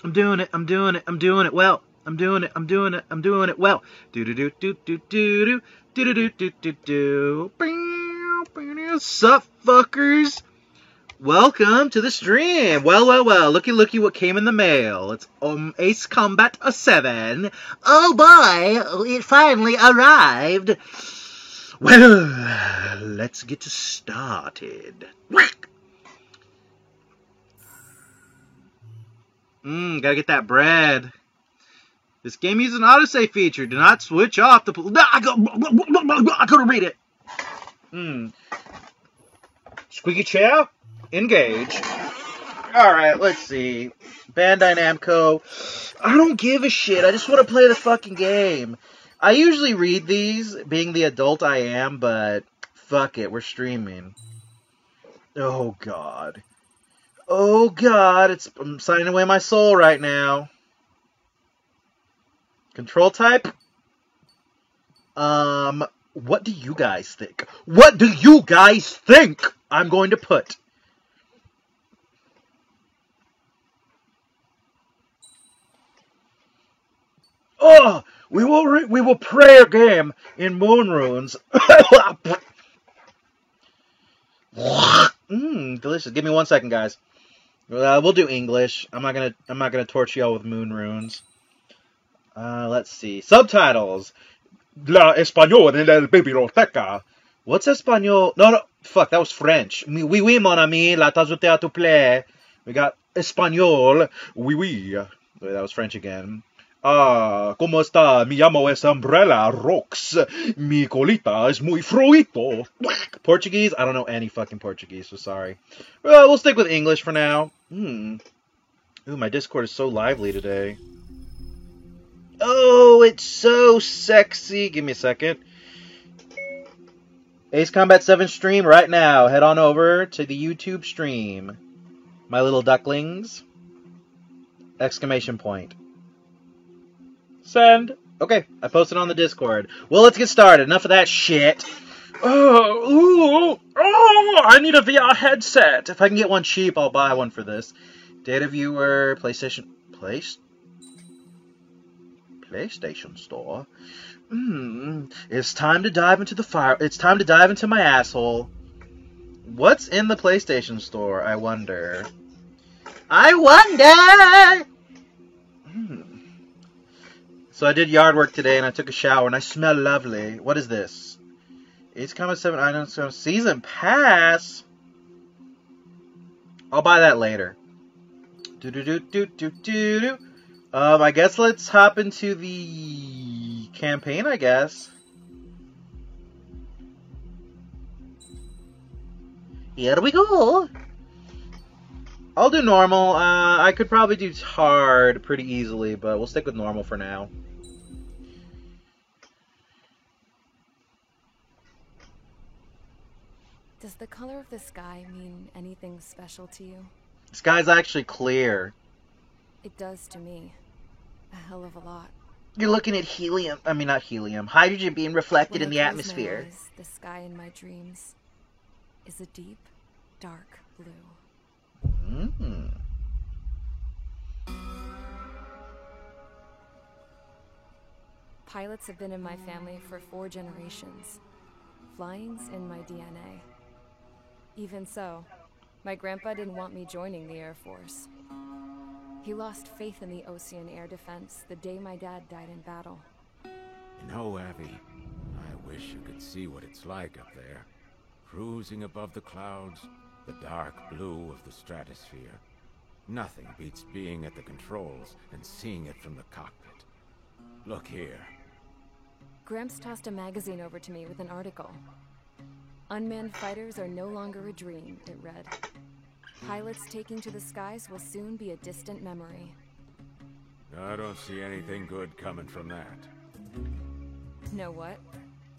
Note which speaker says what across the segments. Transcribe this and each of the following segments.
Speaker 1: I'm doing it. I'm doing it. I'm doing it well. I'm doing it. I'm doing it. I'm doing it well. Do do do do do do do do do do do do. Sup, fuckers? Welcome to the stream. Well. Looky what came in the mail. It's Ace Combat 7. Oh boy, it finally arrived. Well, let's get started. Gotta get that bread. This game uses an autosave feature. Do not switch off the... I couldn't read it. Squeaky chair? Engage. Alright, let's see. Bandai Namco. I don't give a shit. I just want to play the fucking game. I usually read these, being the adult I am, but fuck it, we're streaming. Oh god. Oh god, I'm signing away my soul right now. Control type? What do you guys think? What do you guys think I'm going to put? Oh, we will play a game in Moon Runes. Delicious. Give me 1 second, guys. We'll do English. I'm not gonna torture y'all with Moon Runes. Let's see. Subtitles. La español en la biblioteca. What's español? No. Fuck, that was French. Oui, mon ami. La t'ajouter à tout play. We got español. Oui. That was French again. ¿Cómo está? Mi amo es Umbrella Rocks. Mi colita es muy fruito. Portuguese? I don't know any fucking Portuguese, so sorry. Well, we'll stick with English for now. Ooh, my Discord is so lively today. Oh, it's so sexy. Give me a second. Ace Combat 7 stream right now. Head on over to the YouTube stream. My little ducklings. Exclamation point. Send. Okay, I posted on the Discord. Well, let's get started. Enough of that shit. Oh, I need a VR headset. If I can get one cheap, I'll buy one for this. Data viewer, PlayStation Store. It's time to dive into the fire. It's time to dive into my asshole. What's in the PlayStation Store? I wonder. So I did yard work today, and I took a shower, and I smell lovely. What is this? Ace Combat 7 items, Season Pass. I'll buy that later. I guess let's hop into the campaign, I guess. Here we go. I'll do normal. I could probably do hard pretty easily, but we'll stick with normal for now.
Speaker 2: Does the color of the sky mean anything special to you?
Speaker 1: The sky's actually clear.
Speaker 2: It does to me. A hell of a lot.
Speaker 1: You're looking at helium. I mean, not helium. Hydrogen being reflected in the atmosphere.
Speaker 2: Eyes, the sky in my dreams is a deep, dark blue. Pilots have been in my family for 4 generations. Flying's in my DNA. Even so, my grandpa didn't want me joining the Air Force. He lost faith in the Ocean Air Defense the day my dad died in battle.
Speaker 3: You know, Abby, I wish you could see what it's like up there. Cruising above the clouds, the dark blue of the stratosphere. Nothing beats being at the controls and seeing it from the cockpit. Look here.
Speaker 2: Gramps tossed a magazine over to me with an article. Unmanned fighters are no longer a dream, it read. Pilots taking to the skies will soon be a distant memory.
Speaker 3: I don't see anything good coming from that.
Speaker 2: Know what?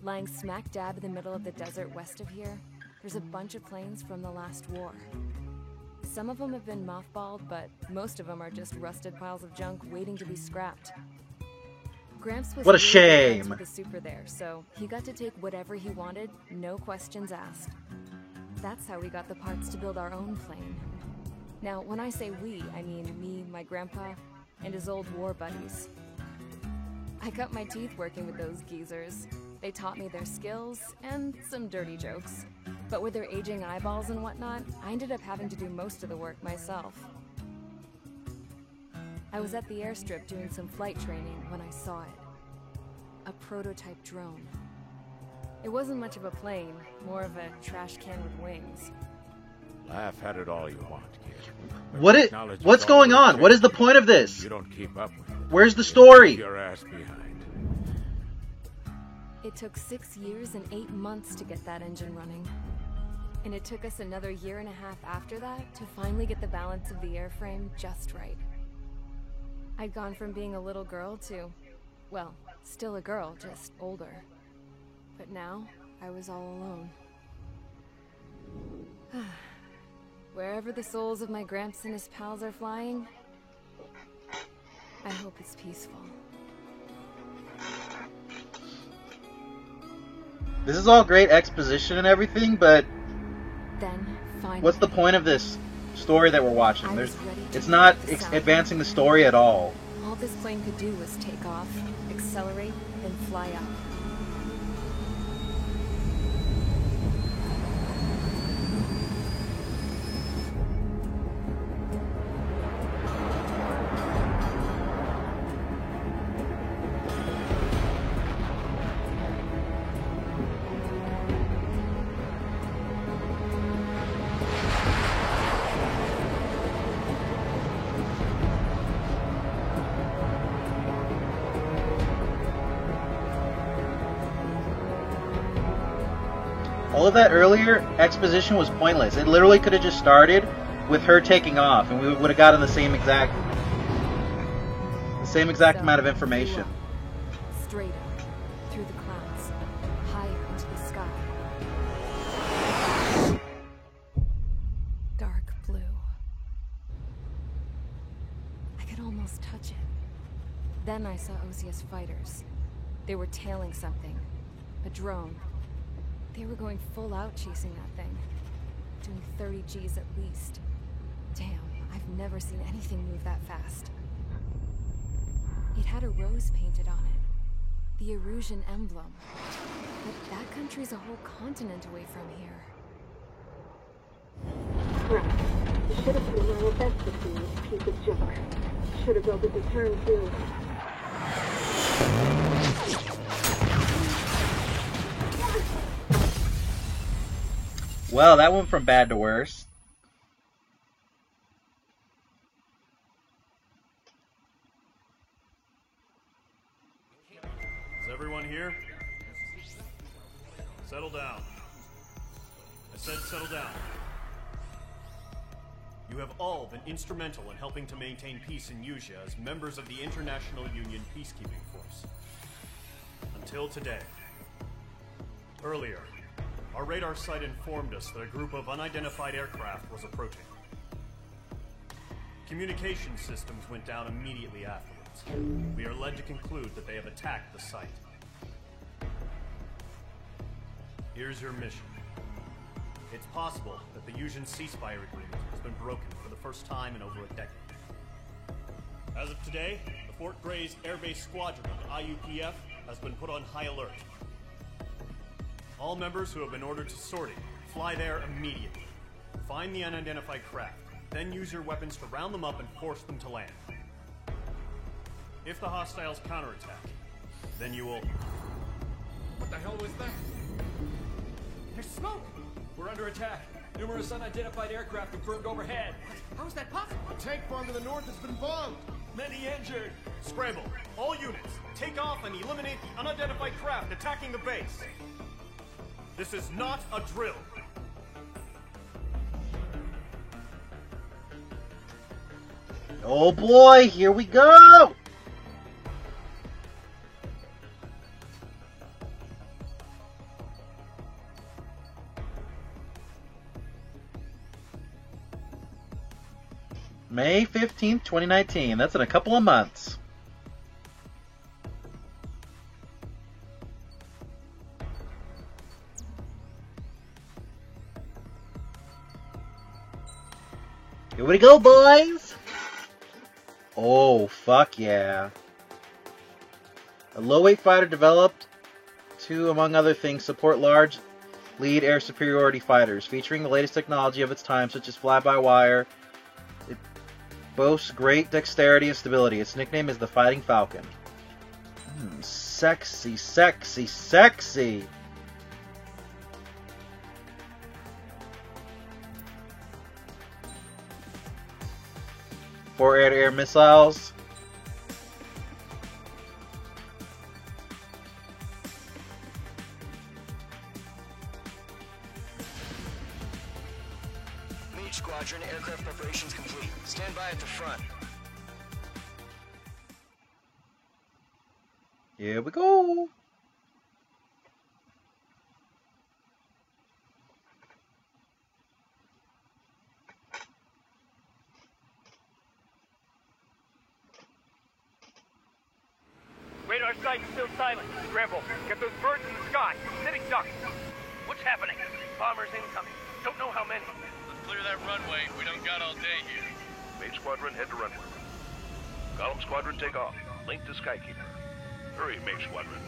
Speaker 2: Lying smack dab in the middle of the desert west of here, there's a bunch of planes from the last war. Some of them have been mothballed, but most of them are just rusted piles of junk waiting to be scrapped. Gramps was
Speaker 1: what a shame.
Speaker 2: With the super there, so he got to take whatever he wanted, no questions asked. That's how we got the parts to build our own plane. Now, when I say we, I mean me, my grandpa, and his old war buddies. I cut my teeth working with those geezers. They taught me their skills and some dirty jokes. But with their aging eyeballs and whatnot, I ended up having to do most of the work myself. I was at the airstrip doing some flight training when I saw it. A prototype drone. It wasn't much of a plane, more of a trash can with wings.
Speaker 3: Laugh at it all you want, kid.
Speaker 1: What's going on? What is the point of this?
Speaker 3: You don't keep up with it.
Speaker 1: Where's the story?
Speaker 3: Leave your ass behind.
Speaker 2: It took 6 years and 8 months to get that engine running. And it took us another 1.5 years after that to finally get the balance of the airframe just right. I'd gone from being a little girl to, well, still a girl, just older. But now, I was all alone. Wherever the souls of my Gramps and his pals are flying, I hope it's peaceful.
Speaker 1: This is all great exposition and everything, but
Speaker 2: Then, finally,
Speaker 1: what's the point of this story that we're watching?
Speaker 2: I was ready to
Speaker 1: It's not
Speaker 2: take the sound.
Speaker 1: advancing the story at all.
Speaker 2: All this plane could do was take off, accelerate, and fly up.
Speaker 1: All of that earlier exposition was pointless. It literally could have just started with her taking off, and we would have gotten the same exact amount of information.
Speaker 2: Straight up, through the clouds, higher into the sky. Dark blue. I could almost touch it. Then I saw Osius fighters. They were tailing something. A drone. They were going full out chasing that thing. Doing 30 Gs at least. Damn, I've never seen anything move that fast. It had a rose painted on it. The Erusian emblem. But that country's a whole continent away from here.
Speaker 4: Right. You should have put my best to see this piece of junk. Should have built it to turn too.
Speaker 1: Well, that went from bad to worse.
Speaker 5: Is everyone here? Settle down. I said settle down. You have all been instrumental in helping to maintain peace in Usea as members of the International Union Peacekeeping Force. Until today. Earlier, our radar site informed us that a group of unidentified aircraft was approaching. Communication systems went down immediately afterwards. We are led to conclude that they have attacked the site. Here's your mission. It's possible that the Usian ceasefire agreement has been broken for the first time in over a decade. As of today, the Fort Grays Air Base Squadron of the IUPF has been put on high alert. All members who have been ordered to sortie, fly there immediately. Find the unidentified craft, then use your weapons to round them up and force them to land. If the hostiles counterattack, then you will...
Speaker 6: What the hell was that? There's smoke! We're under attack. Numerous unidentified aircraft confirmed overhead. How is that possible?
Speaker 7: A tank farm to the north has been bombed.
Speaker 6: Many injured.
Speaker 5: Scramble! All units, take off and eliminate the unidentified craft attacking the base. This is not a drill.
Speaker 1: Oh boy, here we go! May 15th, 2019. That's in a couple of months. Here we go, boys! Oh, fuck yeah. A low-weight fighter developed to, among other things, support large lead air superiority fighters, featuring the latest technology of its time, such as fly-by-wire. It boasts great dexterity and stability. Its nickname is the Fighting Falcon. Sexy, sexy, sexy! Four air-to-air missiles.
Speaker 8: Mage Squadron, aircraft preparations complete. Stand by at the front.
Speaker 1: Here we go.
Speaker 9: Radar sight is still silent. Scramble. Get those birds in the sky. Sitting ducks. What's happening? Bombers incoming. Don't know how many.
Speaker 10: Let's clear that runway. We don't got all day here.
Speaker 11: Mage Squadron, head to runway. Column Squadron, take off. Link to Skykeeper. Hurry, Mage Squadron.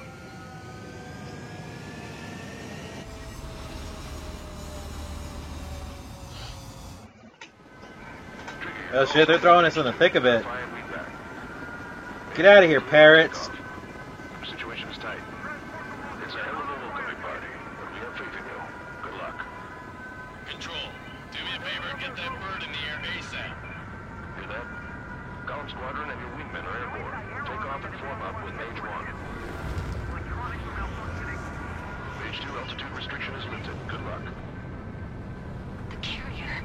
Speaker 1: Oh shit, they're throwing us in the thick of it. Get out of here, parrots.
Speaker 11: Situation is tight. It's a hell of a welcoming party, but we have faith in you. Good luck.
Speaker 10: Control, do me a favor and get that bird in the air ASAP.
Speaker 11: Hear that? Column Squadron and your wingmen are airborne. Take off and form up with Mage 1. Mage 2 altitude restriction is lifted. Good luck.
Speaker 12: The carrier.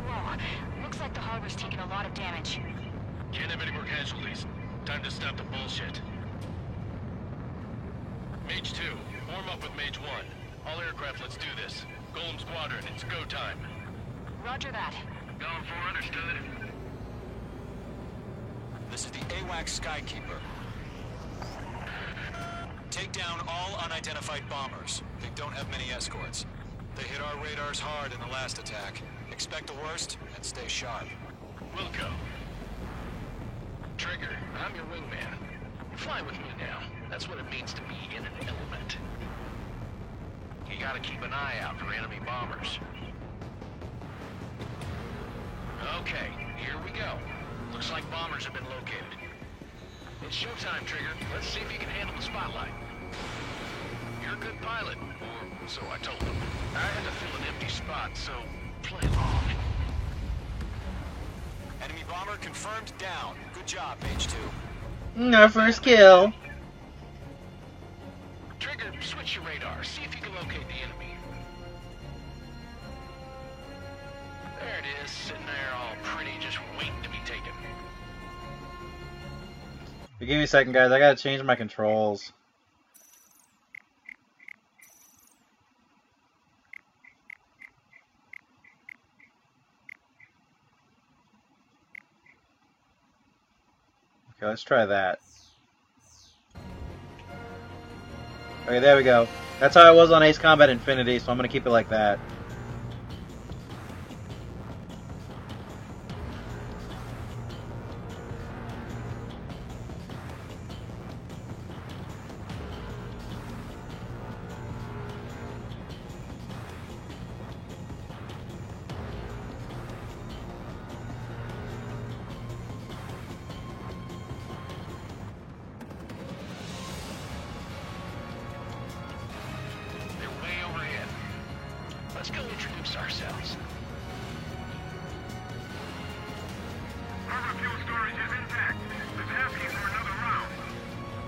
Speaker 12: Whoa. Looks like the harbor's taken a lot of damage.
Speaker 10: Can't have any more casualties. Time to stop the bullshit. Mage 2, form up with Mage 1. All aircraft, let's do this. Golem Squadron, it's go time.
Speaker 12: Roger that.
Speaker 10: Golem 4, understood.
Speaker 8: This is the AWACS Skykeeper. Take down all unidentified bombers. They don't have many escorts. They hit our radars hard in the last attack. Expect the worst and stay sharp.
Speaker 10: Wilco. Trigger, I'm your wingman. Fly with me now. That's what it means to be in an element. You gotta keep an eye out for enemy bombers. Okay, here we go. Looks like bombers have been located. It's showtime, Trigger. Let's see if you can handle the spotlight. You're a good pilot, or so I told them. I had to fill an empty spot, so play along.
Speaker 8: Enemy bomber confirmed down. Good job, Mage 2.
Speaker 1: Our first kill.
Speaker 10: Trigger, switch your radar. See if you can locate the enemy. There it is, sitting there all pretty, just waiting to be taken.
Speaker 1: Give me a second, guys. I gotta change my controls. Okay, let's try that. Okay, there we go. That's how it was on Ace Combat Infinity, so I'm gonna keep it like that.
Speaker 10: Let's go introduce ourselves.
Speaker 13: Harbor fuel storage is intact. It's asking for another round.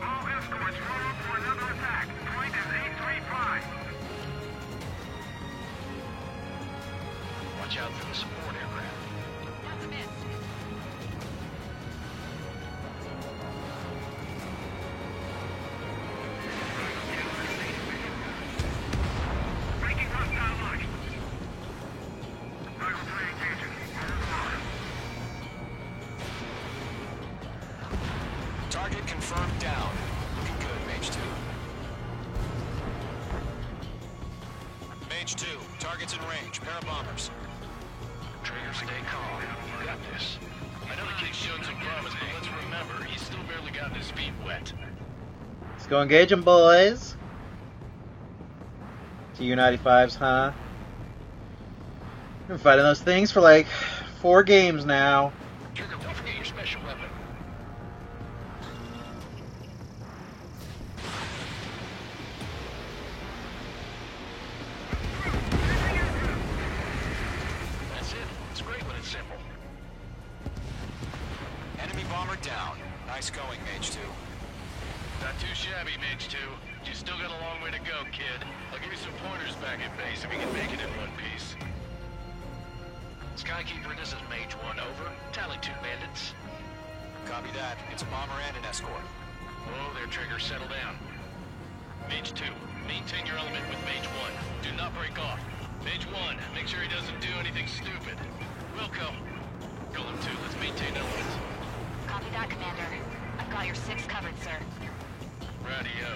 Speaker 13: All escorts roll up for another attack. Point is 835.
Speaker 10: Watch out for the support aircraft.
Speaker 12: That's a miss.
Speaker 13: Breaking hostile line. Rifle 3 engaging.
Speaker 8: Target confirmed down. Looking good, Mage 2. Mage 2, target's in range. Pair of bombers.
Speaker 10: Trigger, stay calm. You got this. I know the kid showed some promise, but let's remember, he's still barely gotten his feet wet.
Speaker 1: Let's go engage them, boys. Tu-95s, huh? I've been fighting those things for like 4 games now.
Speaker 10: Trigger, don't forget your special weapon. That's it. It's great when it's simple.
Speaker 8: Enemy bomber down. Nice going, Mage 2.
Speaker 10: Not too shabby, Mage 2. You still got a long way to go, kid. I'll give you some pointers back at base if you can make it in one piece. Skykeeper, this is Mage 1, over. Tally 2 bandits.
Speaker 8: Copy that. It's a bomber and an escort.
Speaker 10: Whoa there, Trigger. Settle down. Mage 2, maintain your element with Mage 1. Do not break off. Mage 1, make sure he doesn't do anything stupid. Wilco. Golem 2, let's maintain element.
Speaker 12: Copy that, Commander. I've got your 6 covered, sir.
Speaker 10: Radio.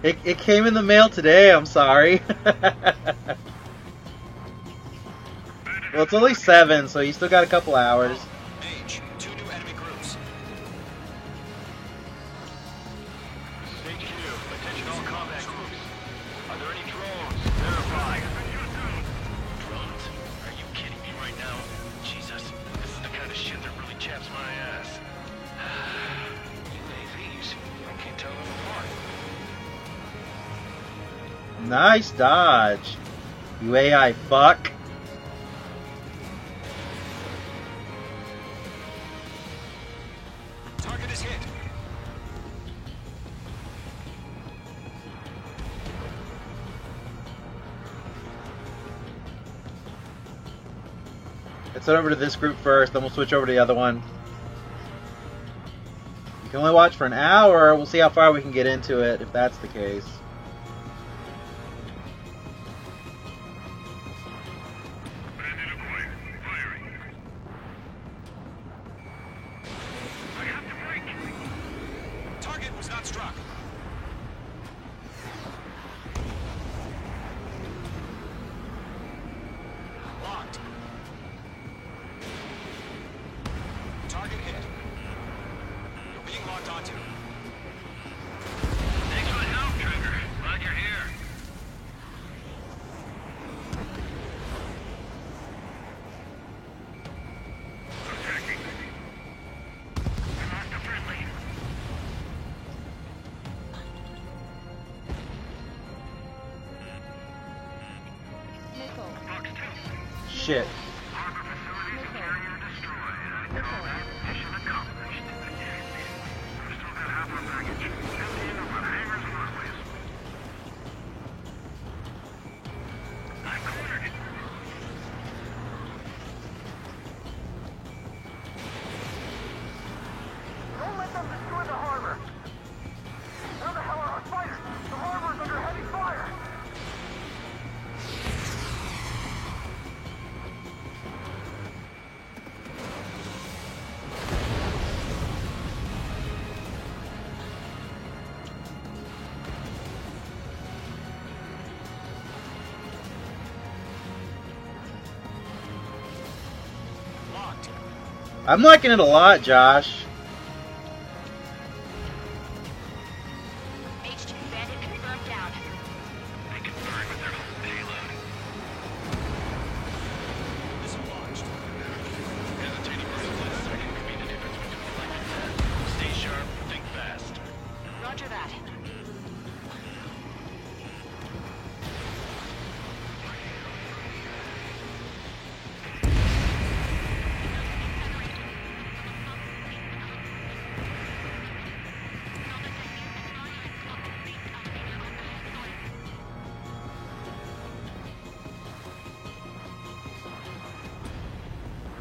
Speaker 1: It came in the mail today, I'm sorry. Well, it's only 7, so you still got a couple hours.
Speaker 8: Mage, 2 new enemy groups.
Speaker 10: Mage 2, attention all combat groups. Are there any drones? Verify. Drones? Are you kidding me right now? Jesus, this is the kind of shit that really chaps my ass. UAVs? I can't tell them apart.
Speaker 1: Nice dodge, you AI fuck.
Speaker 8: Target is hit.
Speaker 1: Let's head over to this group first, then we'll switch over to the other one. You can only watch for an hour. We'll see how far we can get into it, if that's the case.
Speaker 13: Bandit acquired. Firing. I have to break.
Speaker 8: Target was not struck. Locked. Target hit. You're being locked onto.
Speaker 10: Thanks for the help, Trigger. Glad you're here.
Speaker 13: Attacking. We lost a friendly.
Speaker 2: Nickel.
Speaker 13: Fox 2.
Speaker 1: Shit.
Speaker 13: Harbor facilities and carrier destroyed. Mission accomplished. We've still got half our baggage. Emptying over the hangars and runways. I'm cornered.
Speaker 9: Don't let them destroy the harbor. Where the hell are our fighters? The harbor's under heavy fire.
Speaker 8: Locked.
Speaker 1: I'm liking it a lot, Josh.
Speaker 12: Mage 2 bandit confirmed down.
Speaker 10: They can burn with their whole payload.
Speaker 8: Dislodged.
Speaker 10: Hesitating for a split second could be the difference between life and death. Stay sharp, think fast.
Speaker 12: Roger that.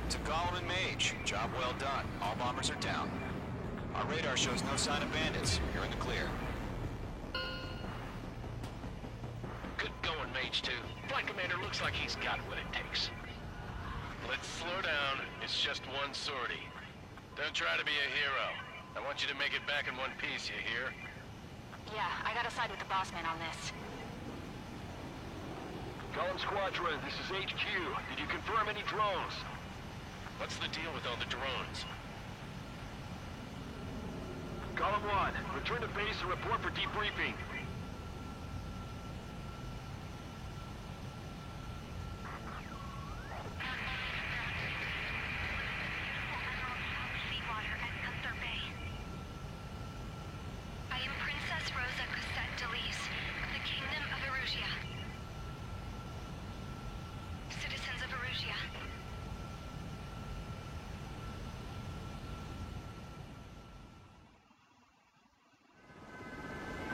Speaker 8: To Golem and Mage, job well done. All bombers are down. Our radar shows no sign of bandits. You're in the clear.
Speaker 10: Good going, Mage 2. Flight Commander looks like he's got what it takes. Let's slow down. It's just one sortie. Don't try to be a hero. I want you to make it back in one piece, you hear?
Speaker 12: Yeah, I gotta side with the boss man on this.
Speaker 10: Golem Squadron, this is HQ. Did you confirm any drones? What's the deal with all the drones? Golem 1, return to base and report for debriefing.
Speaker 12: Seawater at Gunther Bay. I am Princess Rosa Cosette Delise of the Kingdom of Erusia. Citizens of Erusia.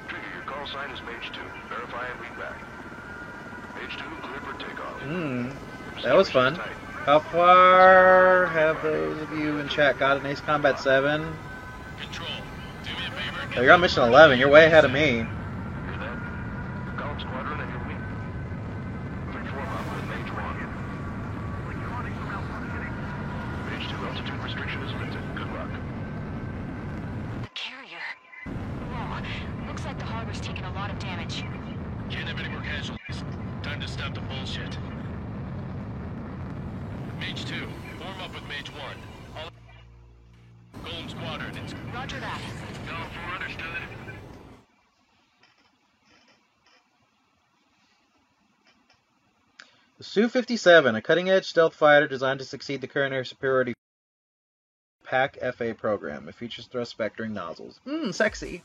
Speaker 11: Trigger, your call sign is Mage 2. Verify and read back. Mage 2, clear for takeoff.
Speaker 1: That was fun. How far have those of you in chat got in Ace Combat 7?
Speaker 10: Control, do me a favor.
Speaker 1: Oh, you're on mission 11. You're way ahead of me.
Speaker 11: Hear that? Golem Squadron and your wing. Moving form up with Mage 1. Mage 2, altitude restriction is lifted. Good luck.
Speaker 12: The carrier. Whoa. Looks like the harbor's taken a lot of damage.
Speaker 10: Can't have any more casualties. Time to stop the bullshit. Mage 2, form up with Mage 1. All Golem Squadron, it's...
Speaker 12: Roger that.
Speaker 10: Golem 4 understood.
Speaker 1: The Su-57, a cutting-edge stealth fighter designed to succeed the current air superiority PAC-FA program. It features thrust vectoring nozzles. Sexy.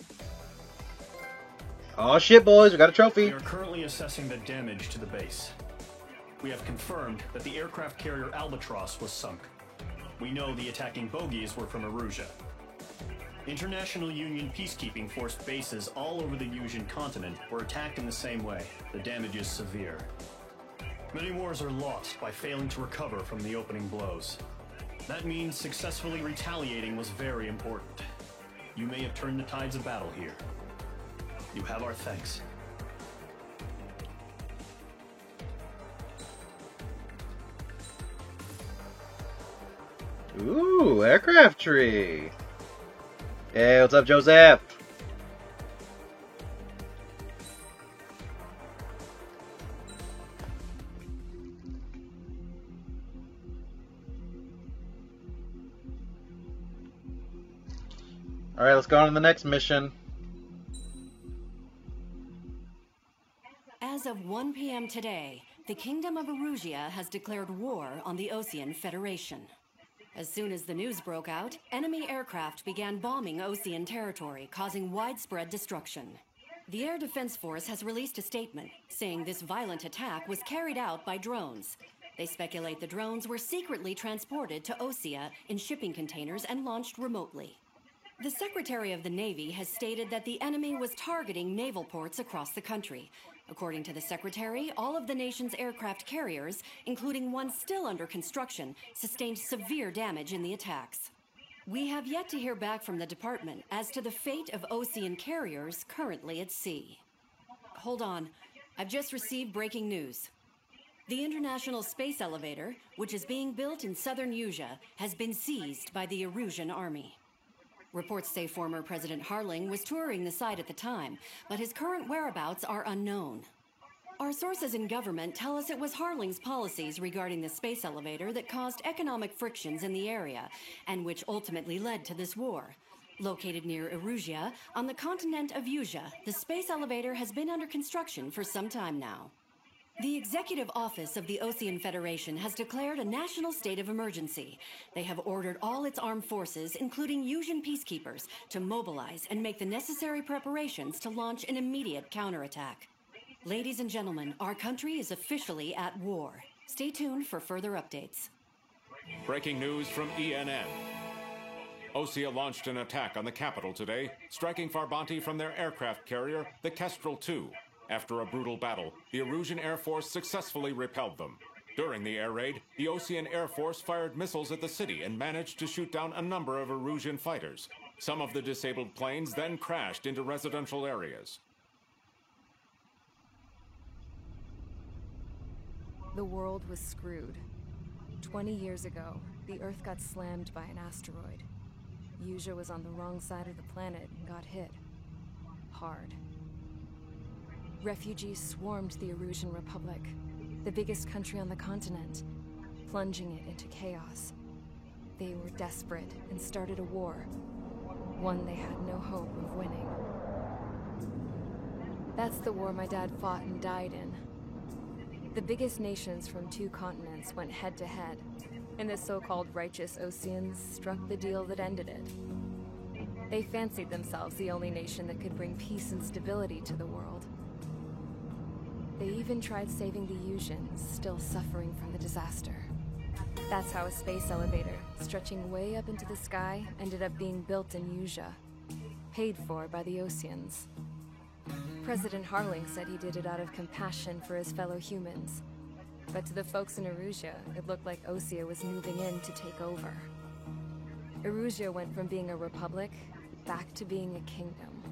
Speaker 1: Oh shit, boys, we got a trophy.
Speaker 5: We are currently assessing the damage to the base. We have confirmed that the aircraft carrier Albatross was sunk. We know the attacking bogies were from Erusia. International Union peacekeeping force bases all over the Yusian continent were attacked in the same way. The damage is severe. Many wars are lost by failing to recover from the opening blows. That means successfully retaliating was very important. You may have turned the tides of battle here. You have our thanks.
Speaker 1: Ooh, aircraft tree. Hey, what's up, Joseph? Alright, let's go on to the next mission.
Speaker 14: As of 1 p.m. today, the Kingdom of Erusia has declared war on the Osean Federation. As soon as the news broke out, enemy aircraft began bombing Osean territory, causing widespread destruction. The Air Defense Force has released a statement saying this violent attack was carried out by drones. They speculate the drones were secretly transported to Osea in shipping containers and launched remotely. The Secretary of the Navy has stated that the enemy was targeting naval ports across the country. According to the Secretary, all of the nation's aircraft carriers, including one still under construction, sustained severe damage in the attacks. We have yet to hear back from the department as to the fate of Osean carriers currently at sea. Hold on, I've just received breaking news. The International Space Elevator, which is being built in southern Yusia, has been seized by the Erusian army. Reports say former President Harling was touring the site at the time, but his current whereabouts are unknown. Our sources in government tell us it was Harling's policies regarding the space elevator that caused economic frictions in the area, and which ultimately led to this war. Located near Erusia, on the continent of Yusia, the space elevator has been under construction for some time now. The Executive Office of the Osean Federation has declared a national state of emergency. They have ordered all its armed forces, including Yusian peacekeepers, to mobilize and make the necessary preparations to launch an immediate counterattack. Ladies and gentlemen, our country is officially at war. Stay tuned for further updates.
Speaker 15: Breaking news from ENN. Osea launched an attack on the capital today, striking Farbanti from their aircraft carrier, the Kestrel II. After a brutal battle, the Erusian Air Force successfully repelled them. During the air raid, the Osean Air Force fired missiles at the city and managed to shoot down a number of Erusian fighters. Some of the disabled planes then crashed into residential areas.
Speaker 2: The world was screwed. 20 years ago, the Earth got slammed by an asteroid. Yusia was on the wrong side of the planet and got hit. Hard. Refugees swarmed the Erusian Republic. the biggest country on the continent, plunging it into chaos. They were desperate and started a war, one they had no hope of winning. That's the war my dad fought and died in. The biggest nations from 2 continents went head-to-head, and the so-called righteous Oseans struck the deal that ended it. They fancied themselves the only nation that could bring peace and stability to the world. They even tried saving the Yuuzhans, still suffering from the disaster. That's how a space elevator, stretching way up into the sky, ended up being built in Yuzha, paid for by the Oseans. President Harling said he did it out of compassion for his fellow humans. But to the folks in Erusea, it looked like Osea was moving in to take over. Erusea went from being a republic back to being a kingdom.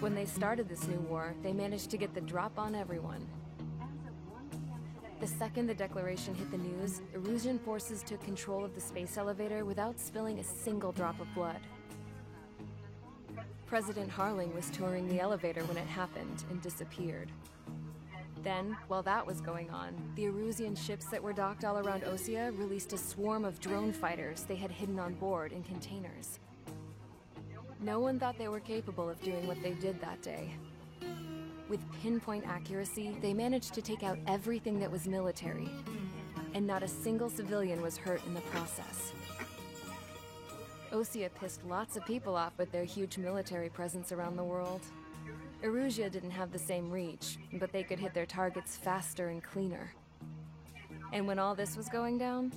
Speaker 2: When they started this new war, they managed to get the drop on everyone. The second the declaration hit the news, Erusian forces took control of the space elevator without spilling a single drop of blood. President Harling was touring the elevator when it happened and disappeared. Then, while that was going on, the Erusian ships that were docked all around Osea released a swarm of drone fighters they had hidden on board in containers. No one thought they were capable of doing what they did that day. With pinpoint accuracy, they managed to take out everything that was military, and not a single civilian was hurt in the process. Osea pissed lots of people off with their huge military presence around the world. Erusea didn't have the same reach, but they could hit their targets faster and cleaner. And when all this was going down,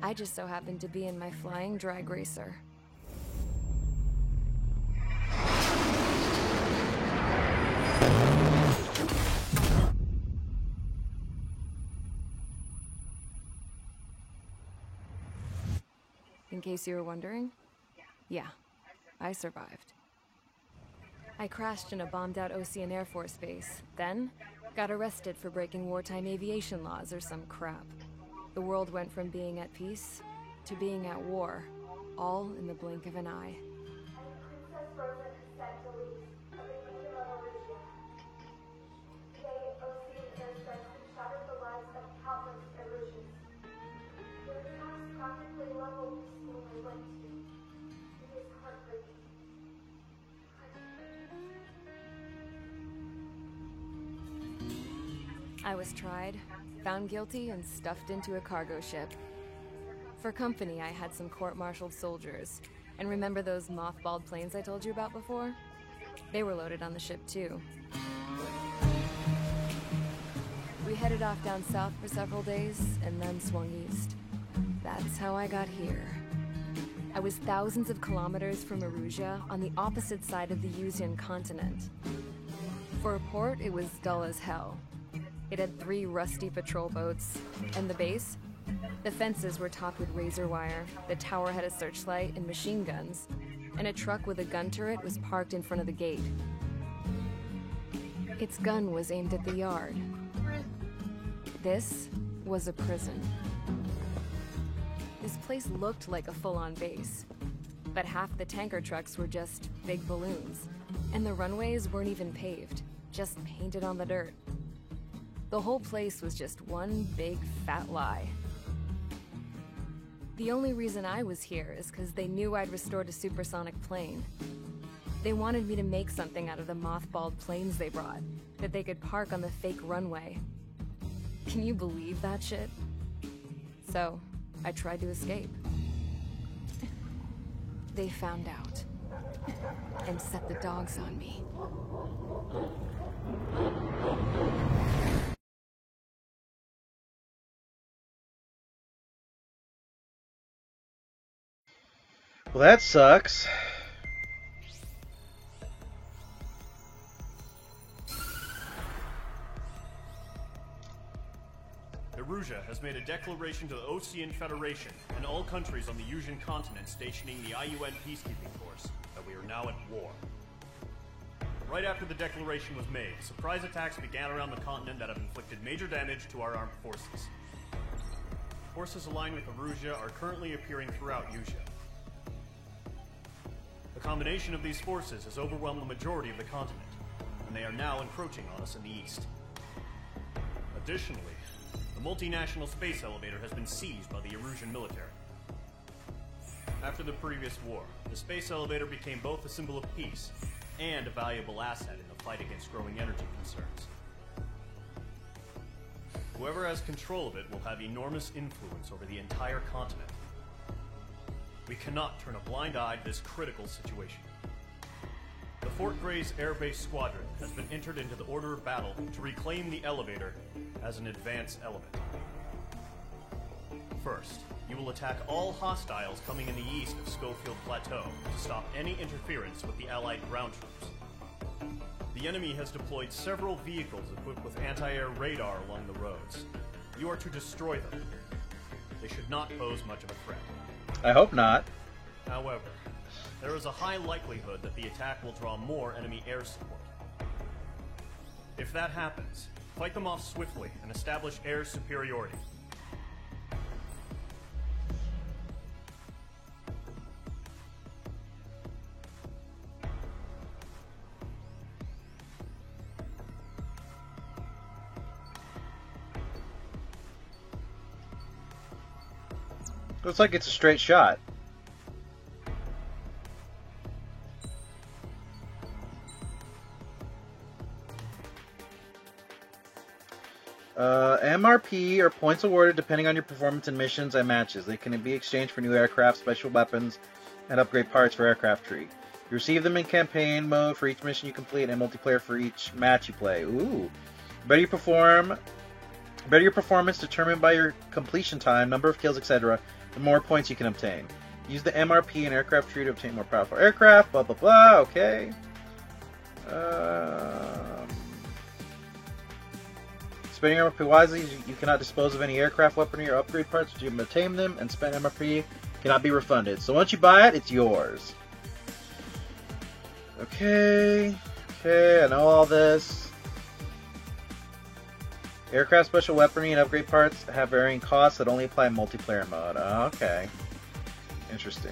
Speaker 2: I just so happened to be in my flying drag racer. In case you were wondering, yeah, I survived. I crashed in a bombed-out Osean Air Force base, then got arrested for breaking wartime aviation laws or some crap. The world went from being at peace to being at war, all in the blink of an eye. I was tried, found guilty, and stuffed into a cargo ship. For company, I had some court-martialed soldiers. And remember those mothballed planes I told you about before? They were loaded on the ship, too. We headed off down south for several days, and then swung east. That's how I got here. I was thousands of kilometers from Erusea, on the opposite side of the Yuuzhan continent. For a port, it was dull as hell. It had 3 rusty patrol boats, and the base? The fences were topped with razor wire, the tower had a searchlight and machine guns, and a truck with a gun turret was parked in front of the gate. Its gun was aimed at the yard. This was a prison. This place looked like a full-on base, but half the tanker trucks were just big balloons, and the runways weren't even paved, just painted on the dirt. The whole place was just one big fat lie. The only reason I was here is because they knew I'd restored a supersonic plane. They wanted me to make something out of the mothballed planes they brought, that they could park on the fake runway. Can you believe that shit? So, I tried to escape. They found out, and set the dogs on me.
Speaker 1: Well, that sucks.
Speaker 5: Erusea has made a declaration to the Osean Federation and all countries on the Yuuzhan continent stationing the IUN peacekeeping force that we are now at war. Right after the declaration was made, surprise attacks began around the continent that have inflicted major damage to our armed forces. Forces aligned with Erusea are currently appearing throughout Yuuzha. The combination of these forces has overwhelmed the majority of the continent, and they are now encroaching on us in the east. A Additionally, the multinational space elevator has been seized by the Erusian military. After the previous war, the space elevator became both a symbol of peace and a valuable asset in the fight against growing energy concerns. Whoever has control of it will have enormous influence over the entire continent. We cannot turn a blind eye to this critical situation. The Fort Grays Air Base Squadron has been entered into the order of battle to reclaim the elevator as an advance element. First, you will attack all hostiles coming in the east of Schofield Plateau to stop any interference with the Allied ground troops. The enemy has deployed several vehicles equipped with anti-air radar along the roads. You are to destroy them. They should not pose much of a threat.
Speaker 1: I hope not.
Speaker 5: However, there is a high likelihood that the attack will draw more enemy air support. If that happens, fight them off swiftly and establish air superiority.
Speaker 1: Looks like it's a straight shot. MRP are points awarded depending on your performance in missions and matches. They can be exchanged for new aircraft, special weapons, and upgrade parts for aircraft tree. You receive them in campaign mode for each mission you complete and multiplayer for each match you play. Ooh. Better your performance determined by your completion time, number of kills, etc., the more points you can obtain. Use the MRP and aircraft tree to obtain more powerful aircraft, blah blah blah, okay. Spending MRP wisely, you cannot dispose of any aircraft weaponry or upgrade parts until you obtain them, and spend MRP cannot be refunded. So once you buy it, it's yours. Okay, I know all this. Aircraft special weaponry and upgrade parts have varying costs that only apply in multiplayer mode. Okay. Interesting.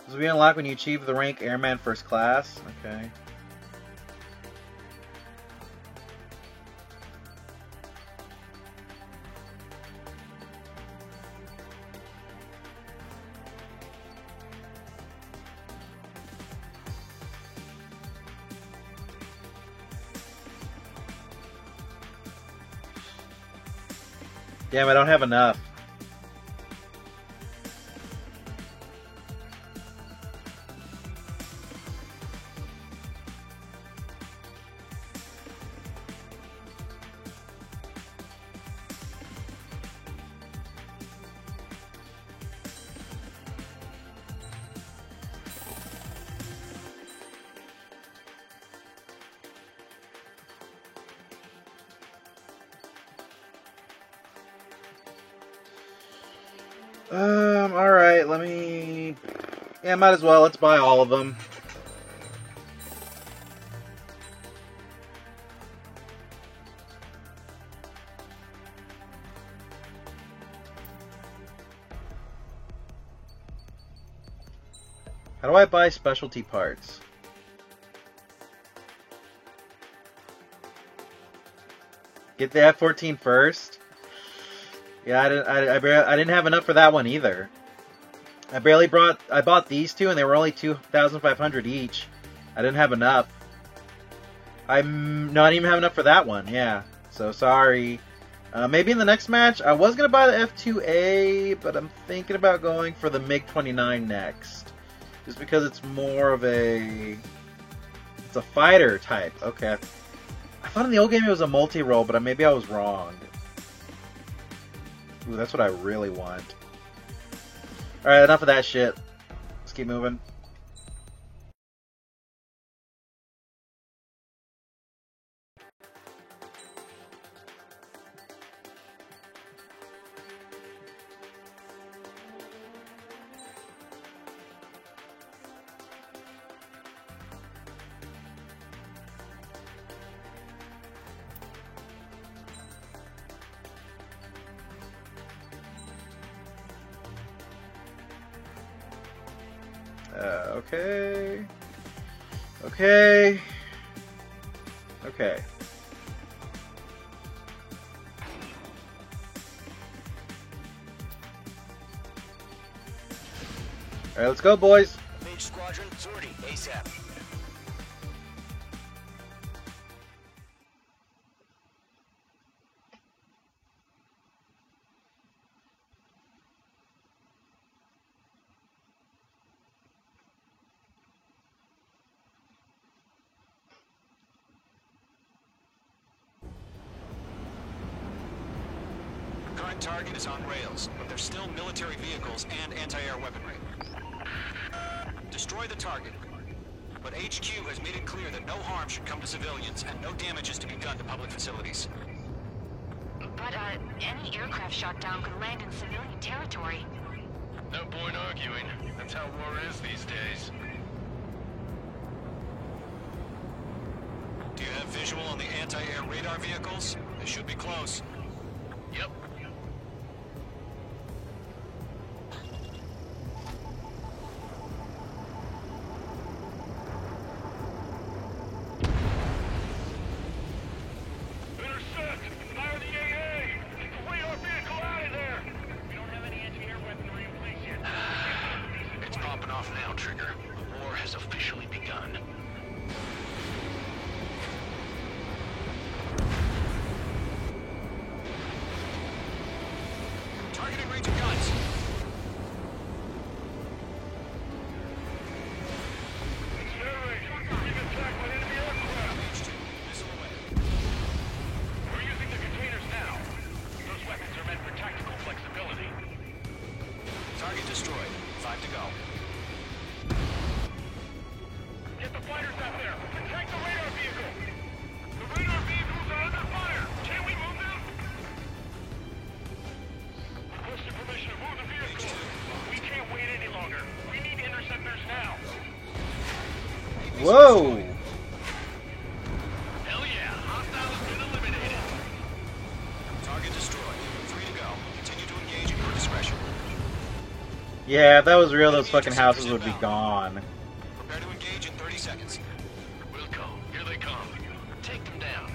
Speaker 1: This will be unlocked when you achieve the rank Airman First Class. Okay. Damn, I don't have enough. Alright, let me... Yeah, might as well. Let's buy all of them. How do I buy specialty parts? Get the F-14 first? Yeah, I didn't have enough for that one either. I bought these two and they were only 2,500 each. I didn't have enough. I didn't even have enough for that one, yeah. So, sorry. Maybe in the next match, I was going to buy the F2A, but I'm thinking about going for the MiG-29 next. Just because it's more of a... It's a fighter type. Okay. I thought in the old game it was a multi-role, but maybe I was wrong. Ooh, that's what I really want. Alright, enough of that shit. Let's keep moving. Okay. Okay. Okay. Alright, let's go, boys.
Speaker 10: Mage Squadron, sortie, ASAP.
Speaker 8: Current target is on rails, but there's still military vehicles and anti-air weaponry. Destroy the target. But HQ has made it clear that no harm should come to civilians and no damage is to be done to public facilities.
Speaker 12: But, any aircraft shot down could land in civilian territory.
Speaker 10: No point arguing. That's how war is these days.
Speaker 8: Do you have visual on the anti-air radar vehicles? They should be close.
Speaker 10: Yep.
Speaker 8: Target destroyed. 5 to go.
Speaker 13: Get the fighters out there! Protect the radar vehicle! The radar vehicles are under fire! Can we move them? Requesting permission to move the vehicle! We can't wait any longer. We need interceptors now!
Speaker 1: Whoa!
Speaker 10: Hell yeah! Hostile has been eliminated!
Speaker 8: Target destroyed. 3 to go. Continue to engage at your discretion.
Speaker 1: Yeah, if that was real, those fucking houses would be gone.
Speaker 8: Prepare to engage in 30 seconds.
Speaker 10: Wilco, here they come. Take them down.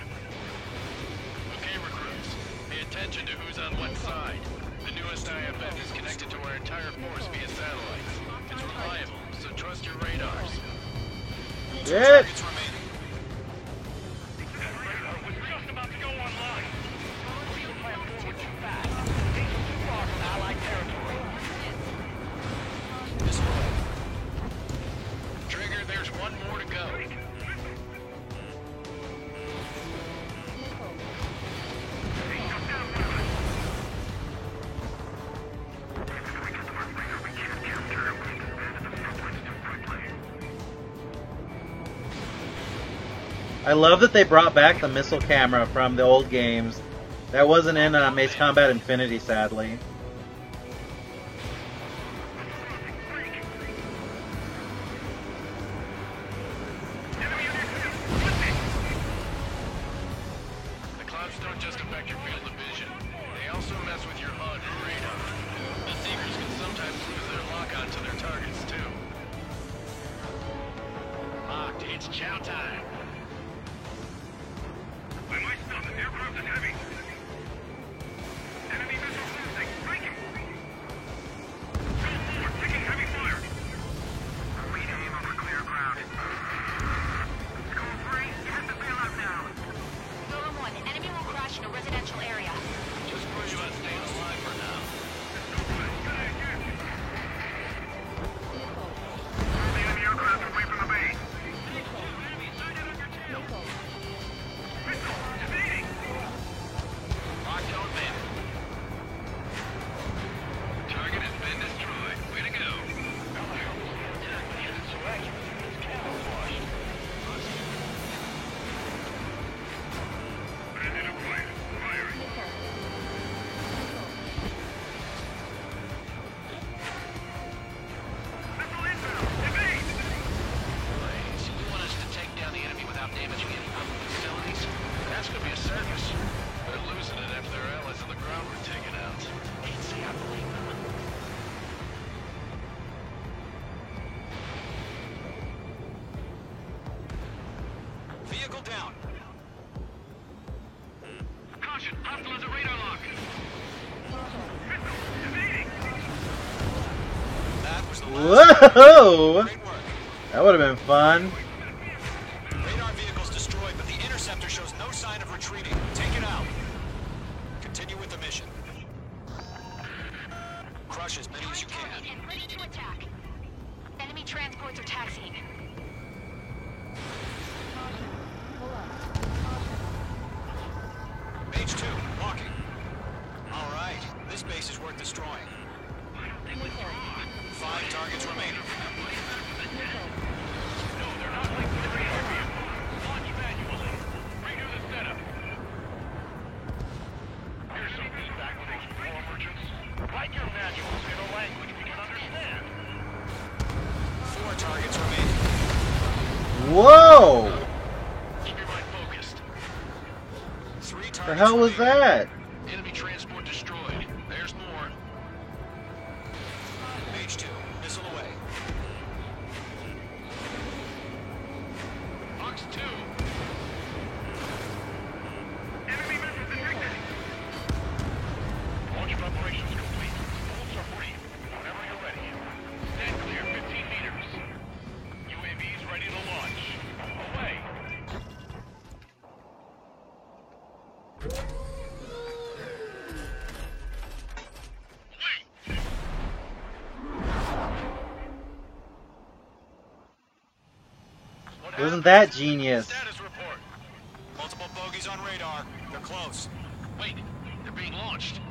Speaker 10: Okay, recruits. Pay attention to who's on what side. The newest IFF is connected to our entire force via satellites. It's reliable, so trust your radars.
Speaker 1: Shit!
Speaker 8: Targets remaining.
Speaker 13: Radar was just about to go online. We'll plan forward too fast. These are too far from Allied territory.
Speaker 10: Trigger, there's one more to go.
Speaker 1: I love that they brought back the missile camera from the old games. That wasn't in Ace Combat Infinity, sadly.
Speaker 10: The clouds don't just affect your field of vision. They also mess with your HUD and radar. The Seekers can sometimes lose their lock-on to their targets, too. Locked, it's chow time.
Speaker 13: By my stuff, the aircraft is heavy. Enemy missiles losing. Breaking. Go forward, taking heavy fire. We aim over clear ground. School 3, hit the bailout now.
Speaker 12: Golem 1, enemy will crash in a residential area.
Speaker 10: Just worry about staying alive for now.
Speaker 13: The enemy aircraft away from the base.
Speaker 1: Whoa! That would have been fun.
Speaker 8: Radar vehicle's destroyed, but the interceptor shows no sign of retreating. Take it out. Continue with the mission. Crush as many as you can.
Speaker 12: And ready to attack. Enemy transports are taxiing.
Speaker 8: Mage 2, walking. Alright, this base is worth destroying. 5 targets remaining.
Speaker 13: No, they're not like the radar vehicle. Launch manually. Redo the setup. Here's some feedback with Explorer merchants. Write your manuals in a language we can understand.
Speaker 8: 4 targets remaining.
Speaker 1: Whoa!
Speaker 10: Keep your mind focused.
Speaker 8: 3 targets
Speaker 1: The hell was
Speaker 8: remaining.
Speaker 1: that?
Speaker 10: Enemy transport destroyed. There's more.
Speaker 8: Mage 2, missile away.
Speaker 10: Fox 2.
Speaker 13: Enemy missile detected. Launch operations complete. Bolts are free. Whenever you're ready. Stand clear 15 meters. UAVs ready to launch. Away.
Speaker 1: Wasn't that genius?
Speaker 8: Status report. Multiple bogeys on radar. They're close.
Speaker 10: Wait, they're being launched.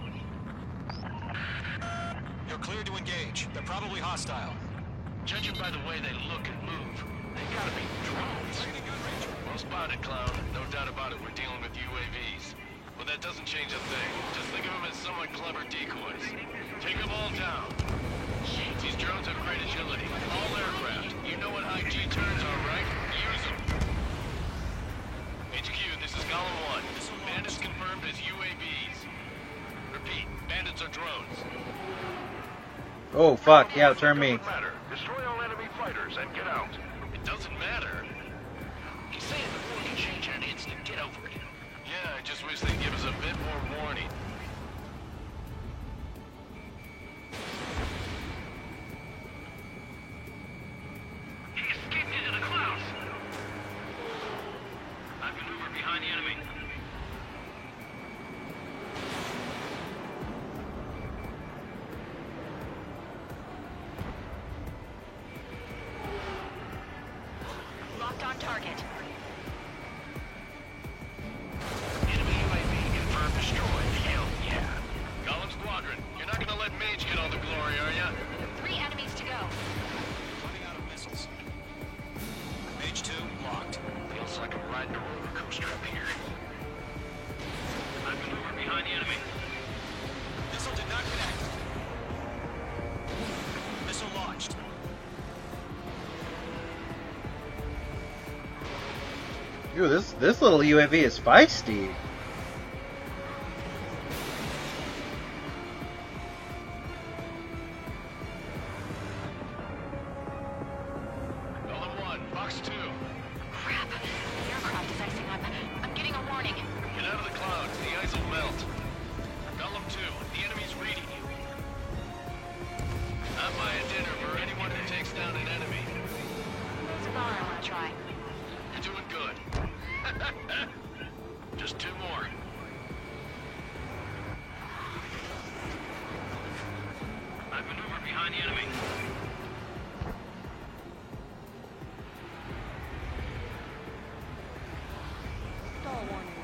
Speaker 8: You're cleared to engage. They're probably hostile.
Speaker 10: Judging by the way they look and move, they gotta be drones. Well spotted, Clown. No doubt about it, we're dealing with UAVs. But that doesn't change a thing. Just think of them as somewhat clever decoys. Take them all down. These drones have great agility. All aircraft. You know what high G turns are, right? Use them. HQ, this is Column 1. Bandits confirmed as UAVs. Repeat, bandits are drones.
Speaker 1: Oh fuck, yeah, turn me.
Speaker 11: Doesn't matter. Destroy all enemy fighters and get out.
Speaker 10: It doesn't matter. He's saying the war can change in an instant. Get over it. Yeah, I just wish they'd give us a bit more warning.
Speaker 13: He escaped into the clouds. I maneuver behind the enemy.
Speaker 12: Locked on target.
Speaker 10: Enemy UAV confirmed destroyed. Hell yeah. Golem Squadron, you're not gonna let Mage get all the glory, are ya?
Speaker 12: 3 enemies to go.
Speaker 8: Running out of missiles. Mage 2, locked.
Speaker 10: Feels like I'm riding a roller coaster up here.
Speaker 13: I maneuver behind the enemy.
Speaker 8: Missile did not connect. Missile launched.
Speaker 1: Ooh, this little UAV is feisty.
Speaker 10: Golem 1, Fox 2.
Speaker 12: Crap. The aircraft is icing up. I'm getting a warning.
Speaker 10: Get out of the clouds, the ice will melt. Golem 2, the enemy's reading you. I'm buying dinner for anyone who takes down an enemy.
Speaker 12: Cigar I want to try.
Speaker 10: You're doing good. Just 2 more.
Speaker 13: I maneuver behind the enemy.
Speaker 12: Stall warning.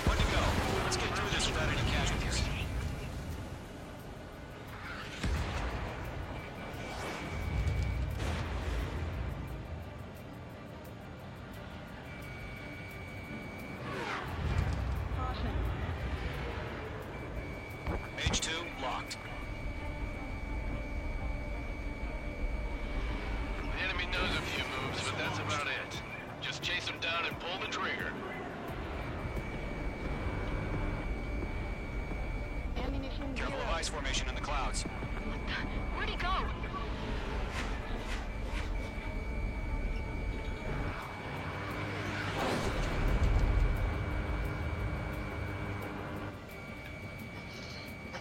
Speaker 8: One to go. Let's get through this without any casualties. Mage 2, locked.
Speaker 10: The enemy knows a few moves, but that's about it. Just chase them down and pull the trigger.
Speaker 12: Ammunition
Speaker 8: Careful of ice formation in the clouds.
Speaker 12: Where'd he go?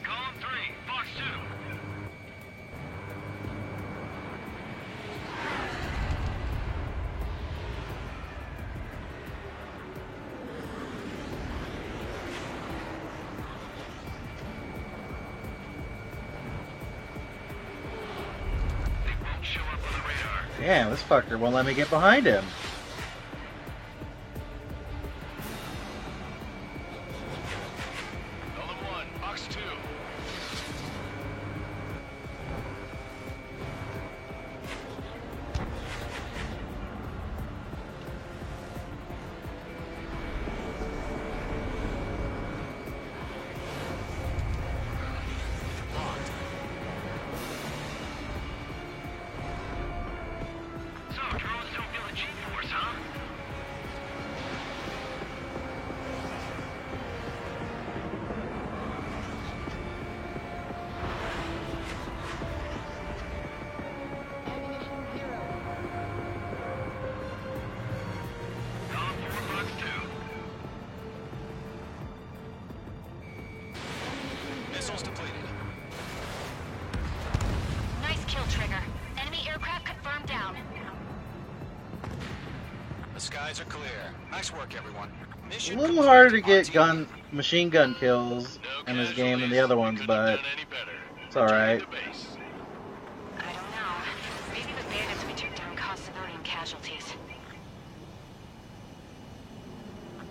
Speaker 13: Golem
Speaker 1: Damn, this fucker won't let me get behind him.
Speaker 10: Golem 1, Box 2.
Speaker 13: So, drones don't feel the G-force, huh? Golem 4, Box 2.
Speaker 8: Missiles depleted.
Speaker 12: Nice kill, Trigger. Enemy aircraft confirmed down.
Speaker 8: The skies are clear. Nice work, everyone.
Speaker 1: A
Speaker 8: Mission
Speaker 1: little
Speaker 8: complete
Speaker 1: harder to
Speaker 8: on
Speaker 1: get machine gun kills in this game than the other ones, but it's alright.
Speaker 12: I don't know. Maybe the bandits we took down caused civilian casualties.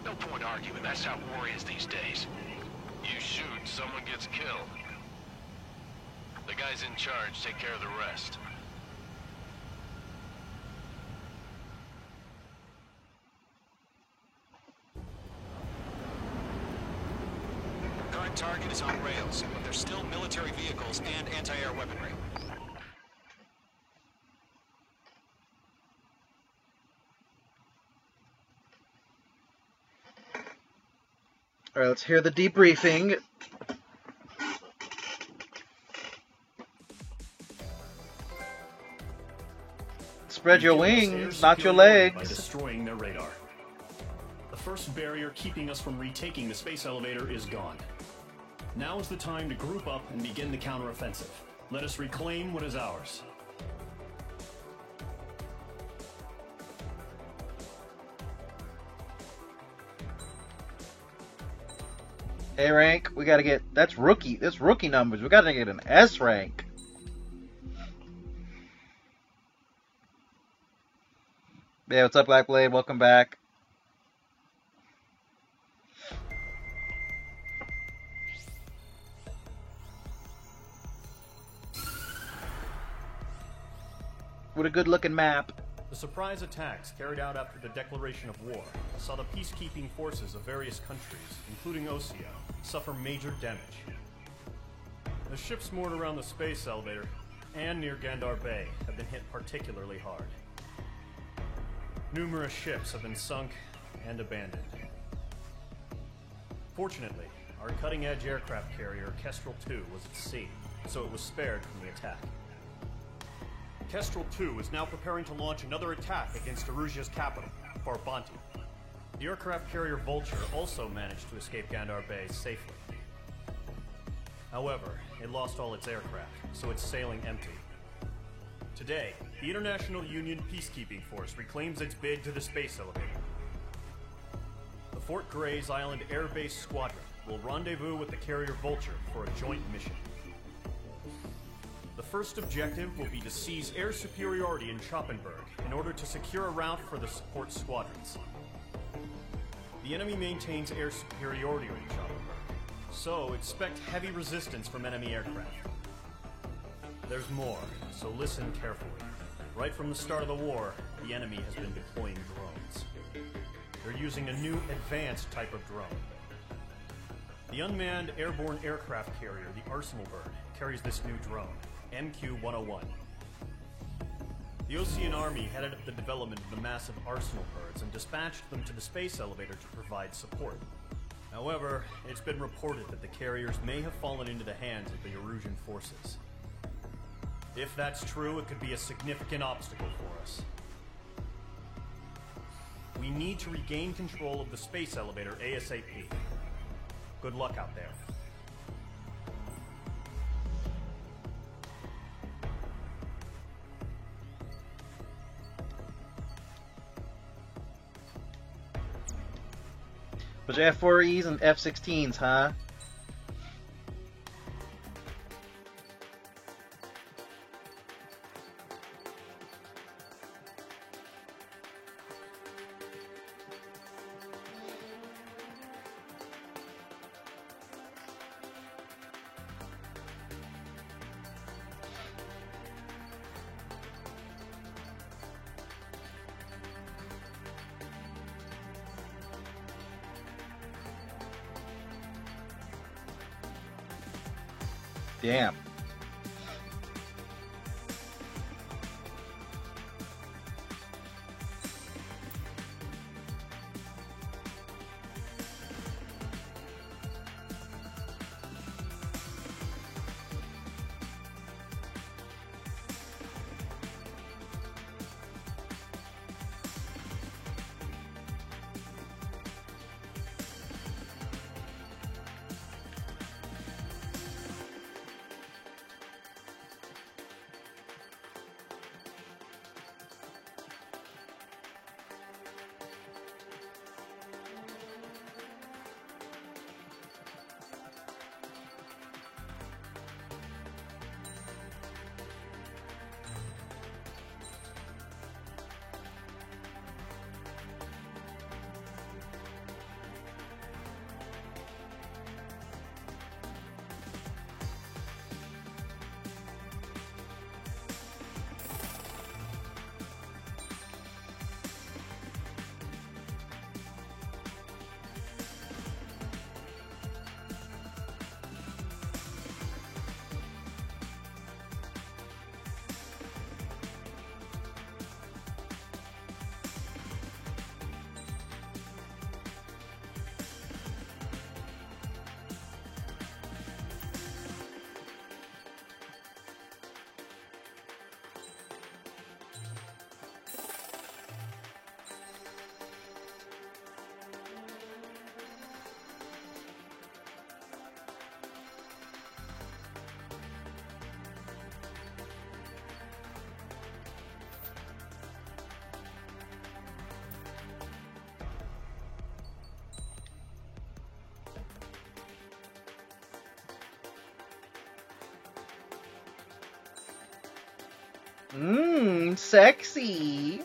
Speaker 10: No point arguing, that's how war is these days. You shoot, someone gets killed. The guys in charge take care of the rest.
Speaker 8: Current target is on rails, but there's still military vehicles and anti-air weaponry.
Speaker 1: Alright, let's hear the debriefing. Spread your wings, not your
Speaker 5: By
Speaker 1: legs.
Speaker 5: destroying their radar. The first barrier keeping us from retaking the space elevator is gone. Now is the time to group up and begin the counteroffensive. Let us reclaim what is ours.
Speaker 1: A rank, we gotta get, that's rookie numbers, we gotta get an S rank. Yeah, what's up, Blackblade? Welcome back. What a good looking map.
Speaker 5: The surprise attacks carried out after the declaration of war saw the peacekeeping forces of various countries, including Osea, suffer major damage. The ships moored around the space elevator and near Gandar Bay have been hit particularly hard. Numerous ships have been sunk and abandoned. Fortunately, our cutting-edge aircraft carrier, Kestrel 2, was at sea, so it was spared from the attack. Kestrel 2 is now preparing to launch another attack against Erusia's capital, Farbanti. The aircraft carrier Vulture also managed to escape Gandar Bay safely. However, it lost all its aircraft, so it's sailing empty. Today, the International Union Peacekeeping Force reclaims its bid to the space elevator. The Fort Grays Island Air Base Squadron will rendezvous with the carrier Vulture for a joint mission. The first objective will be to seize air superiority in Schoppenberg in order to secure a route for the support squadrons. The enemy maintains air superiority in Schoppenberg, so expect heavy resistance from enemy aircraft. There's more, so listen carefully. Right from the start of the war, the enemy has been deploying drones. They're using a new advanced type of drone. The unmanned airborne aircraft carrier, the Arsenal Bird, carries this new drone, MQ-101. The Osean Army headed up the development of the massive Arsenal Birds and dispatched them to the space elevator to provide support. However, it's been reported that the carriers may have fallen into the hands of the Erusian forces. If that's true, it could be a significant obstacle for us. We need to regain control of the space elevator ASAP. Good luck out there.
Speaker 1: Bunch of F4Es and F-16s, huh? Damn. Sexy.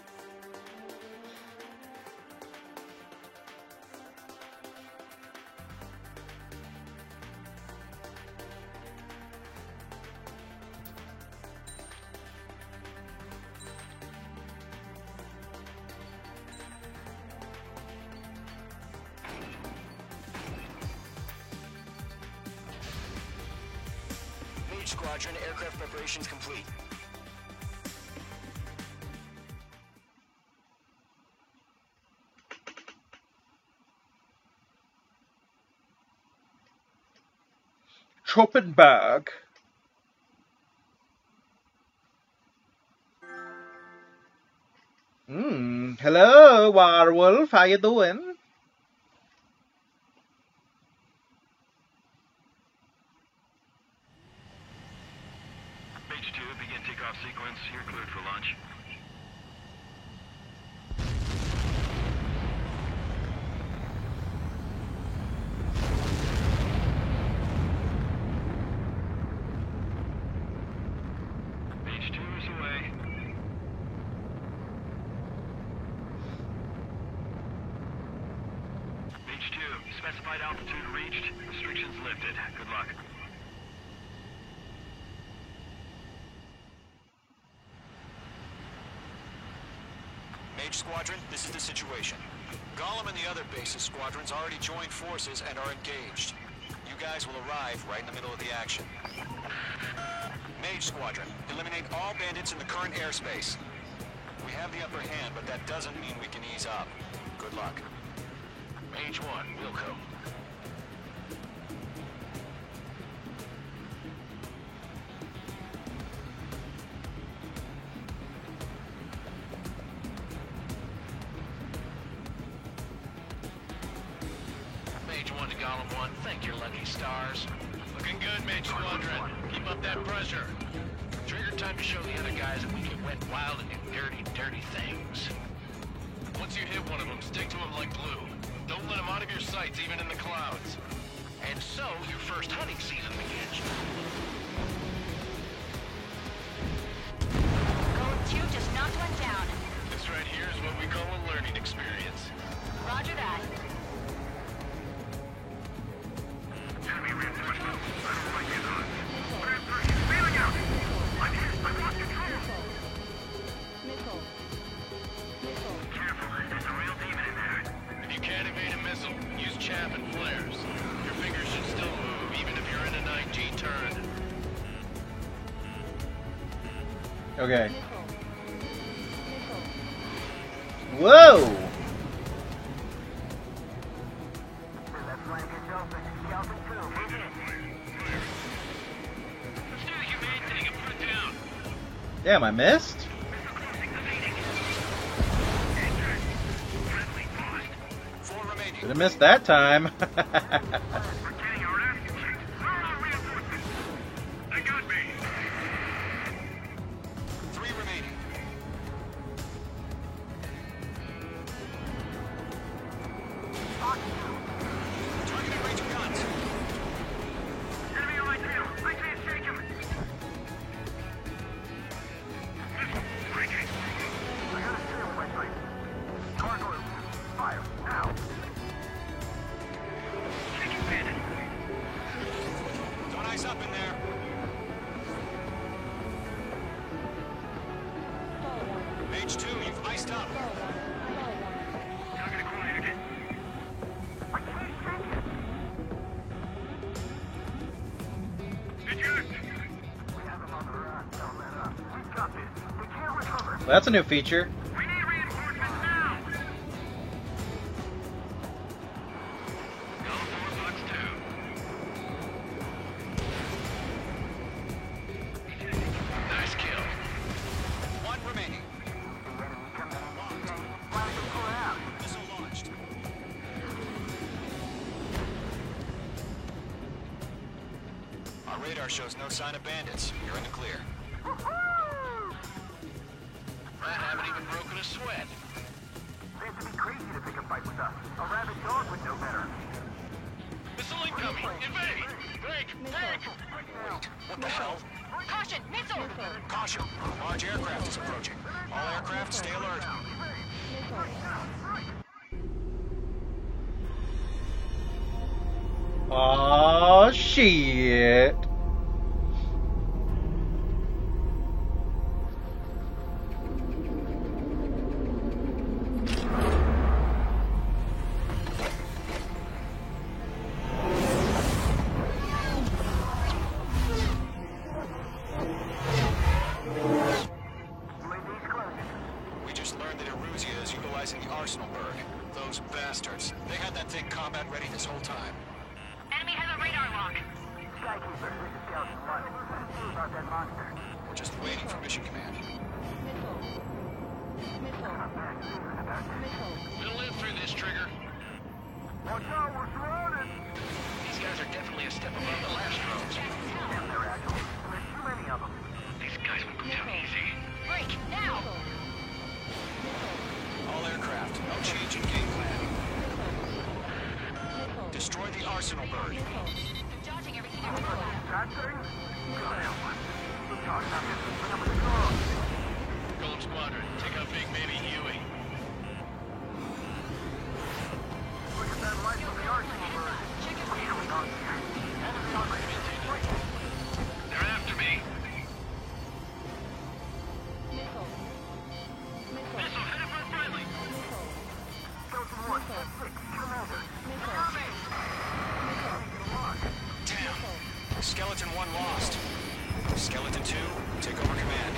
Speaker 10: Mage Squadron, aircraft preparations complete.
Speaker 1: Choppenberg. Hello, Werewolf. How you doing?
Speaker 11: Mage 2, begin takeoff sequence. You're cleared for launch. Mage 2 is away. Mage 2, specified altitude reached. Restrictions lifted. Good luck.
Speaker 8: Mage Squadron, this is the situation. Gollum and the other bases squadrons already joined forces and are engaged. You guys will arrive right in the middle of the action. Mage Squadron, eliminate all bandits in the current airspace. We have the upper hand, but that doesn't mean we can ease up. Good luck.
Speaker 10: Mage 1, Wilco. Mage 1 to Gollum 1, thank your lucky stars. Looking good, Mage Squadron. Keep up that pressure. Trigger time to show the other guys that we can wet wild and do dirty, dirty things.
Speaker 6: Once you hit one of them, stick to him like glue. Don't let him out of your sights, even in the clouds.
Speaker 10: And so, your first hunting season begins.
Speaker 12: Gold 2 just knocked one down.
Speaker 6: This right here is what we call a learning experience.
Speaker 12: Roger that.
Speaker 13: Enemy reinforcements. I don't like these odds. 130, he's bailing out. I'm hit. I've lost control. Careful, there's a real demon in there.
Speaker 6: If you can't evade a missile, use chaff and flares. Your fingers should still move, even if you're in a 9G turn.
Speaker 1: Okay. Whoa! Damn, I missed? Should have missed that time. Well, that's a new feature.
Speaker 10: Nice kill.
Speaker 8: One remaining. Missile launched. Our radar shows no sign of bandits. You're in the clear.
Speaker 10: I haven't even broken a sweat.
Speaker 13: They have to be crazy to pick a fight with us. A rabid dog would know better.
Speaker 10: Missile incoming! Invade! Break! Break!
Speaker 8: Wait, what the hell?
Speaker 12: Caution! Missile!
Speaker 8: Caution! Large aircraft is approaching. All aircraft, stay alert.
Speaker 1: Oh shit.
Speaker 8: We just learned that Eruzia is utilizing the Arsenal bird. Those bastards. They had that thing combat ready this whole time.
Speaker 12: Enemy has a radar lock.
Speaker 13: Skykeeper, this is Delta 1. What do you about that monster?
Speaker 8: We're just waiting for mission command.
Speaker 10: We'll live through this, Trigger.
Speaker 13: Watch out, we're surrounded!
Speaker 10: These guys are definitely a step above the last drones.
Speaker 13: Damn, they're actually. There's too many of them.
Speaker 10: These guys won't go down easy.
Speaker 12: Break! Now!
Speaker 8: All aircraft, no change in game plan. Destroy the Arsenal bird.
Speaker 12: They're dodging everything I throw at them.
Speaker 13: That thing? Got that one. We're talking about this. Look up at the car.
Speaker 10: Golem Squadron, take out Big Baby Huey.
Speaker 13: Look at that light from the Arsenal bird. Here we go. Enemy on my feet.
Speaker 10: They're after me. Missile headed for friendly.
Speaker 13: Delta 1, 6, Commander.
Speaker 8: Damn. Skeleton 1 lost. Skeleton 2, take over command.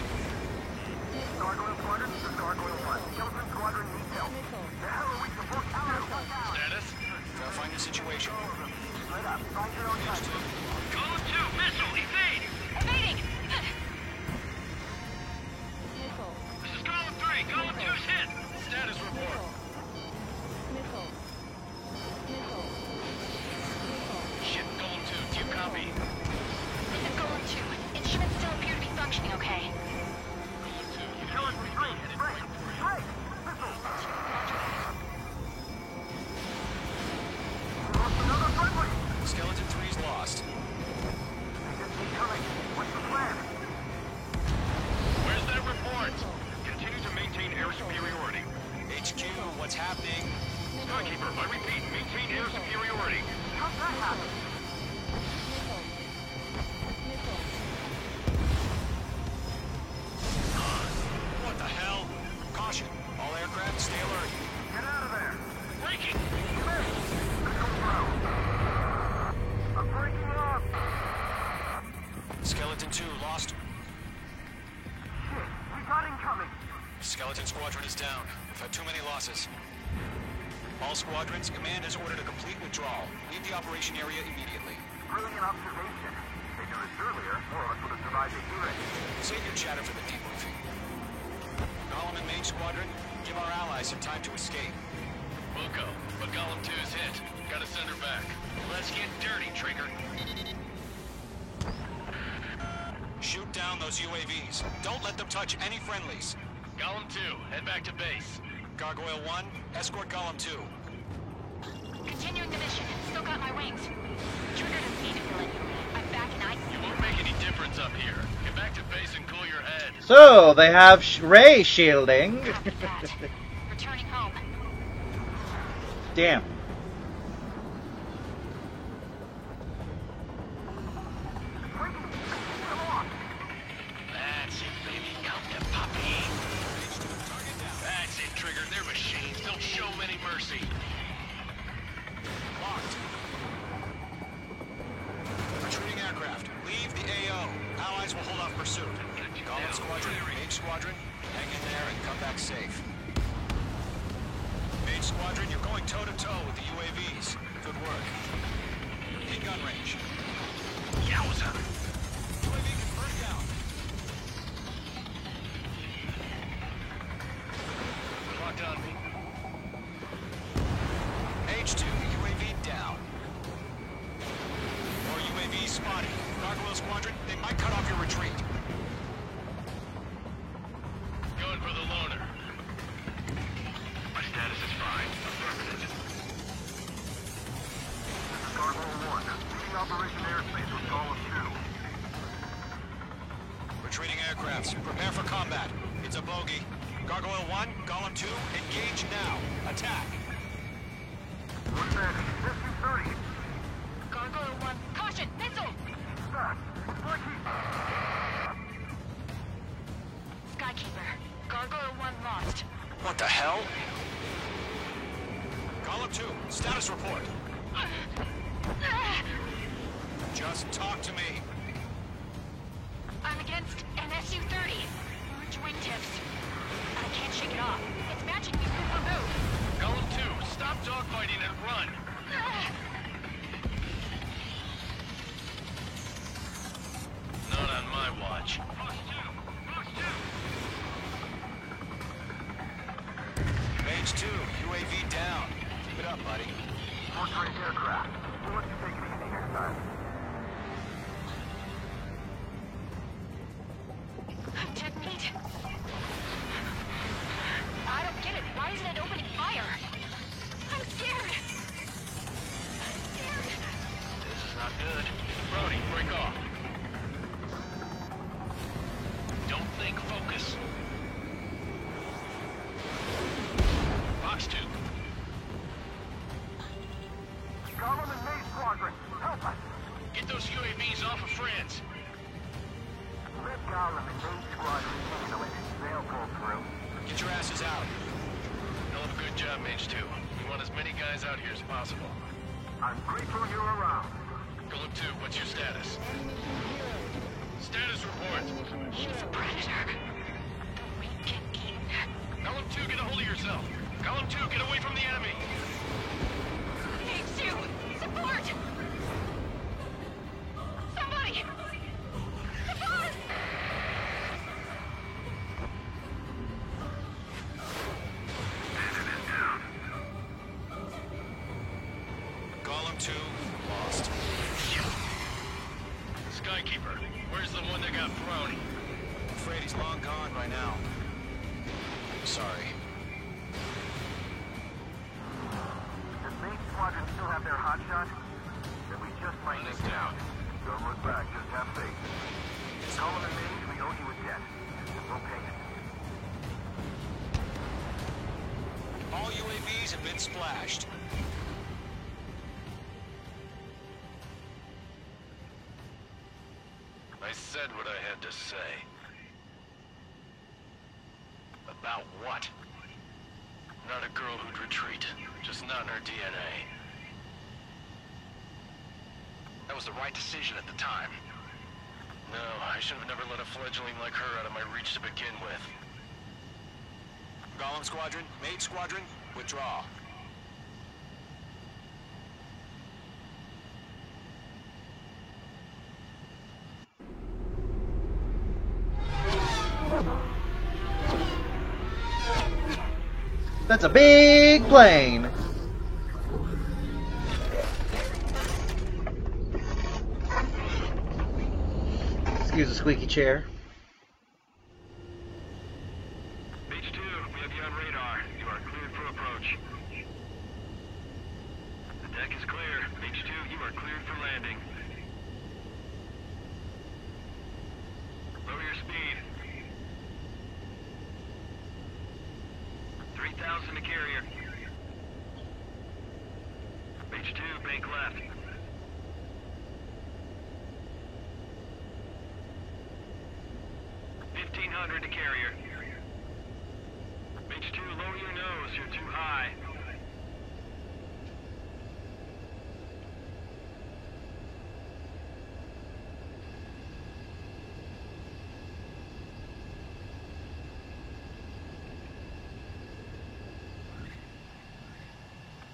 Speaker 13: Gargoyle Squadron, this is Gargoyle 1. Skeleton Squadron needs help. The hell are we supposed to do?
Speaker 10: Status?
Speaker 8: Verifying the situation.
Speaker 13: Split up. Find your own time.
Speaker 10: Golem 2, missile, evade!
Speaker 12: Evading!
Speaker 10: This is Golem 3, Golem 2's hit! Status report. Shit, Golem 2, do you copy?
Speaker 12: This is Golem 2. Instruments still appear to be functioning okay.
Speaker 10: Golem 2, you
Speaker 13: Kill it, break, break, break! Missile! Lost another friendly!
Speaker 8: Skeleton 3's lost.
Speaker 13: What's the plan?
Speaker 10: Where's that report? Continue to maintain air superiority.
Speaker 8: HQ, what's happening?
Speaker 10: Skykeeper, I repeat, maintain air superiority.
Speaker 13: How's that happen?
Speaker 8: What the hell? Caution. All aircraft, stay alert.
Speaker 13: Get out of there!
Speaker 10: Breaking!
Speaker 13: I'm breaking off!
Speaker 8: is down. We've had too many losses. All squadrons, command has ordered a complete withdrawal. Leave the operation area immediately.
Speaker 13: Brilliant observation. If they knew this earlier, more of us would have survived the hearing.
Speaker 8: Save your chatter for the debriefing. Golem and Mage Squadron, give our allies some time to escape.
Speaker 10: We'll go, but Golem 2's hit. Gotta send her back. Let's get dirty, Trigger.
Speaker 8: Shoot down those UAVs. Don't let them touch any friendlies.
Speaker 10: Golem 2, head back to base.
Speaker 8: Gargoyle 1, escort Golem 2.
Speaker 12: Continuing the mission. Still got my wings. Trigger doesn't need to feel anything. I'm back and
Speaker 10: It won't make any difference up here. Get back to base and cool your head.
Speaker 1: So, they have ray shielding.
Speaker 12: Returning home.
Speaker 1: Damn.
Speaker 10: That's it, baby. Come to puppy. That's it, Trigger. They're machines. Don't show them any mercy.
Speaker 8: Locked. Retreating aircraft. Leave the AO. Allies will hold off pursuit. Golem Squadron, Mage Squadron, hang in there and come back safe. Mage Squadron, you're going toe-to-toe with the UAVs. Good work. In gun range.
Speaker 10: Yowza.
Speaker 8: UAV confirmed down.
Speaker 10: Locked on me.
Speaker 8: H2, UAV down. More UAVs spotted. Gargoyle Squadron, they might cut off your retreat.
Speaker 10: Going for the loner. My status is fine. Affirmative.
Speaker 13: This is Gargoyle 1. Leading Operation Airspace with Golem 2.
Speaker 8: Retreating aircrafts, prepare for combat. It's a bogey. Gargoyle 1, Golem 2, engage now. Attack.
Speaker 13: One back. SU-30.
Speaker 12: Gargoyle 1. Caution! Missile! Skykeeper. Gargoyle 1 lost.
Speaker 8: What the hell? Golem 2, status report. Just talk to me.
Speaker 12: I'm against an SU-30. Orange wingtips. I can't shake it off. It's matching me move for move.
Speaker 10: Golem 2, stop dogfighting and run. Not on my watch.
Speaker 8: Mage 2, UAV down. Keep it up, buddy.
Speaker 13: Portrait aircraft. We'll let you take it easy next time.
Speaker 12: Dead meat. I don't get it. Why isn't it opening fire? I'm scared.
Speaker 10: This is not good. Brody, break off. Don't think, focus. Box 2.
Speaker 13: Golem and Mage Squadron, help us.
Speaker 10: Get those UAVs off of France.
Speaker 13: Let Golem and Mage Squadron handle it. They'll pull through.
Speaker 8: Get your asses out.
Speaker 10: Hell of a good job, Mage 2. We want as many guys out here as possible.
Speaker 13: I'm grateful you're around.
Speaker 10: Golem 2, what's your status? Status report.
Speaker 12: He's a predator. The weak get eaten.
Speaker 10: Golem 2, get a hold of yourself. Golem 2, get away from the enemy.
Speaker 12: H2, support! Somebody! Support!
Speaker 8: Golem 2, lost.
Speaker 10: Skykeeper, where's the one that got thrown?
Speaker 8: I'm afraid he's long gone by now. Sorry.
Speaker 13: Does Mage Squadron still have their hotshot? Then we just might miss out. Don't look back, just have faith. Golem and Mage, we owe you a debt. We'll pay it.
Speaker 8: All UAVs have been splashed.
Speaker 10: I said what I had to say. About what? Not a girl who'd retreat. Just not in her DNA. That was the right decision at the time. No, I should have never let a fledgling like her out of my reach to begin with.
Speaker 8: Golem Squadron, Mage Squadron, withdraw.
Speaker 1: That's a big plane. Excuse the squeaky chair.
Speaker 10: Mage 2, we have you on radar. You are cleared for approach. The deck is clear. Mage 2, you are cleared for landing. Lower your speed. 3,000 to carrier. Mage 2, bank left. 1,500 to carrier. Mage 2, lower your nose. You're too high.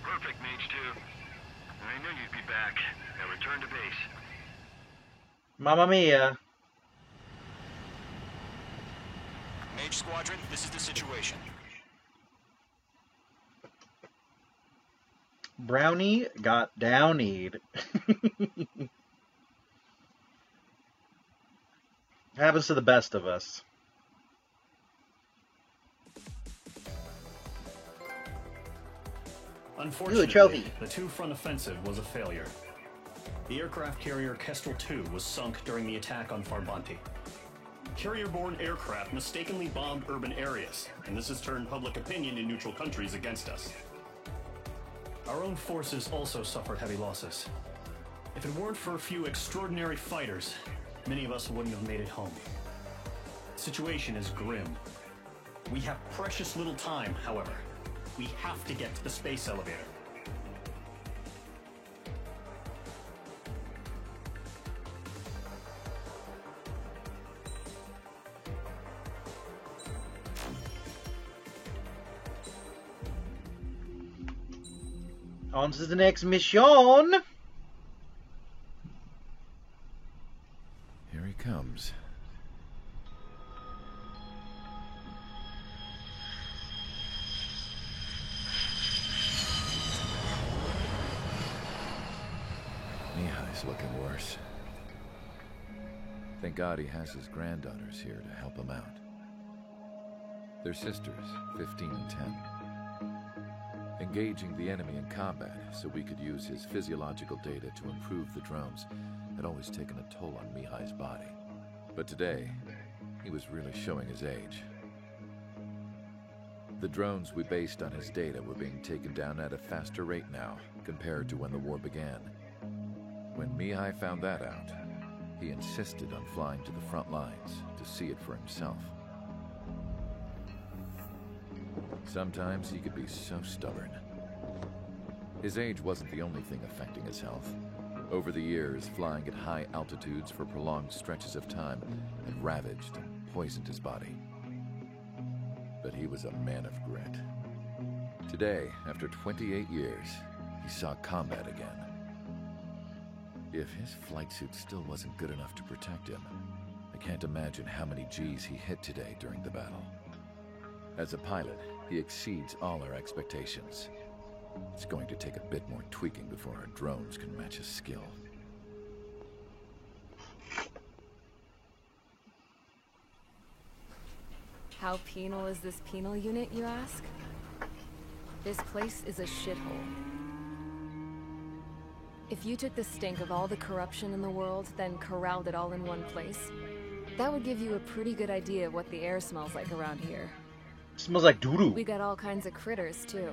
Speaker 10: Perfect, Mage 2. I knew you'd be back. Now return to base.
Speaker 1: Mamma mia.
Speaker 8: Mage Squadron, this is the situation.
Speaker 1: Brownie got downied. Happens to the best of us.
Speaker 5: Unfortunately,
Speaker 1: trophy.
Speaker 5: the two-front offensive was a failure. The aircraft carrier Kestrel II was sunk during the attack on Farbanti. Carrier-borne aircraft mistakenly bombed urban areas, and this has turned public opinion in neutral countries against us. Our own forces also suffered heavy losses. If it weren't for a few extraordinary fighters, many of us wouldn't have made it home. The situation is grim. We have precious little time, however. We have to get to the space elevator.
Speaker 1: On to the next mission.
Speaker 3: Here he comes. Mihai's looking worse. Thank God he has his granddaughters here to help him out. They're sisters, 15 and 10. Engaging the enemy in combat so we could use his physiological data to improve the drones had always taken a toll on Mihai's body. But today, he was really showing his age. The drones we based on his data were being taken down at a faster rate now compared to when the war began. When Mihai found that out, he insisted on flying to the front lines to see it for himself. Sometimes he could be so stubborn. His age wasn't the only thing affecting his health. Over the years, flying at high altitudes for prolonged stretches of time had ravaged and poisoned his body. But he was a man of grit. Today, after 28 years, he saw combat again. If his flight suit still wasn't good enough to protect him, I can't imagine how many G's he hit today during the battle. As a pilot, he exceeds all our expectations. It's going to take a bit more tweaking before our drones can match his skill.
Speaker 2: How penal is this penal unit, you ask? This place is a shithole. If you took the stink of all the corruption in the world, then corralled it all in one place, that would give you a pretty good idea of what the air smells like around here.
Speaker 1: Smells like doo-doo.
Speaker 2: We got all kinds of critters, too.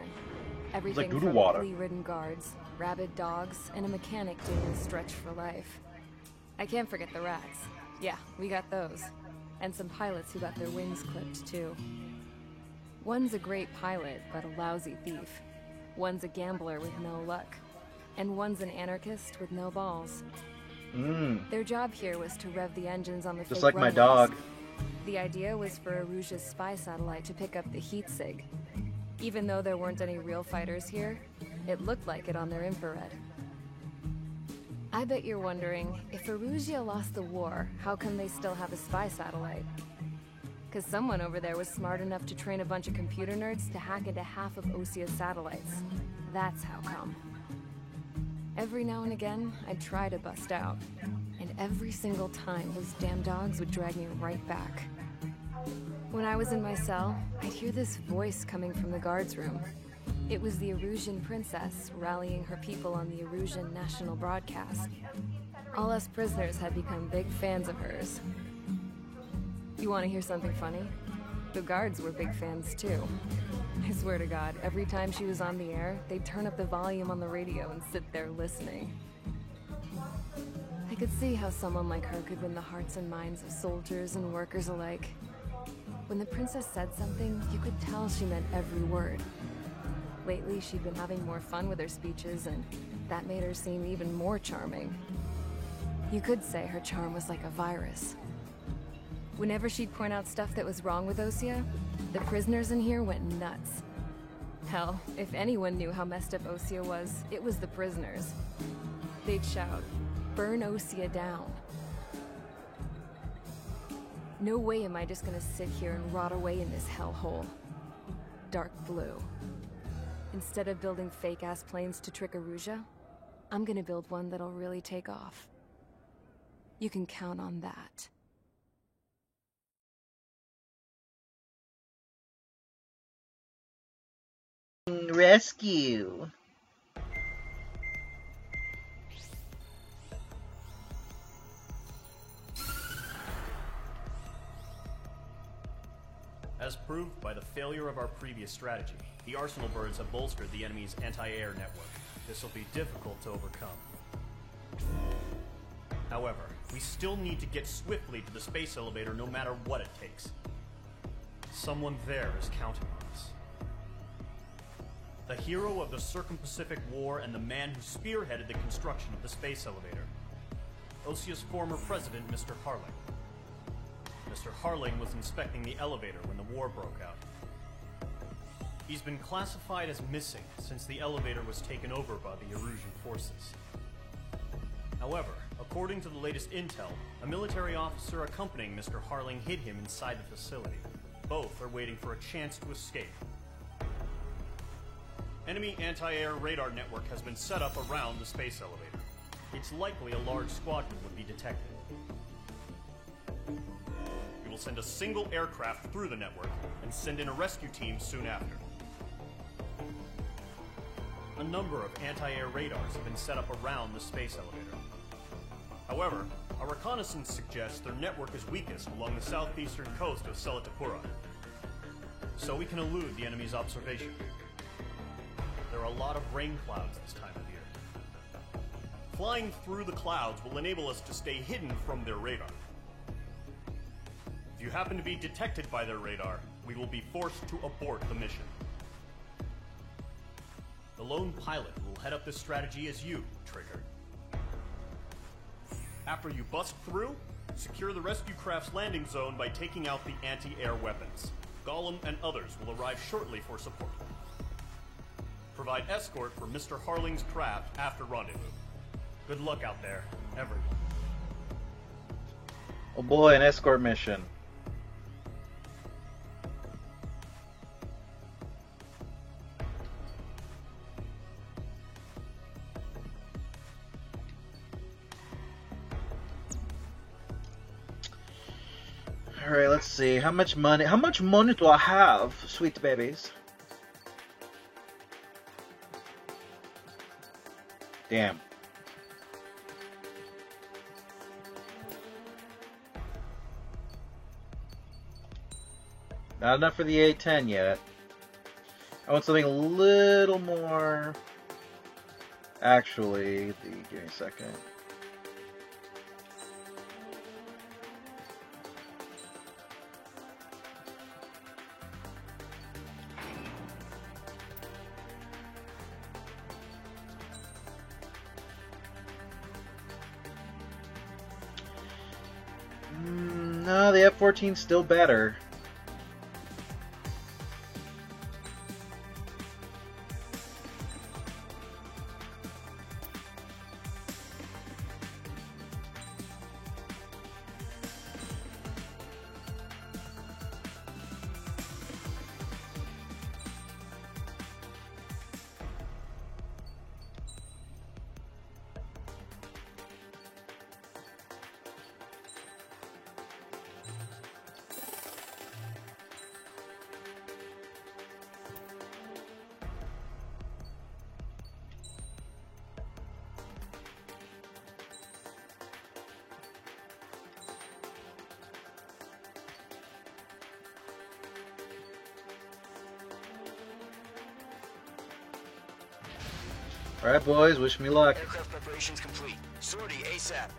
Speaker 2: Everything
Speaker 1: doo-doo
Speaker 2: from
Speaker 1: water.
Speaker 2: flea-ridden guards, rabid dogs, and a mechanic doing a stretch for life. I can't forget the rats. Yeah, we got those. And some pilots who got their wings clipped, too. One's a great pilot, but a lousy thief. One's a gambler with no luck. And one's an anarchist with no balls. Their job here was to rev the engines on the
Speaker 1: Just
Speaker 2: fake
Speaker 1: like my
Speaker 2: runways.
Speaker 1: dog.
Speaker 2: The idea was for Erusia's spy satellite to pick up the heat sig. Even though there weren't any real fighters here, it looked like it on their infrared. I bet you're wondering, if Erusia lost the war, how come they still have a spy satellite? Because someone over there was smart enough to train a bunch of computer nerds to hack into half of Osia's satellites. That's how come. Every now and again, I'd try to bust out. And every single time, those damn dogs would drag me right back. When I was in my cell, I'd hear this voice coming from the guards room. It was the Erusian princess rallying her people on the Erusian national broadcast. All us prisoners had become big fans of hers. You want to hear something funny? The guards were big fans too. I swear to God, every time she was on the air, they'd turn up the volume on the radio and sit there listening. I could see how someone like her could win the hearts and minds of soldiers and workers alike. When the princess said something, you could tell she meant every word. Lately, she'd been having more fun with her speeches, and that made her seem even more charming. You could say her charm was like a virus. Whenever she'd point out stuff that was wrong with Osia, the prisoners in here went nuts. Hell, if anyone knew how messed up Osia was, it was the prisoners. They'd shout, "Burn Osia down." No way am I just gonna sit here and rot away in this hellhole. Dark blue. Instead of building fake-ass planes to trick Erusia, I'm gonna build one that'll really take off. You can count on that.
Speaker 1: Rescue.
Speaker 5: As proved by the failure of our previous strategy, the Arsenal birds have bolstered the enemy's anti-air network. This will be difficult to overcome. However, we still need to get swiftly to the space elevator no matter what it takes. Someone there is counting on us. The hero of the Circum-Pacific War and the man who spearheaded the construction of the space elevator. Osia's former president, Mr. Harling. Mr. Harling was inspecting the elevator when the war broke out. He's been classified as missing since the elevator was taken over by the Erusian forces. However, according to the latest intel, a military officer accompanying Mr. Harling hid him inside the facility. Both are waiting for a chance to escape. Enemy anti-air radar network has been set up around the space elevator. It's likely a large squadron would be detected. We will send a single aircraft through the network and send in a rescue team soon after. A number of anti-air radars have been set up around the space elevator. However, our reconnaissance suggests their network is weakest along the southeastern coast of Selatapura, so we can elude the enemy's observation. There are a lot of rain clouds this time of year. Flying through the clouds will enable us to stay hidden from their radar. If you happen to be detected by their radar, we will be forced to abort the mission. The lone pilot will head up this strategy as you, Trigger. After you bust through, secure the rescue craft's landing zone by taking out the anti-air weapons. Gollum and others will arrive shortly for support. Provide escort for Mr. Harling's craft after rendezvous. Good luck out there, everyone.
Speaker 1: Oh boy, an escort mission. Alright, let's see. How much money do I have, sweet babies? Damn. Not enough for the A10 yet. I want something a little more. Actually, give me a second. No, the F-14's still better. Alright, boys, wish me luck.
Speaker 8: Aircraft preparations complete. Sortie ASAP.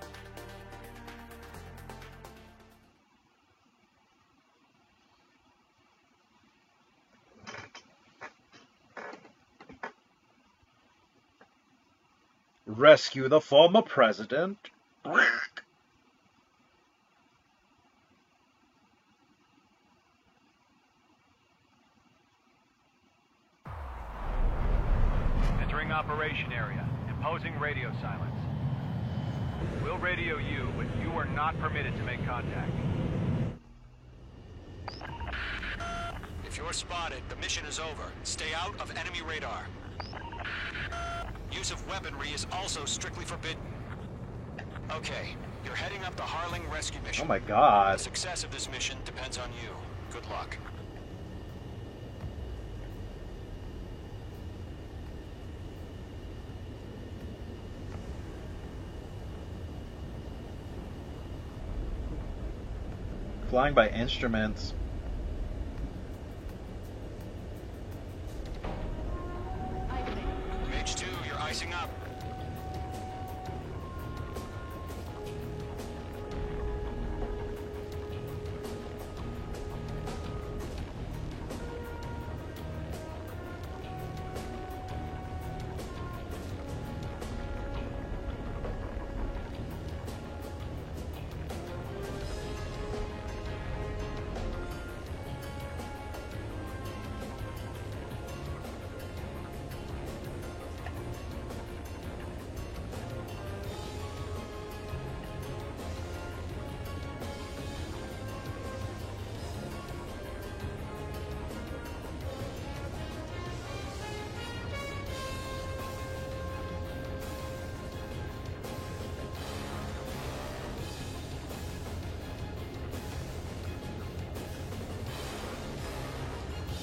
Speaker 1: Rescue the former president.
Speaker 9: Entering operation area. Imposing radio silence. We'll radio you, but you are not permitted to make contact.
Speaker 8: If you're spotted, the mission is over. Stay out of enemy radar. Use of weaponry is also strictly forbidden. Okay, you're heading up the Harling rescue mission.
Speaker 1: Oh my god.
Speaker 8: The success of this mission depends on you. Good luck.
Speaker 1: Flying by instruments.
Speaker 8: Mage 2, you're icing up.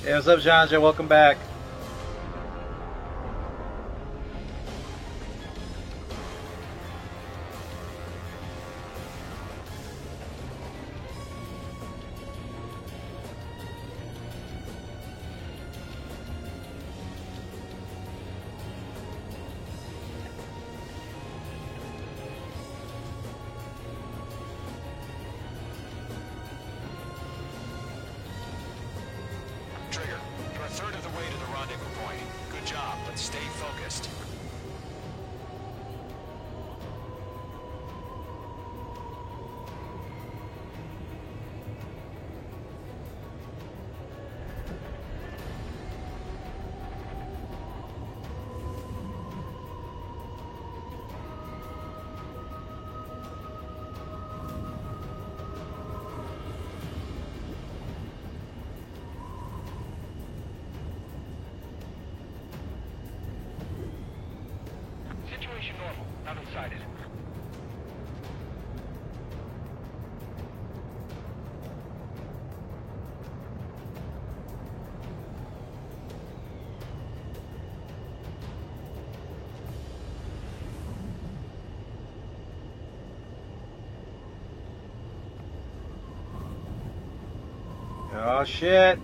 Speaker 1: Hey, what's up, Janja? Welcome back.
Speaker 8: Trigger, you're a third of the way to the rendezvous point. Good job, but stay focused.
Speaker 9: Situation normal. Not excited.
Speaker 1: Oh shit.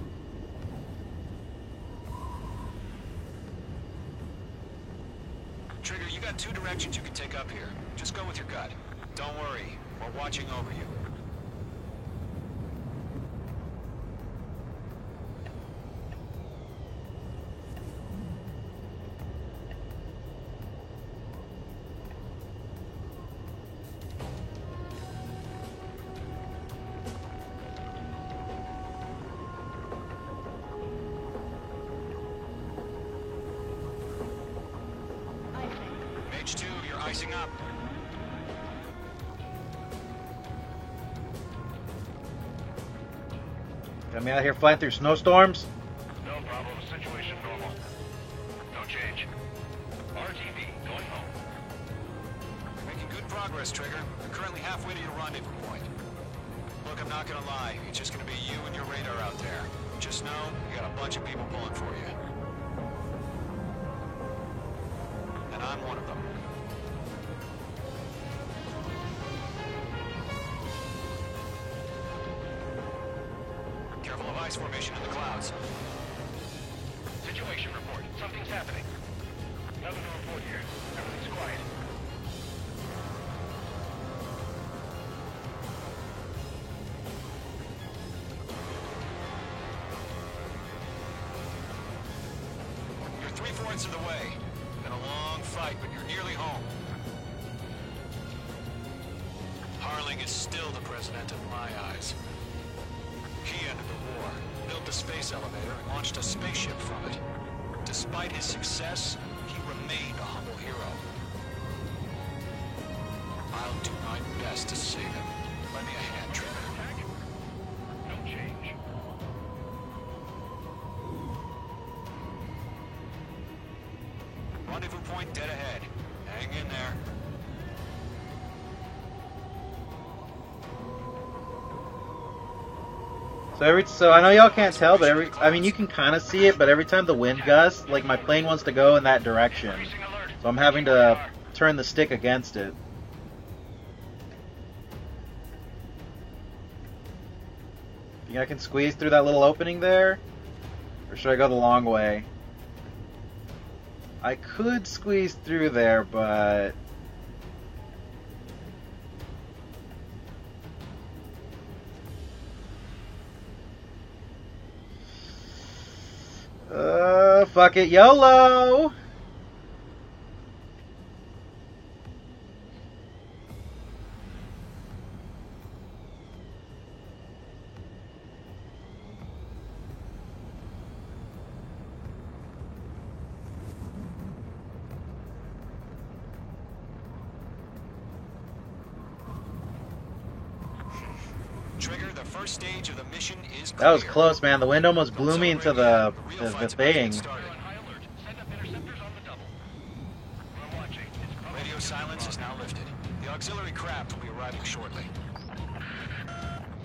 Speaker 8: Trigger, you got two directions you can take up here. Just go with your gut. Don't worry, we're watching over you. Spicing up.
Speaker 1: Got me out here flying through snowstorms.
Speaker 11: No problem. Situation normal. No change. RTV, going home.
Speaker 8: Making good progress, Trigger. We're currently halfway to your rendezvous point. Look, I'm not gonna lie. It's just gonna be you and your radar out there. Just know, you got a bunch of people pulling for you. And I'm one of them. Careful of ice formation in the clouds.
Speaker 11: Situation report. Something's happening. Nothing to report here. Everything's quiet.
Speaker 8: You're 3/4 of the way. Been a long fight, but you're nearly home. Harling is still the president of my eyes. He ended the war, built the space elevator, and launched a spaceship from it. Despite his success, he remained a humble hero. I'll do my best to save him. Lend me a hand, Trigger.
Speaker 11: No change.
Speaker 8: Rendezvous point dead ahead. Hang in there.
Speaker 1: So I know y'all can't tell, but I mean you can kind of see it, but every time the wind gusts, like my plane wants to go in that direction. So I'm having to turn the stick against it. Think I can squeeze through that little opening there? Or should I go the long way? I could squeeze through there, but... fuck it, YOLO!
Speaker 8: Trigger, the first stage of the mission is clear.
Speaker 1: That was close, man. The wind almost blew me into the thing.
Speaker 8: Radio silence is now lifted. The auxiliary craft will be arriving shortly.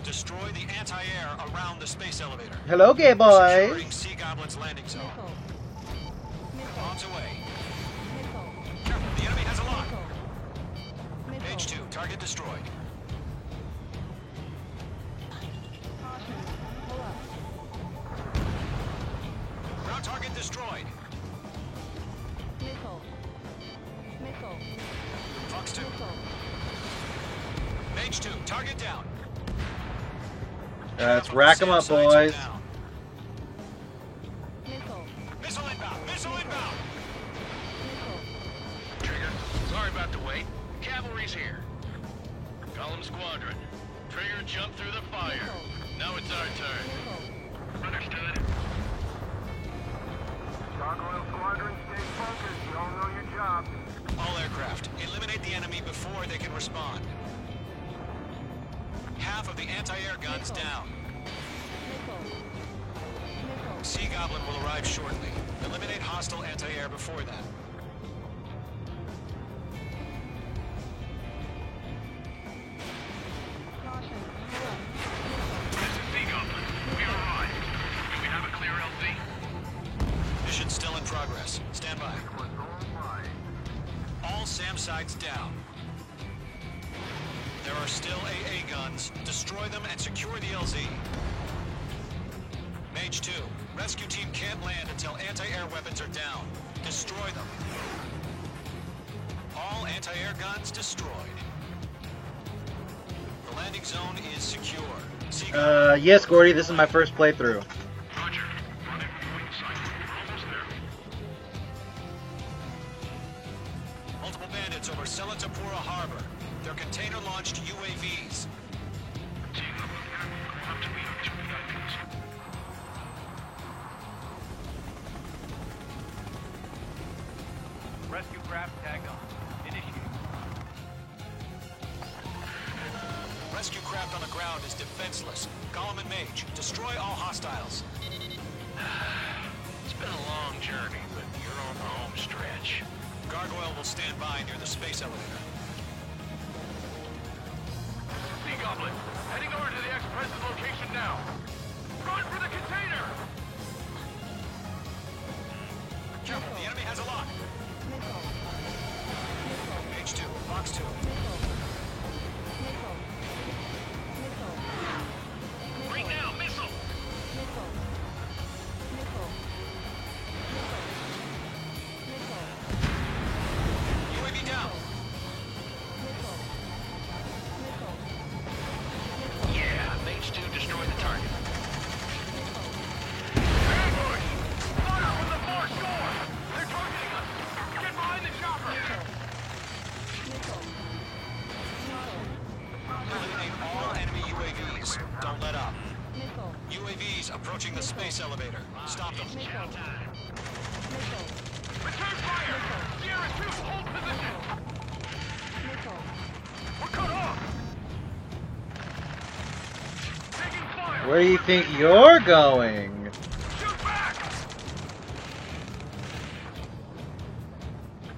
Speaker 8: Destroy the anti-air around the space elevator.
Speaker 1: Hello, gay boys.
Speaker 8: Securing Sea Goblin's landing zone. Bombs away. Careful, the enemy has a lock. Page 2, target destroyed. Ground target destroyed. Fox 2. Page 2, target down.
Speaker 1: Let's rack them up, boys.
Speaker 8: Missile inbound! Missile inbound!
Speaker 10: Trigger, sorry about the wait. Cavalry's here. Column Squadron. Trigger jumped through the fire. Now it's our turn. Understood.
Speaker 13: Gargoyle Squadron, stay focused. You all know your job.
Speaker 8: All aircraft, eliminate the enemy before they can respond. Half of the anti-air guns down. Sea Goblin will arrive shortly. Eliminate hostile anti-air before then.
Speaker 10: This is Sea Goblin. We arrived. Do we have a clear LZ?
Speaker 8: Mission still in progress. Stand by. All SAM sites down. There are still AA guns. Destroy them and secure the LZ. Mage 2, rescue team can't land until anti-air weapons are down. Destroy them. All anti-air guns destroyed. The landing zone is secure.
Speaker 1: Yes, Gordy, this is my first playthrough.
Speaker 10: Roger. Running point site. Almost there.
Speaker 8: Multiple bandits over Selatapura Harbor. They're container-launched UAVs.
Speaker 9: Rescue craft tagged on. Initiate.
Speaker 8: rescue craft on the ground is defenseless. Gollum and Mage, destroy all hostiles.
Speaker 10: It's been a long journey, but you're on the home stretch.
Speaker 8: Gargoyle will stand by near the space elevator.
Speaker 13: Sea Goblin, heading over to the ex-president's location now. Run for the container!
Speaker 8: Careful, the enemy has a lock. Mage 2, Box 2.
Speaker 10: Bring down, missile!
Speaker 8: UAV down.
Speaker 10: Yeah, Mage 2 destroy the target.
Speaker 13: Ambush! Fire from the far shore! They're targeting us! Get behind the chopper!
Speaker 8: Eliminate all enemy UAVs. Don't let up. UAVs approaching the space elevator. Stop them.
Speaker 13: Return fire! Sierra 2, hold position! We're cut off! Taking fire!
Speaker 1: Where do you think you're going?
Speaker 13: Shoot back!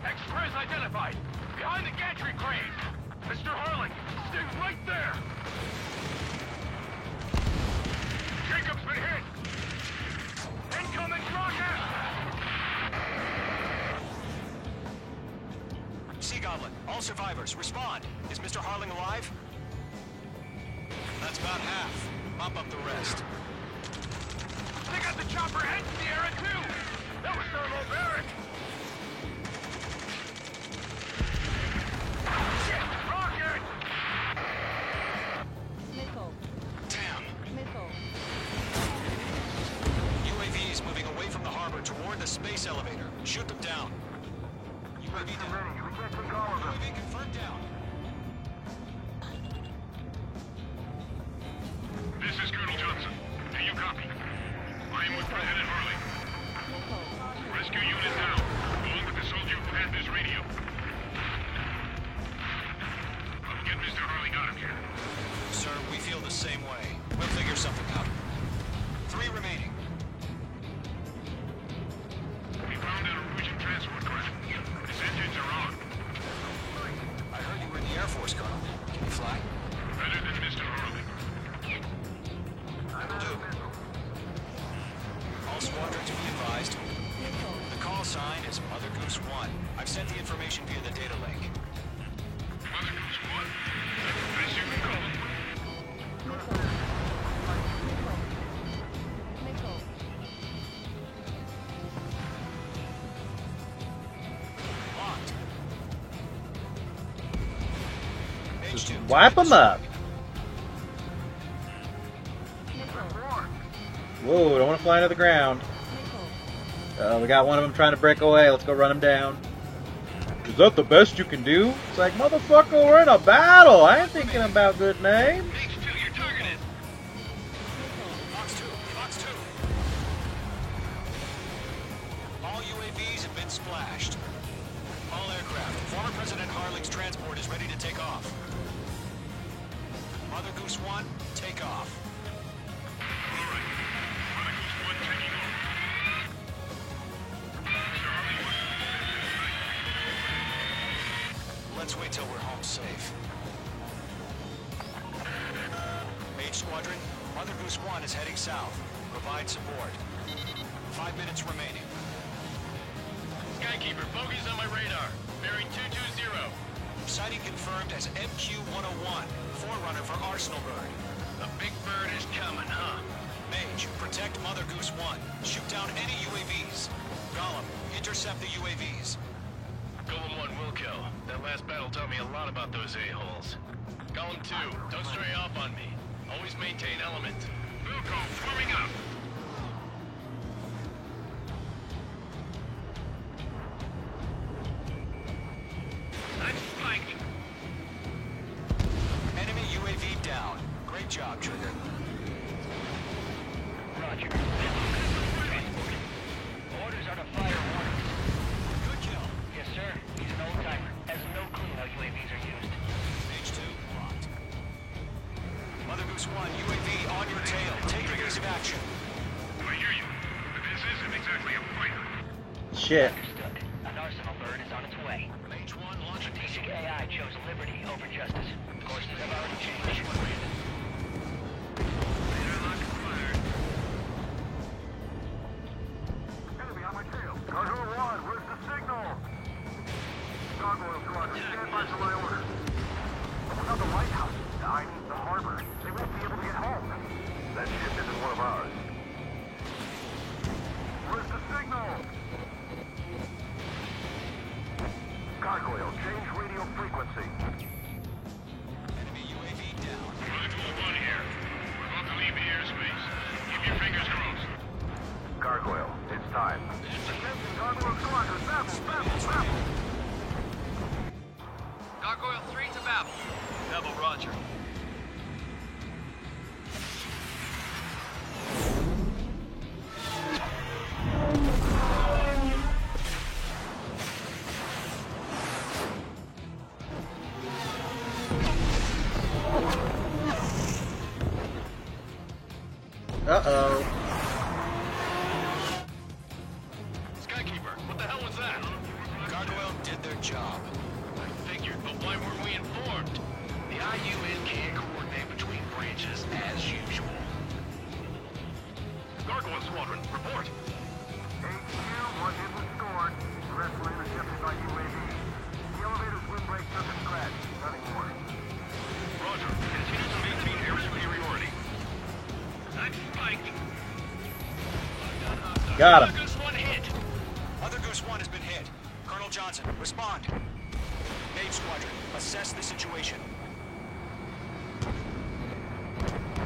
Speaker 13: Express identified. Behind the gantry crane. Mr. Harling, stay right there. Jacob's been hit. Incoming rocket!
Speaker 8: Sea Goblin, all survivors, respond. Is Mr. Harling alive? That's about half. Mop up the rest.
Speaker 13: They got the chopper and Sierra too. That was thermobaric. Shit! Rocket!
Speaker 8: Damn. UAVs moving away from the harbor toward the space elevator. Shoot them down. UAV down. UAV confirmed down.
Speaker 13: This is Colonel Johnson. Do you copy? I am with President Harley. Rescue unit down, along with the soldier who had this radio. Get Mr. Harley out of here.
Speaker 8: Sir, we feel the same way. We'll figure something out. 3 remaining.
Speaker 13: We found an Norwegian transport craft. Its engines are on.
Speaker 8: I heard you were in the Air Force, Colonel. Can you fly?
Speaker 13: Better than Mr. Harley.
Speaker 8: Do. All squadrons be advised. The call sign is Mother Goose 1. I've sent the information via the data link.
Speaker 13: Mother Goose 1? Best you can call it.
Speaker 8: Locked. Mage 2.
Speaker 1: Wipe them up. Whoa, don't want to fly into the ground. We got one of them trying to break away. Let's go run him down. Is that the best you can do? It's like, motherfucker, we're in a battle. I ain't thinking about good name.
Speaker 13: Mage 2, you're targeted.
Speaker 8: Box 2. Box 2. All UAVs have been splashed. All aircraft. Former President Harling's transport is ready to take off. Mother Goose 1, take off.
Speaker 13: All right. Mother Goose 1 taking off. Mr. Harley,
Speaker 8: Let's wait till we're home safe. Mage Squadron, Mother Goose 1 is heading south. Provide support. 5 minutes remaining.
Speaker 10: Skykeeper, bogey's on my radar. Bearing 220.
Speaker 8: Sighting confirmed as MQ-101, forerunner for Arsenal Bird.
Speaker 10: The big bird is coming, huh?
Speaker 8: Mage, protect Mother Goose 1. Shoot down any UAVs. Gollum, intercept the UAVs.
Speaker 10: Golem 1 will kill. That last battle taught me a lot about those a-holes. Golem 2, don't stray off on me. Always maintain element.
Speaker 13: Wilco, forming up.
Speaker 10: I'm spiked.
Speaker 8: Enemy UAV down. Great job, Trigger.
Speaker 9: Roger. Orders are to fire one.
Speaker 8: Good kill.
Speaker 9: Yes, sir. He's an old-timer. Has no clue how UAVs are used.
Speaker 8: Mage 2, locked. 1, UAV on your tail. Take evasive action.
Speaker 13: I hear you, but this isn't exactly a fighter.
Speaker 1: Shit.
Speaker 9: Understood. An arsenal bird is on its way.
Speaker 10: Mage 1, launch a
Speaker 9: Strategic AI chose liberty over justice. Courses have already changed.
Speaker 13: Enemy on my tail. Gargoyle 1, where's the signal? Gargoyle Squadron, stand by for my orders. Without the lighthouse, I need the harbor. They won't be able to get home. That ship isn't one of ours. Where's the signal? Gargoyle, change radio frequency.
Speaker 8: Enemy UAV down.
Speaker 13: Module 1 here. We're about to leave the airspace. Keep your fingers crossed. Gargoyle, it's time. Attention, Gargoyle Squadron, Babel.
Speaker 9: Gargoyle 3 to Babel. Babel, roger.
Speaker 1: Uh-oh.
Speaker 10: Skykeeper, what the hell was that?
Speaker 8: Gargoyle did their job.
Speaker 10: I figured, but why weren't we informed? The IUN can't coordinate between branches as usual.
Speaker 13: Gargoyle Squadron, report. HQ, one hit was scored. The rest were intercepted by UAV. The elevator's windbreak took a scratch. Nothing more. Roger. Continue to maintain air superiority. I'm spiking.
Speaker 1: Got him.
Speaker 8: Mother Goose 1 hit. Mother Goose 1 has been hit. Colonel Johnson, respond. Mage Squadron, assess the situation.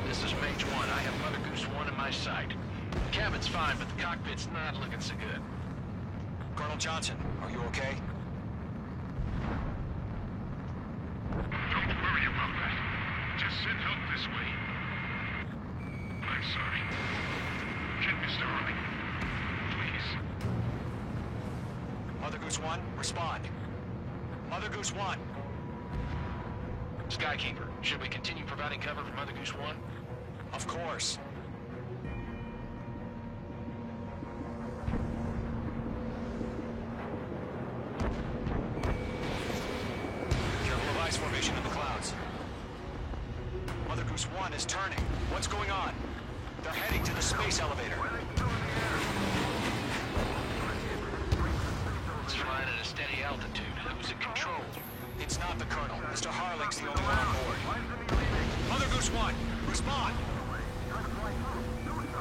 Speaker 10: This is Mage 1. I have Mother Goose 1 in my sight. The cabin's fine, but the cockpit's not looking so good.
Speaker 8: Colonel Johnson, are you okay?
Speaker 13: Don't worry about that. Just send help this way. I'm sorry. Get Mr. Harley. Please.
Speaker 8: Mother Goose 1, respond. Mother Goose 1.
Speaker 10: Skykeeper, should we continue providing cover for Mother Goose 1?
Speaker 8: Of course. Careful of ice formation in the clouds. Mother Goose 1 is turning. What's going on? They're heading to the space elevator.
Speaker 10: It's flying at a steady altitude. Who's in control?
Speaker 8: It's not the Colonel. Mr. Harling's the only one on board. Mother Goose 1, respond!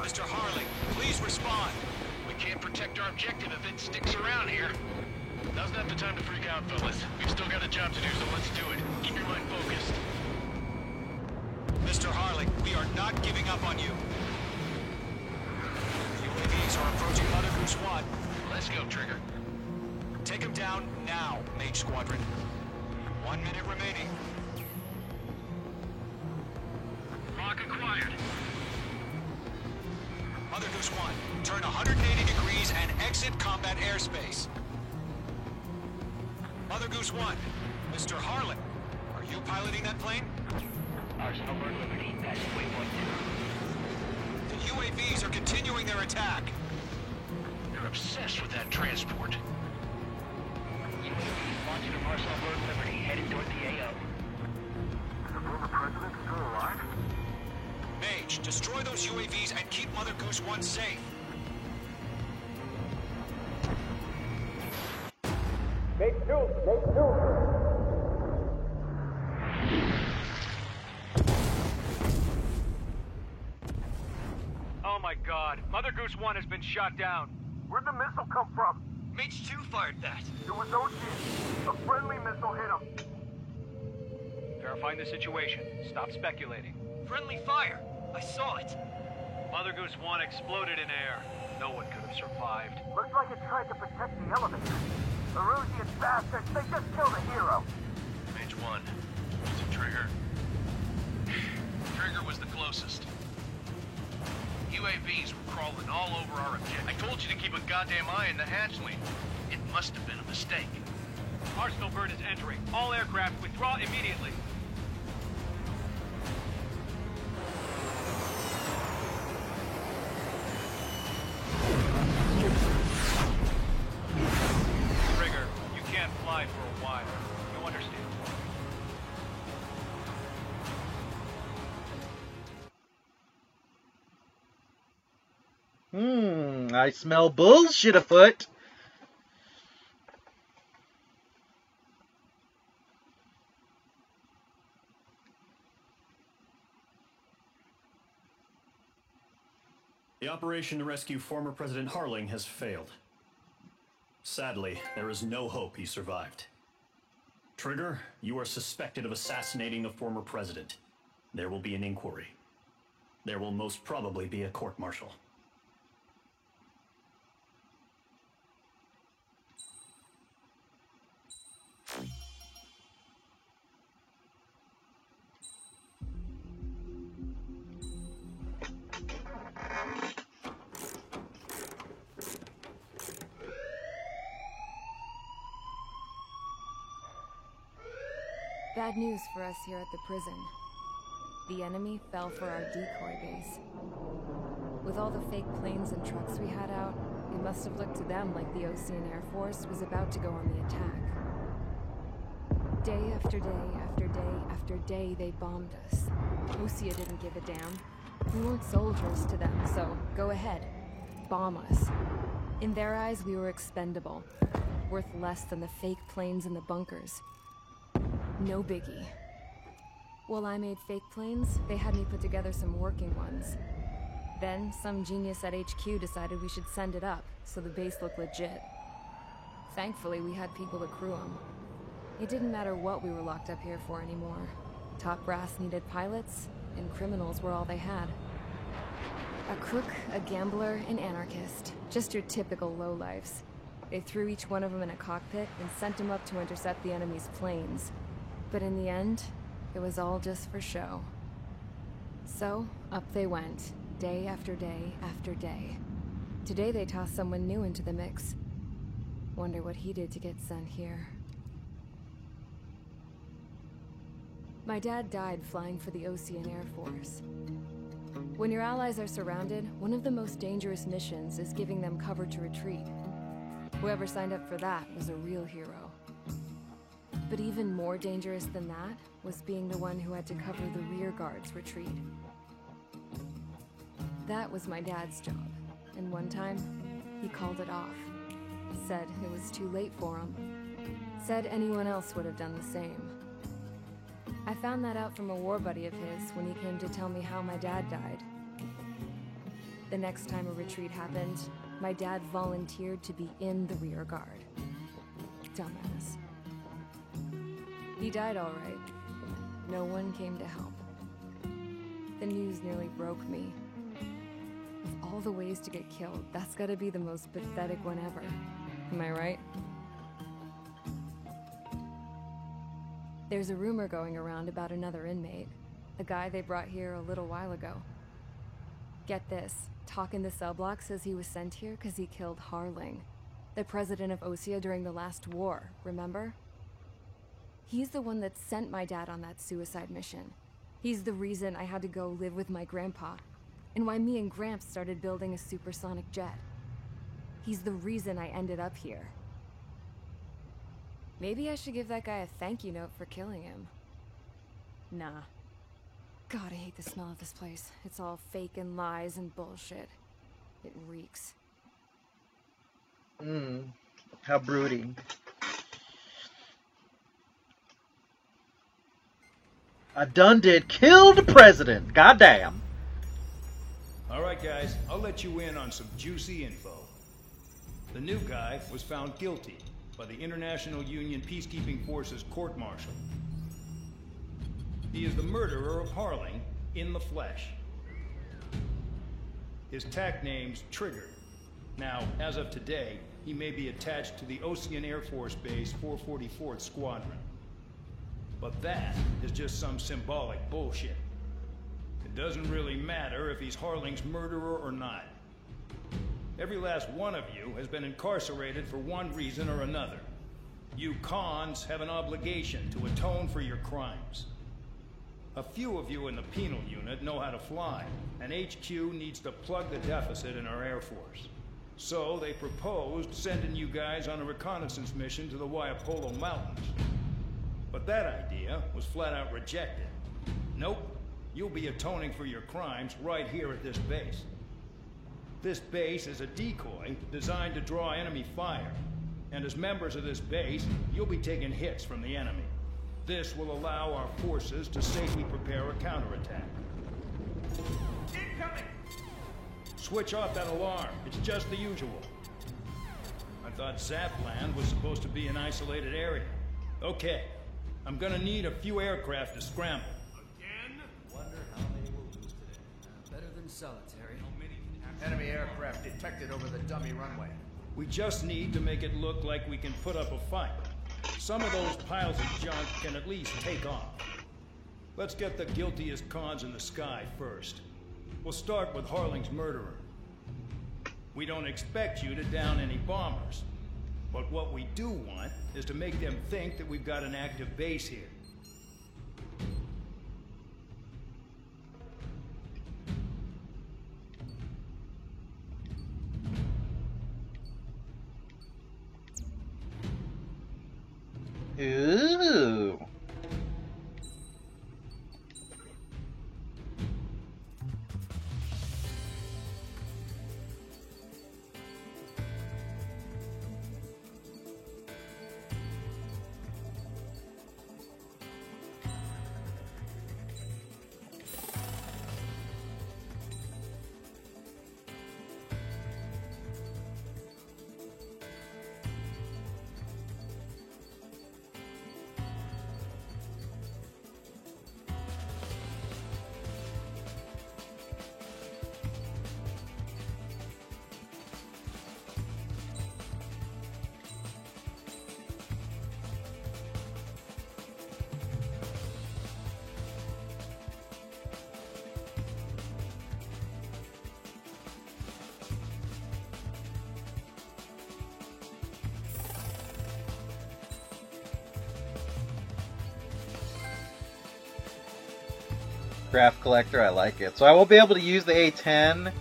Speaker 8: Mr. Harling, please respond!
Speaker 10: We can't protect our objective if it sticks around here. Now's not the time to freak out, fellas. We've still got a job to do, so let's do it. Keep your mind focused.
Speaker 8: Mr. Harling, we are not giving up on you. The UAVs are approaching Mother Goose 1.
Speaker 10: Let's go, Trigger.
Speaker 8: Take him down now, Mage Squadron. 1 minute remaining.
Speaker 13: Lock acquired.
Speaker 8: Mother Goose 1, turn 180 degrees and exit combat airspace. Mother Goose 1, Mr. Harlan, are you piloting that plane?
Speaker 9: Arsenal Bird Liberty, passing waypoint 2.
Speaker 8: The UAVs are continuing their attack.
Speaker 10: They're obsessed with that transport.
Speaker 9: UAV launching from Arsenal Bird Liberty, headed toward the AO.
Speaker 13: Is the former president still alive?
Speaker 8: Mage, destroy those UAVs and keep Mother Goose 1 safe.
Speaker 9: Mage 2! Mage 2! Oh my god, Mother Goose 1 has been shot down.
Speaker 13: Where'd the missile come from?
Speaker 9: Mage 2 fired that.
Speaker 13: It was Ocean. A friendly missile hit him.
Speaker 9: Verifying the situation. Stop speculating. Friendly fire. I saw it. Mother Goose 1 exploded in air. No one could have survived.
Speaker 13: Looks like it tried to protect the elevator. The Erusian bastards, they just killed a hero.
Speaker 10: Mage 1. Was it Trigger? Trigger was the closest. UAVs were crawling all over our objective. I told you to keep a goddamn eye on the hatchling. It must have been a mistake.
Speaker 9: Arsenal Bird is entering. All aircraft withdraw immediately.
Speaker 1: I smell bullshit afoot.
Speaker 5: The operation to rescue former President Harling has failed. Sadly, there is no hope he survived. Trigger, you are suspected of assassinating the former president. There will be an inquiry. There will most probably be a court-martial.
Speaker 2: Bad news for us here at the prison. The enemy fell for our decoy base. With all the fake planes and trucks we had out, it must have looked to them like the Osean Air Force was about to go on the attack. Day after day after day after day, they bombed us. Osea didn't give a damn. We weren't soldiers to them, so go ahead. Bomb us. In their eyes, we were expendable. Worth less than the fake planes in the bunkers. No biggie. While I made fake planes, they had me put together some working ones. Then, some genius at HQ decided we should send it up, so the base looked legit. Thankfully, we had people to crew them. It didn't matter what we were locked up here for anymore. Top brass needed pilots, and criminals were all they had. A crook, a gambler, an anarchist. Just your typical lowlifes. They threw each one of them in a cockpit and sent them up to intercept the enemy's planes. But in the end, it was all just for show. So, up they went, day after day after day. Today they tossed someone new into the mix. Wonder what he did to get sent here. My dad died flying for the Osean Air Force. When your allies are surrounded, one of the most dangerous missions is giving them cover to retreat. Whoever signed up for that was a real hero. But even more dangerous than that was being the one who had to cover the rear guard's retreat. That was my dad's job, and one time, he called it off. Said it was too late for him. Said anyone else would have done the same. I found that out from a war buddy of his when he came to tell me how my dad died. The next time a retreat happened, my dad volunteered to be in the rear guard. Dumbass. He died all right. No one came to help. The news nearly broke me. Of all the ways to get killed, that's gotta be the most pathetic one ever. Am I right? There's a rumor going around about another inmate. A guy they brought here a little while ago. Get this, talk in the cell block says he was sent here because he killed Harling, the president of Osea during the last war, remember? He's the one that sent my dad on that suicide mission. He's the reason I had to go live with my grandpa, and why me and Gramps started building a supersonic jet. He's the reason I ended up here. Maybe I should give that guy a thank you note for killing him. Nah. God, I hate the smell of this place. It's all fake and lies and bullshit. It reeks.
Speaker 1: How brooding. I done did kill the president. Goddamn.
Speaker 16: Alright guys, I'll let you in on some juicy info. The new guy was found guilty by the International Union Peacekeeping Forces court-martial. He is the murderer of Harling in the flesh. His tag name's Trigger. Now, as of today, he may be attached to the Osean Air Force Base 444th Squadron. But that is just some symbolic bullshit. It doesn't really matter if he's Harling's murderer or not. Every last one of you has been incarcerated for one reason or another. You cons have an obligation to atone for your crimes. A few of you in the penal unit know how to fly, and HQ needs to plug the deficit in our Air Force. So they proposed sending you guys on a reconnaissance mission to the Waiapolo Mountains. But that idea was flat out rejected. Nope, you'll be atoning for your crimes right here at this base. This base is a decoy designed to draw enemy fire. And as members of this base, you'll be taking hits from the enemy. This will allow our forces to safely prepare a counterattack.
Speaker 6: Incoming!
Speaker 16: Switch off that alarm. It's just the usual. I thought Zapland was supposed to be an isolated area. Okay. I'm gonna need a few aircraft to scramble.
Speaker 6: Again?
Speaker 17: Wonder how they will lose today. Better than solitary.
Speaker 6: Enemy aircraft detected over the dummy runway.
Speaker 16: We just need to make it look like we can put up a fight. Some of those piles of junk can at least take off. Let's get the guiltiest cons in the sky first. We'll start with Harling's murderer. We don't expect you to down any bombers. But what we do want is to make them think that we've got an active base here.
Speaker 1: Ooh. Craft collector, I like it. So I won't be able to use the A10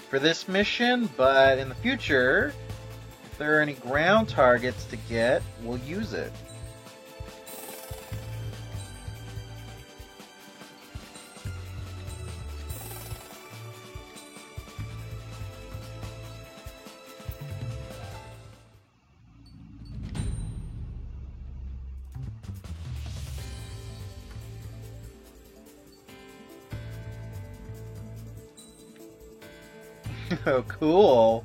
Speaker 1: for this mission, but in the future, if there are any ground targets to get, we'll use it. Oh, cool.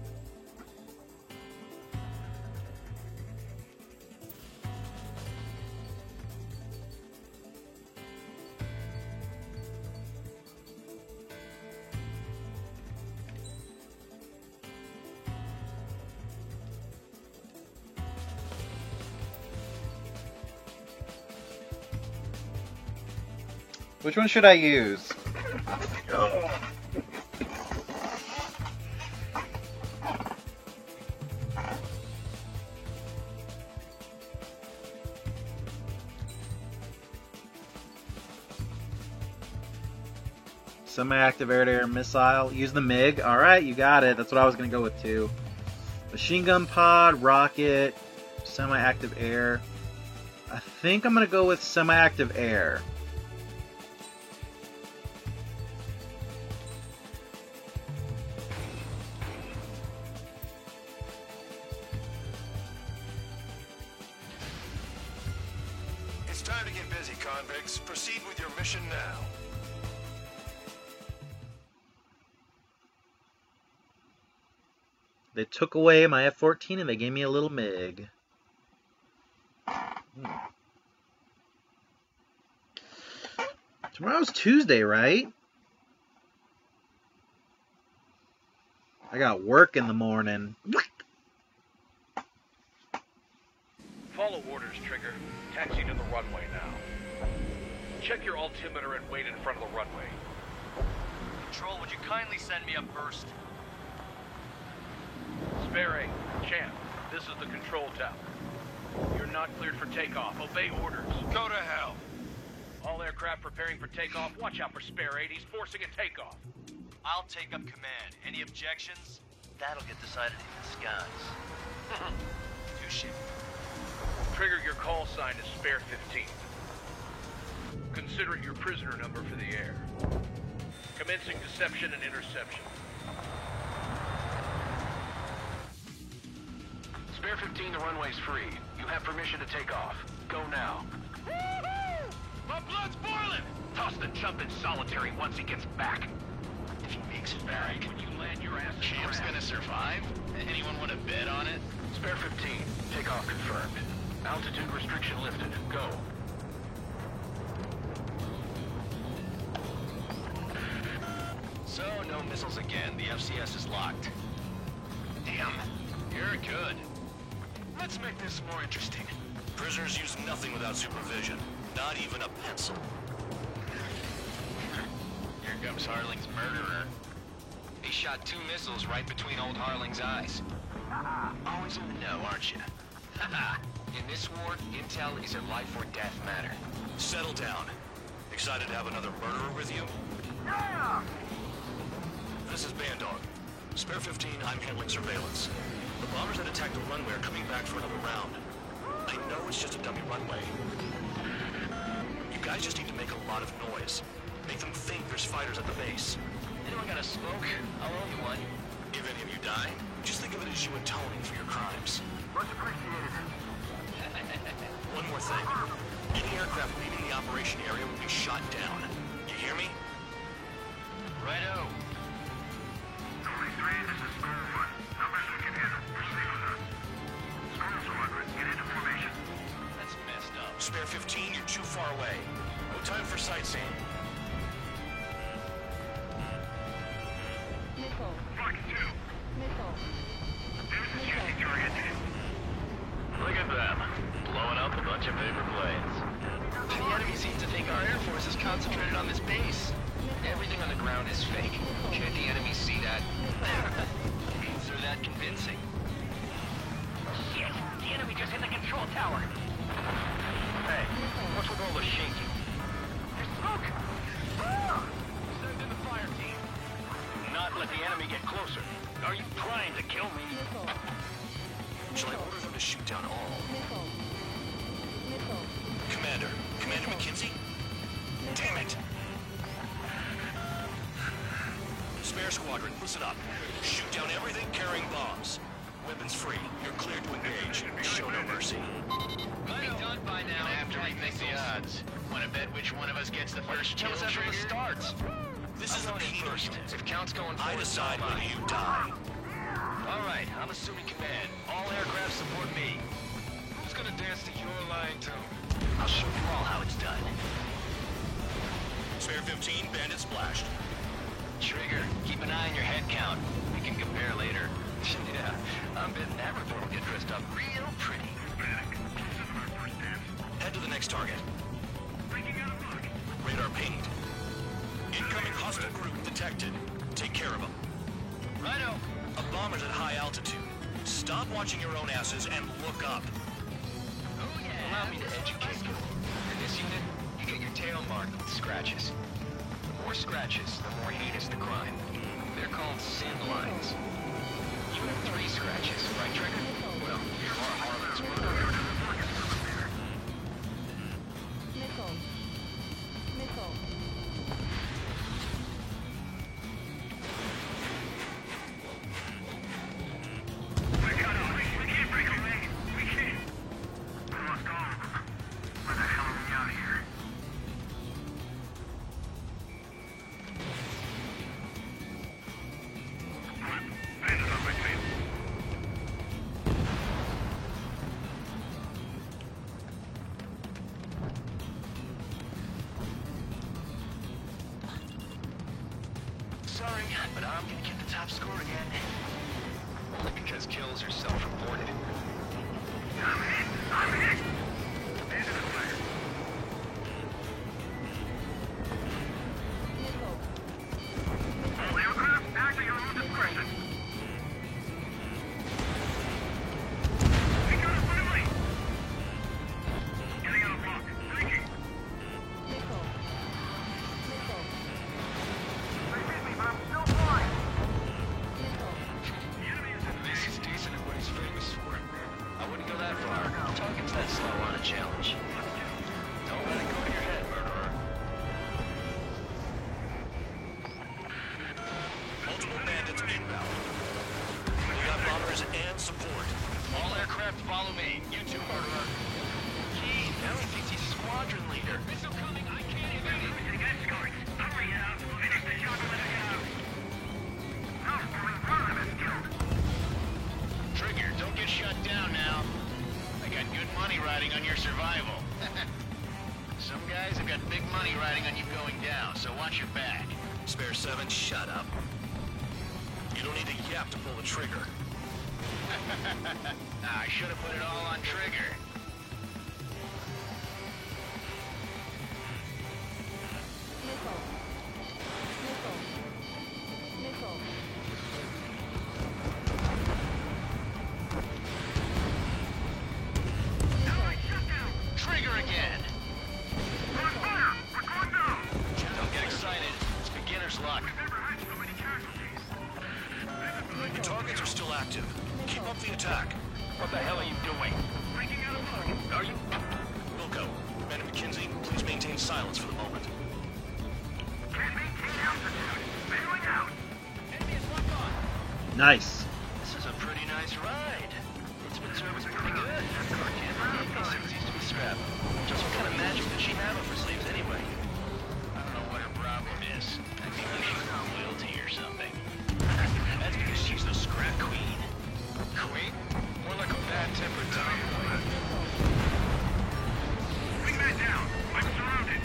Speaker 1: Which one should I use? Semi-active air-to-air missile. Use the MiG. Alright, you got it. That's what I was going to go with too. Machine gun pod, rocket, semi-active air. I think I'm going to go with semi-active air.
Speaker 8: It's time to get busy, convicts. Proceed with your mission now.
Speaker 1: They took away my F-14 and they gave me a little MiG. Tomorrow's Tuesday, right? I got work in the morning.
Speaker 10: Follow orders, Trigger. Taxi to the runway now. Check your altimeter and wait in front of the runway.
Speaker 9: Control, would you kindly send me up first?
Speaker 10: Spare A, Champ, this is the control tower. You're not cleared for takeoff. Obey orders.
Speaker 8: Go to hell.
Speaker 10: All aircraft preparing for takeoff. Watch out for Spare 8. He's forcing a takeoff.
Speaker 9: I'll take up command. Any objections?
Speaker 17: That'll get decided in the skies.
Speaker 9: Touche.
Speaker 10: Trigger, your call sign is Spare 15. Consider it your prisoner number for the air. Commencing deception and interception. Spare 15, the runway's free. You have permission to take off. Go now.
Speaker 13: My blood's boiling!
Speaker 10: Toss the chump in solitary once he gets back. If he makes it back, when you land your ass, Champ's gonna survive? Anyone want to bet on it? Spare 15. Takeoff confirmed. Altitude restriction lifted. Go.
Speaker 8: So, no missiles again. The FCS is locked.
Speaker 10: Damn. You're good.
Speaker 8: Let's make this more interesting. Prisoners use nothing without supervision. Not even a pencil.
Speaker 10: Here comes Harling's murderer.
Speaker 8: He shot 2 missiles right between old Harling's eyes.
Speaker 10: Always in the know, aren't you?
Speaker 8: In this war, intel is a life or death matter. Settle down. Excited to have another murderer with you?
Speaker 13: Yeah!
Speaker 8: This is Bandog. Spare 15, I'm handling surveillance. The bombers that attacked the runway are coming back for another round. I know it's just a dummy runway. You guys just need to make a lot of noise. Make them think there's fighters at the base.
Speaker 10: Anyone got a smoke? I'll owe you one.
Speaker 8: If any of you die, just think of it as you atoning for your crimes.
Speaker 13: Much appreciated.
Speaker 8: One more thing. Any aircraft leaving the operation area will be shot down. You hear me?
Speaker 10: Righto.
Speaker 13: Only 3, this is Storm 1. Numbers we can handle. Proceed with us. Storm Squadron, get into formation.
Speaker 8: That's messed up. Spare 15, you're too far away. No time for sightseeing.
Speaker 4: Missile.
Speaker 13: Fuck 2.
Speaker 4: Missile.
Speaker 13: There's a shooting target.
Speaker 10: Look at them. Blowing up a bunch of paper planes. The enemy seems to think our Air Force is concentrated on this base. Everything on the ground is fake. Can't the enemy see that? They're that convincing. Shit! The enemy just hit the control tower! Hey, what's with all the shaking? There's smoke! Send in the fire team. Not let the enemy get closer. Are you trying to kill me?
Speaker 8: Shall I order them to shoot down all?
Speaker 4: Missile. Missile.
Speaker 8: Commander McKenzie? Damn it! Spare squadron, listen up. Shoot down everything carrying bombs. Weapons free. You're cleared to engage. Show no mercy.
Speaker 10: Might be done by now. Gonna have to rethink the odds. Want to bet which one of us gets the first kill after it starts?
Speaker 8: This is the Peter
Speaker 10: first.
Speaker 8: unit.
Speaker 10: If Count's going
Speaker 8: I
Speaker 10: forward,
Speaker 8: decide
Speaker 10: so am
Speaker 8: when
Speaker 10: I.
Speaker 8: you die.
Speaker 10: All right, I'm assuming command. All aircraft support me. Who's gonna dance to your line tune? I'll show you all how it's done.
Speaker 8: Spare 15, bandit splashed.
Speaker 10: Trigger, keep an eye on your head count. We can compare later. Yeah, I'm betting that report will get dressed up real pretty.
Speaker 8: Head to the next target. Radar pinged. Incoming hostile group detected. Take care of them.
Speaker 10: Righto.
Speaker 8: A bomber's at high altitude. Stop watching your own asses and look up.
Speaker 10: Oh yeah. Allow me to educate you. In this unit, you get your tail marked with scratches. The more scratches, the more heinous the crime. They're called sin lines. You have 3 scratches, right, Trigger? Well, you're Harlan's murderer.
Speaker 4: Missile. Missile.
Speaker 13: We can't break away. We can't. We lost all of them. Where the hell are we out of here? Bandit on my tail.
Speaker 10: Sorry, but I'm gonna get the top score again. Only because kills are self-reported.
Speaker 13: I'm hit! Bandit on fire. All aircraft acting on discretion. We got a friendly! Getting out of lock. Breaking.
Speaker 4: Missile. Missile.
Speaker 13: They hit me, but I'm still flying.
Speaker 4: Missile.
Speaker 10: This is decent at what he's famous for. I wouldn't go that far. Target's that slow guys have got big money riding on you going down, so watch your back.
Speaker 8: Spare 7, shut up. You don't need a yap to pull the trigger.
Speaker 10: I should have put it all on trigger.
Speaker 2: Nickel.
Speaker 10: Trigger again. Don't get excited. It's beginner's luck.
Speaker 8: Your targets are still active. Keep up the attack.
Speaker 10: What the hell are you doing?
Speaker 8: Are you? Wilco, Commander McKenzie, please maintain silence for the moment.
Speaker 1: Nice.
Speaker 10: This is a pretty nice ride. Its service pretty good. Seems to be strapped. Just what kind of magic does she have up her sleeves anyway? I don't know what her problem is. I think she's loyalty or something. That's because she's the scrap queen. Queen? More like a bad-tempered tomboy. Bring that down. I'm surrounded.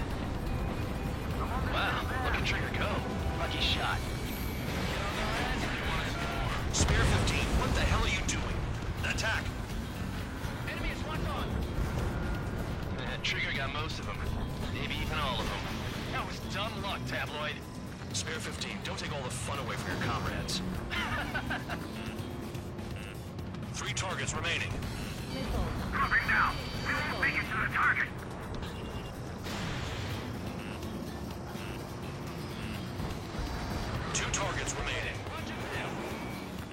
Speaker 10: Wow, look at Trigger go. Lucky shot.
Speaker 8: Spare 15, what the hell are you doing? Attack!
Speaker 10: Enemy is locked on. Trigger got most of them. Maybe even all of them. That was dumb luck, Tabloid.
Speaker 8: Spare 15, don't take all the fun away from your comrades. 3 targets remaining.
Speaker 13: Covering now. Make it to the target.
Speaker 8: Two targets remaining.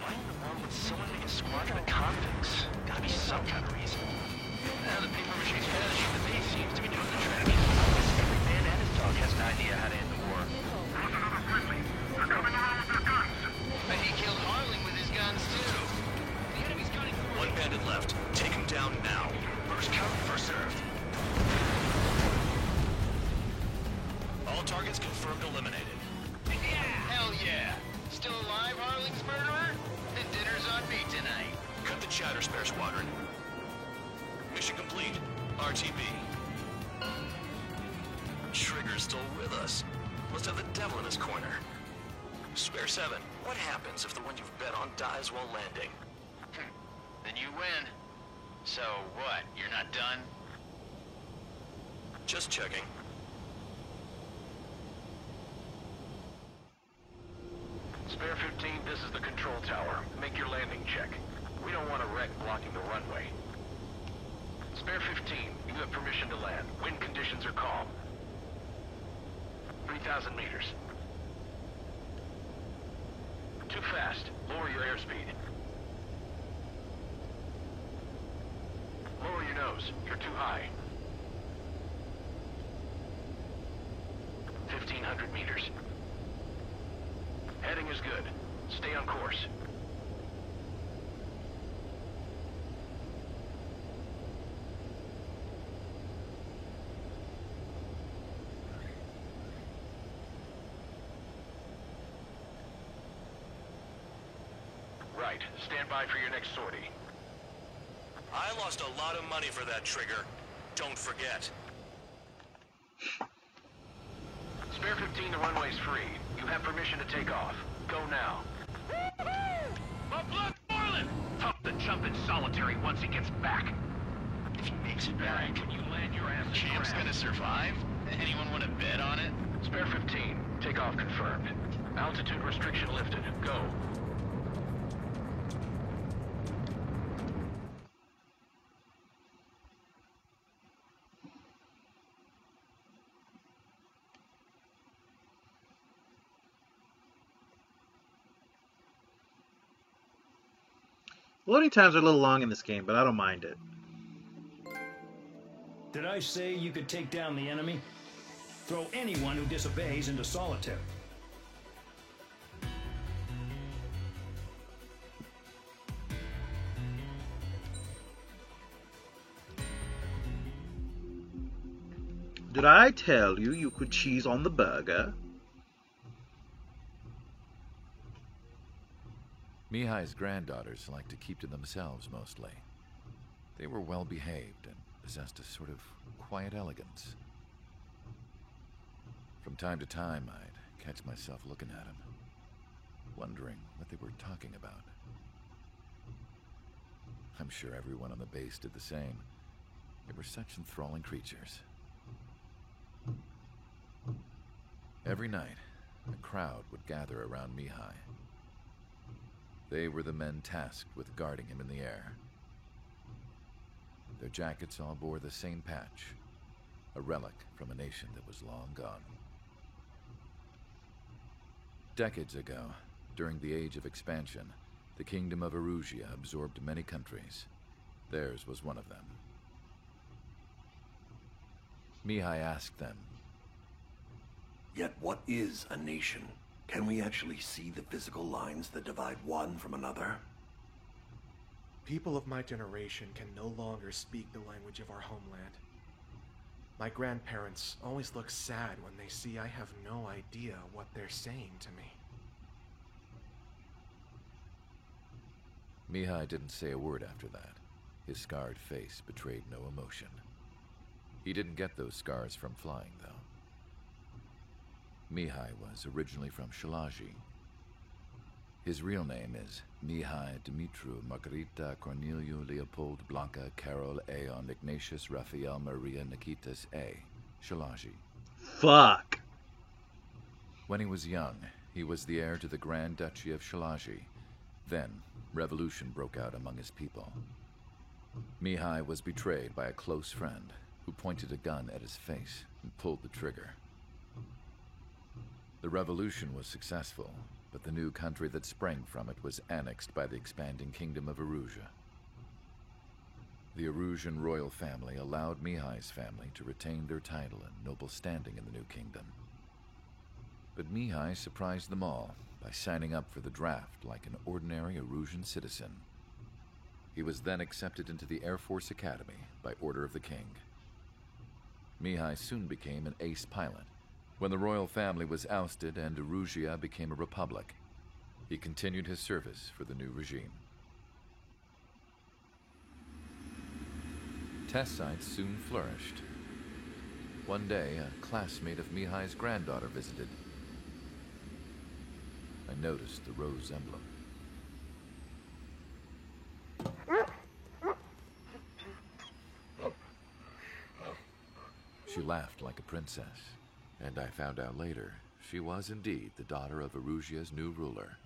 Speaker 10: Why in the world would someone make a squadron of convicts? Gotta be some kind of reason. Now the paper mache's fetish in the base seems to be doing the trick. Every man and his dog has an idea how to end the war.
Speaker 13: They're coming around with their guns.
Speaker 10: And he killed Harling with his guns too. The enemy's gunning for
Speaker 8: 1 bandit left. Take him down now. First come, first served. All targets confirmed eliminated.
Speaker 10: Yeah! Hell yeah! Still alive, Harling's murderer? Then dinner's on me tonight.
Speaker 8: Cut the chatter, Spare Squadron. Mission complete. RTB. Trigger's still with us. Must have the devil in his corner. Spare 7, what happens if the one you've bet on dies while landing?
Speaker 10: Then you win. So what, you're not done?
Speaker 8: Just checking.
Speaker 10: Spare 15, this is the control tower. Make your landing check. We don't want a wreck blocking the runway. Spare 15, you have permission to land. Wind conditions are calm. 3,000 meters. Too fast. Lower your airspeed. Lower your nose. You're too high. 1,500 meters. Heading is good. Stay on course. Right. Stand by for your next sortie.
Speaker 8: I lost a lot of money for that trigger. Don't forget.
Speaker 10: Spare 15, the runway's free. You have permission to take off. Go now. My blood boiling! Tough to jump in solitary once he gets back. If he makes it back, can you land your ass? Champ's gonna survive? Anyone want to bet on it? Spare 15, takeoff confirmed. Altitude restriction lifted. Go.
Speaker 1: Loading times are a little long in this game, but I don't mind it.
Speaker 16: Did I say you could take down the enemy? Throw anyone who disobeys into solitary.
Speaker 1: Did I tell you you could cheese on the burger?
Speaker 18: Mihai's granddaughters like to keep to themselves mostly. They were well behaved and possessed a sort of quiet elegance. From time to time, I'd catch myself looking at him, wondering what they were talking about. I'm sure everyone on the base did the same. They were such enthralling creatures. Every night, a crowd would gather around Mihai. They were the men tasked with guarding him in the air. Their jackets all bore the same patch, a relic from a nation that was long gone. Decades ago, during the Age of Expansion, the Kingdom of Erusia absorbed many countries. Theirs was one of them. Mihai asked them,
Speaker 19: "Yet what is a nation? Can we actually see the physical lines that divide one from another?"
Speaker 20: People of my generation can no longer speak the language of our homeland. My grandparents always look sad when they see I have no idea what they're saying to me.
Speaker 18: Mihai didn't say a word after that. His scarred face betrayed no emotion. He didn't get those scars from flying, though. Mihai was originally from Shalaji. His real name is Mihai Dimitru Margarita Corneliu Leopold Blanca Carol Aeon Ignatius Raphael Maria Nikitas A. Shalaji.
Speaker 1: Fuck.
Speaker 18: When he was young, he was the heir to the Grand Duchy of Shalaji. Then, revolution broke out among his people. Mihai was betrayed by a close friend who pointed a gun at his face and pulled the trigger. The revolution was successful, but the new country that sprang from it was annexed by the expanding Kingdom of Erusia. The Erusian royal family allowed Mihai's family to retain their title and noble standing in the new kingdom. But Mihai surprised them all by signing up for the draft like an ordinary Erusian citizen. He was then accepted into the Air Force Academy by order of the king. Mihai soon became an ace pilot. When the royal family was ousted and Erusia became a republic, he continued his service for the new regime. Test sites soon flourished. One day, a classmate of Mihai's granddaughter visited. I noticed the rose emblem. She laughed like a princess. And I found out later, she was indeed the daughter of Erusia's new ruler.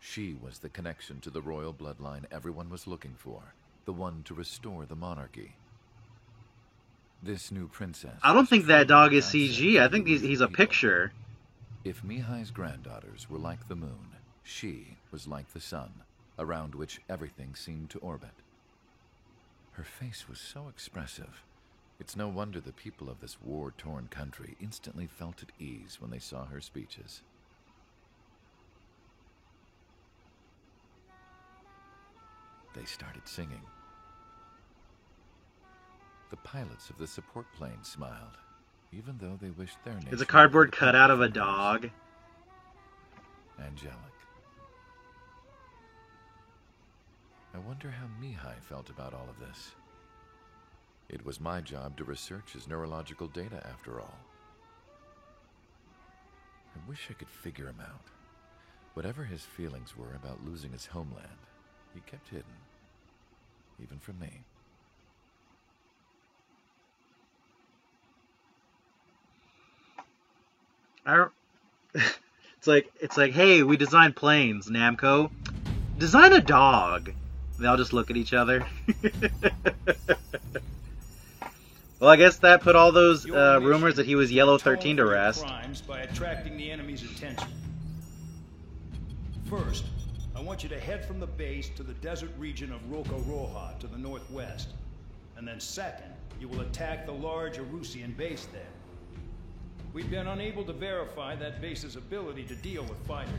Speaker 18: She was the connection to the royal bloodline everyone was looking for, the one to restore the monarchy. This new princess...
Speaker 1: I don't think that dog is CG. I think he's a picture.
Speaker 18: If Mihai's granddaughters were like the moon, she was like the sun, around which everything seemed to orbit. Her face was so expressive. It's no wonder the people of this war-torn country instantly felt at ease when they saw her speeches. They started singing. The pilots of the support plane smiled, even though they wished their name...
Speaker 1: It's a cardboard cutout of a dog.
Speaker 18: Angelic. I wonder how Mihai felt about all of this. It was my job to research his neurological data, after all. I wish I could figure him out. Whatever his feelings were about losing his homeland, he kept hidden, even from me.
Speaker 1: It's like, hey, we designed planes, Namco. Design a dog. They all just look at each other. Well, I guess that put all those rumors that he was Yellow 13 to rest.
Speaker 16: Crimes by attracting the enemy's attention. First, I want you to head from the base to the desert region of Roca-Roja to the northwest. And then second, you will attack the large Erusian base there. We've been unable to verify that base's ability to deal with fighters.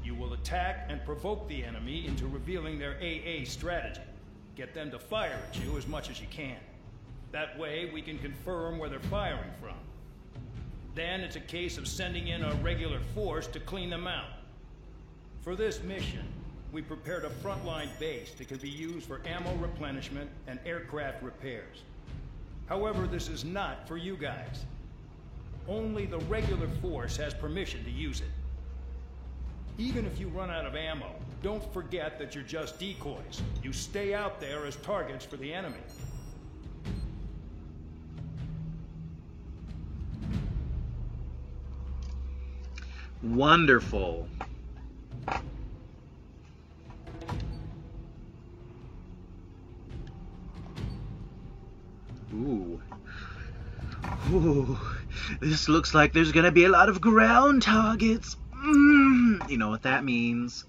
Speaker 16: You will attack and provoke the enemy into revealing their AA strategy. Get them to fire at you as much as you can. That way, we can confirm where they're firing from. Then it's a case of sending in a regular force to clean them out. For this mission, we prepared a frontline base that could be used for ammo replenishment and aircraft repairs. However, this is not for you guys. Only the regular force has permission to use it. Even if you run out of ammo, don't forget that you're just decoys. You stay out there as targets for the enemy.
Speaker 1: Wonderful. Ooh. Ooh. This looks like there's gonna be a lot of ground targets. You know what that means.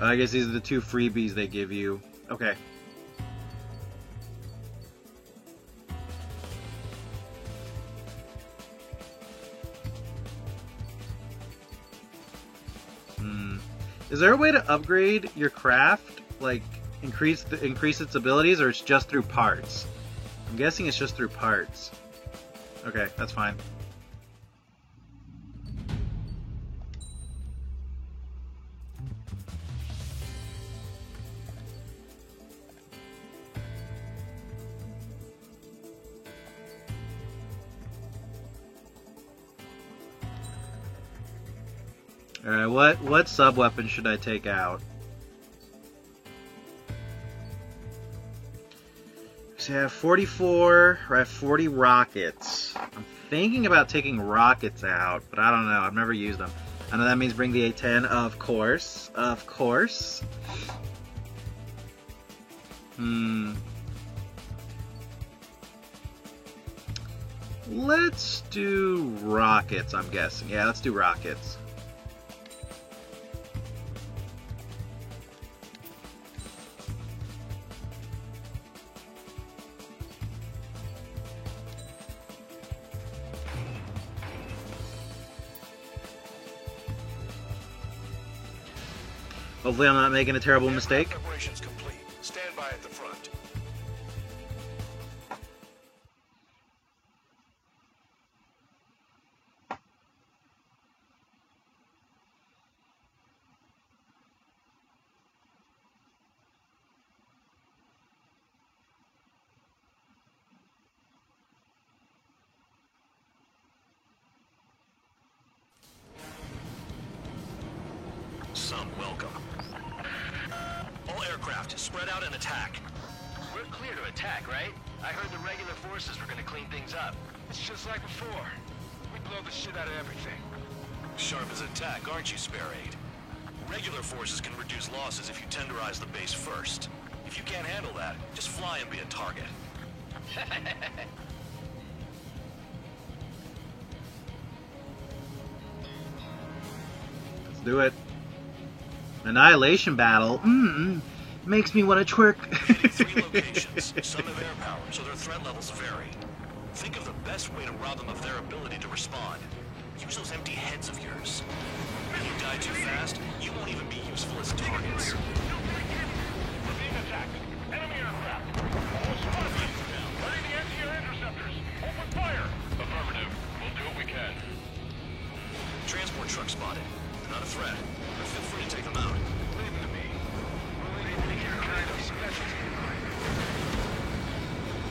Speaker 1: I guess these are the two freebies they give you. Okay. Is there a way to upgrade your craft? Like, increase its abilities, or it's just through parts? I'm guessing it's just through parts. Okay, that's fine. Alright, what sub-weapon should I take out? So I have 44, or I have 40 rockets. I'm thinking about taking rockets out, but I don't know. I've never used them. I know that means bring the A10, of course. Of course. Let's do rockets, I'm guessing. Yeah, let's do rockets. Hopefully I'm not making a terrible mistake.
Speaker 19: Preparations complete. Stand by at the front.
Speaker 8: Some welcome. All aircraft, spread out and attack.
Speaker 10: We're clear to attack, right? I heard the regular forces were gonna clean things up. It's just like before. We blow the shit out of everything.
Speaker 8: Sharp as a tack, aren't you, Spare Aid? Regular forces can reduce losses if you tenderize the base first. If you can't handle that, just fly and be a target.
Speaker 1: Let's do it. Annihilation battle. Makes me want to twerk.
Speaker 8: Hitting 3 locations. Some have air power, so their threat levels vary. Think of the best way to rob them of their ability to respond. Use those empty heads of yours. If you die too fast, you won't even be useful as targets.
Speaker 13: We're being attacked. Enemy aircraft. All squadrons. Ready the anti-air interceptors. Open fire. Affirmative. We'll do what we can.
Speaker 8: Transport truck spotted. They're not a threat, but feel free to take them out.
Speaker 10: Leave them to me. We'll need your kind of specialty.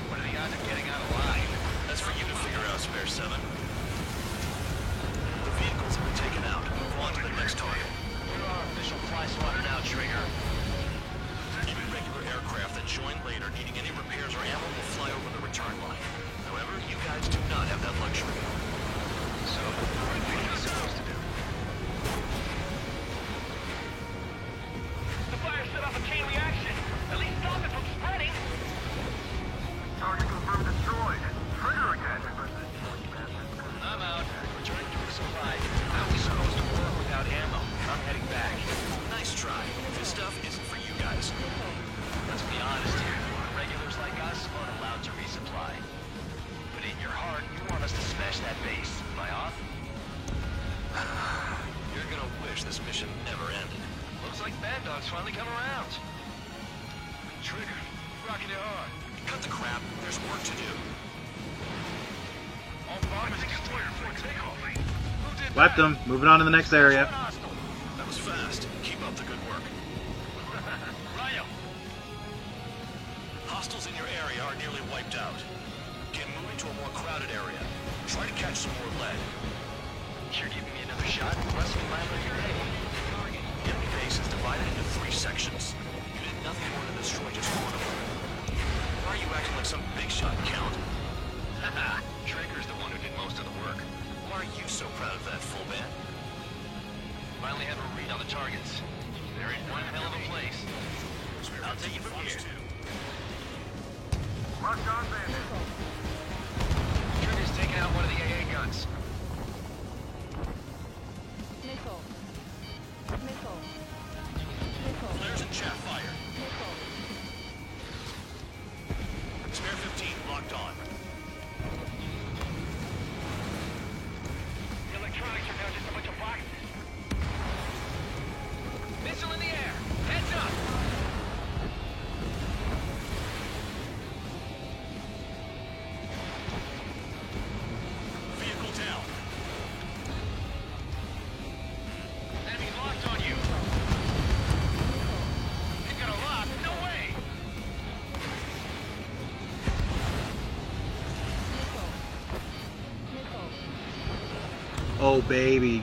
Speaker 10: What are the odds of getting out alive?
Speaker 8: That's for you to figure out, Spare 7. The vehicles have been taken out. Move on to the next target.
Speaker 10: We're our official fly swatter now, Trigger.
Speaker 8: Even regular aircraft that join later needing any repairs or ammo will fly over the return line. However, you guys do not have that luxury.
Speaker 10: So, what are we supposed to do? distraction never ended. Looks like Bad Dog's finally come around. Trigger, rocking it hard.
Speaker 8: Cut the crap. There's work to do.
Speaker 10: All bombers destroyed before takeoff.
Speaker 1: Wiped them. Moving on to the next area.
Speaker 8: That was fast. Keep up the good work.
Speaker 10: Rhino!
Speaker 8: Hostiles in your area are nearly wiped out. Get moving to a more crowded area. Try to catch some more lead.
Speaker 10: You're giving me another shot? Must be my grenade.
Speaker 8: The enemy base is divided into 3 sections. You did nothing more than destroy just one of them. Why are you acting like some big shot, Count?
Speaker 10: Haha, Trigger's the one who did most of the work.
Speaker 8: Why are you so proud of that, full band?
Speaker 10: Finally have a read on the targets. They're in one hell of a place. I'll take it from here.
Speaker 13: Mark on bandit.
Speaker 10: Trigger's taking out one of the AA guns.
Speaker 4: Nickel. Nickel. Nickel.
Speaker 8: Flares and chaff fire.
Speaker 4: Nickel.
Speaker 8: Spare 15 locked on.
Speaker 10: The electronics are now just a bunch of boxes. Missile in the air. Heads up.
Speaker 8: Vehicle down.
Speaker 10: Enemy's locked on you. You've got a lock. No way.
Speaker 1: Oh, baby.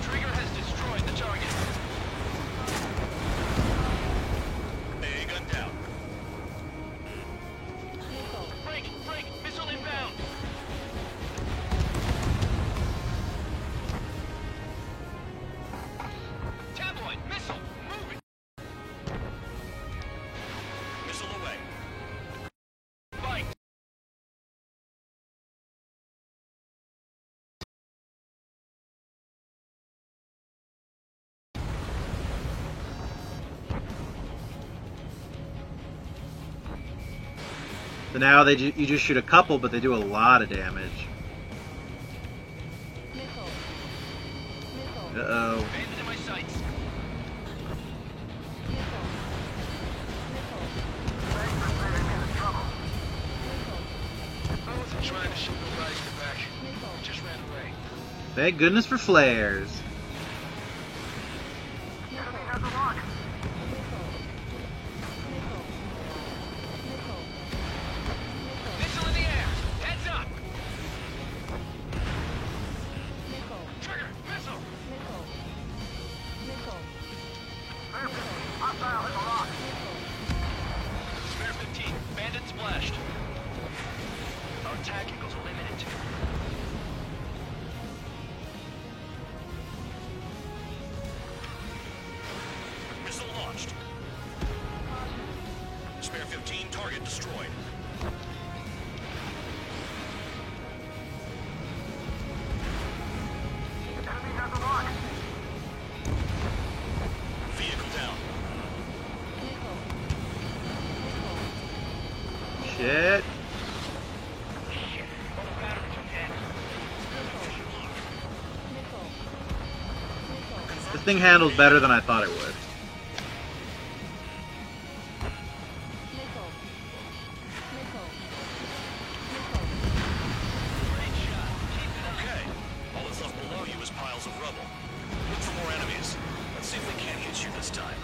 Speaker 10: Trigger has destroyed the target.
Speaker 8: AA gun down.
Speaker 10: Break! Break! Missile inbound! Tabloid! Missile! Move it!
Speaker 8: Missile away.
Speaker 10: Fight!
Speaker 1: So now you just shoot a couple, but they do a lot of damage. Uh-oh.
Speaker 10: Bandit in my sights. I wasn't trying to shoot nobody's back. Just ran away.
Speaker 1: Thank goodness for flares.
Speaker 10: Missile in the air! Heads up! Trigger! Missile!
Speaker 13: Hostile in the lock.
Speaker 10: Spare 15. Bandit splashed. Our tacticals limited.
Speaker 8: Missile launched. Spare 15, target destroyed.
Speaker 13: Enemy has the lock.
Speaker 8: Vehicle down.
Speaker 1: Shit. This thing handles better than I thought it would.
Speaker 8: Okay. All that's left below you is piles of rubble. Look for more enemies. Let's see if they can't hit you this time.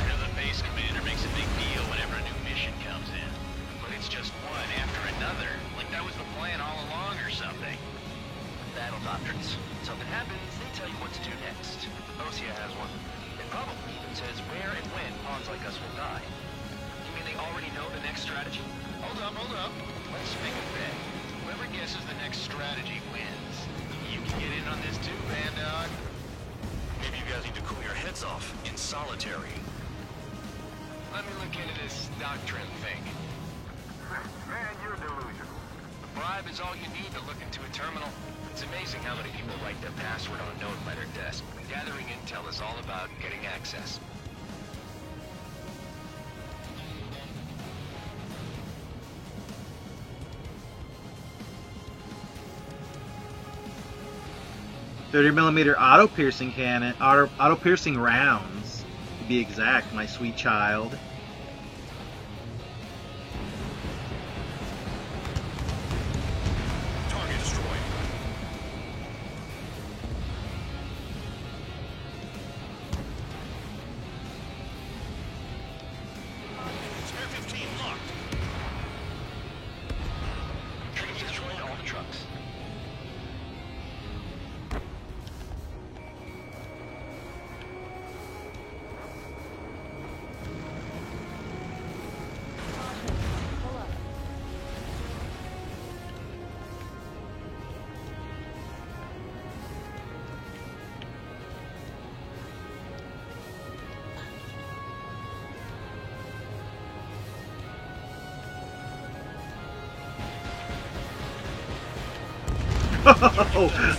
Speaker 10: I know the base commander makes a big deal whenever a new mission comes in. But it's just one after another. Like that was the plan all along or something. Battle doctrines. Something happens, they tell you what to do next. Osea has one. It probably even says where and when pawns like us will die. You mean they already know the next strategy? Hold up, hold up. Let's make a bet. Whoever guesses the next strategy wins. You can get in on this too, Bandog.
Speaker 8: Maybe you guys need to cool your heads off in solitary.
Speaker 10: Let me look into this doctrine thing.
Speaker 13: Man, you're delusional.
Speaker 10: The bribe is all you need to look into a terminal. It's amazing how many people write their password on a note by their desk. Gathering intel is all about getting access.
Speaker 1: 30mm auto-piercing cannon, auto-piercing rounds, to be exact, my sweet child.
Speaker 8: Target destroyed. Spare 15 locked.
Speaker 10: Trigger's destroyed all the trucks.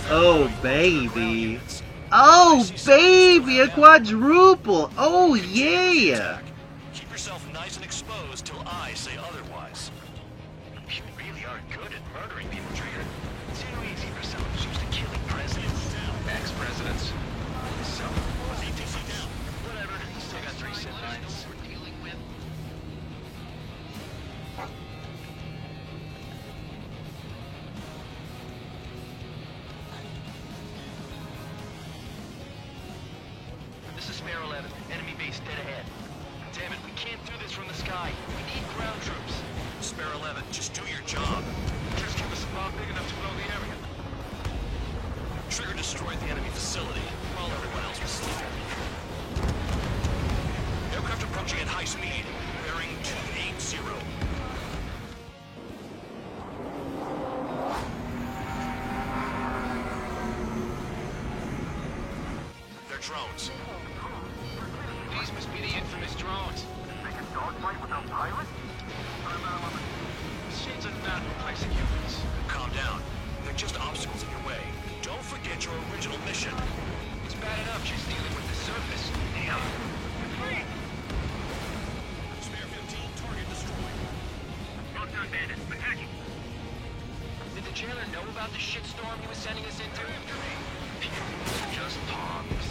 Speaker 1: Oh, baby. Oh, baby, a quadruple. Oh, yeah.
Speaker 8: Keep yourself nice and exposed till I say otherwise.
Speaker 10: You really are good at murdering people, Trigger. It's too easy for someone who's used to killing presidents. Ex-presidents. So, what's ATC down? Whatever. Still got 3 Sid 9s we're dealing with. This is Spare 11. Enemy base dead ahead. Damn it, we can't do this from the sky. We need ground troops.
Speaker 8: Spare 11, just do your job.
Speaker 10: Just give us a bomb big enough to blow the area.
Speaker 8: Trigger destroyed the enemy facility while everyone else was sleeping. Aircraft approaching at high speed, bearing 280. They're drones.
Speaker 10: These must be the infamous drones.
Speaker 13: They can dogfight without pilots?
Speaker 10: Machines are not replacing humans.
Speaker 8: Calm down. They're just obstacles in your way. Don't forget your original mission.
Speaker 10: It's bad enough just dealing with the surface. Damn.
Speaker 8: Spare 15, target destroyed.
Speaker 10: Well done, bandits. Attacking. Did the jailer know about the shitstorm he was sending us into? Just pawns.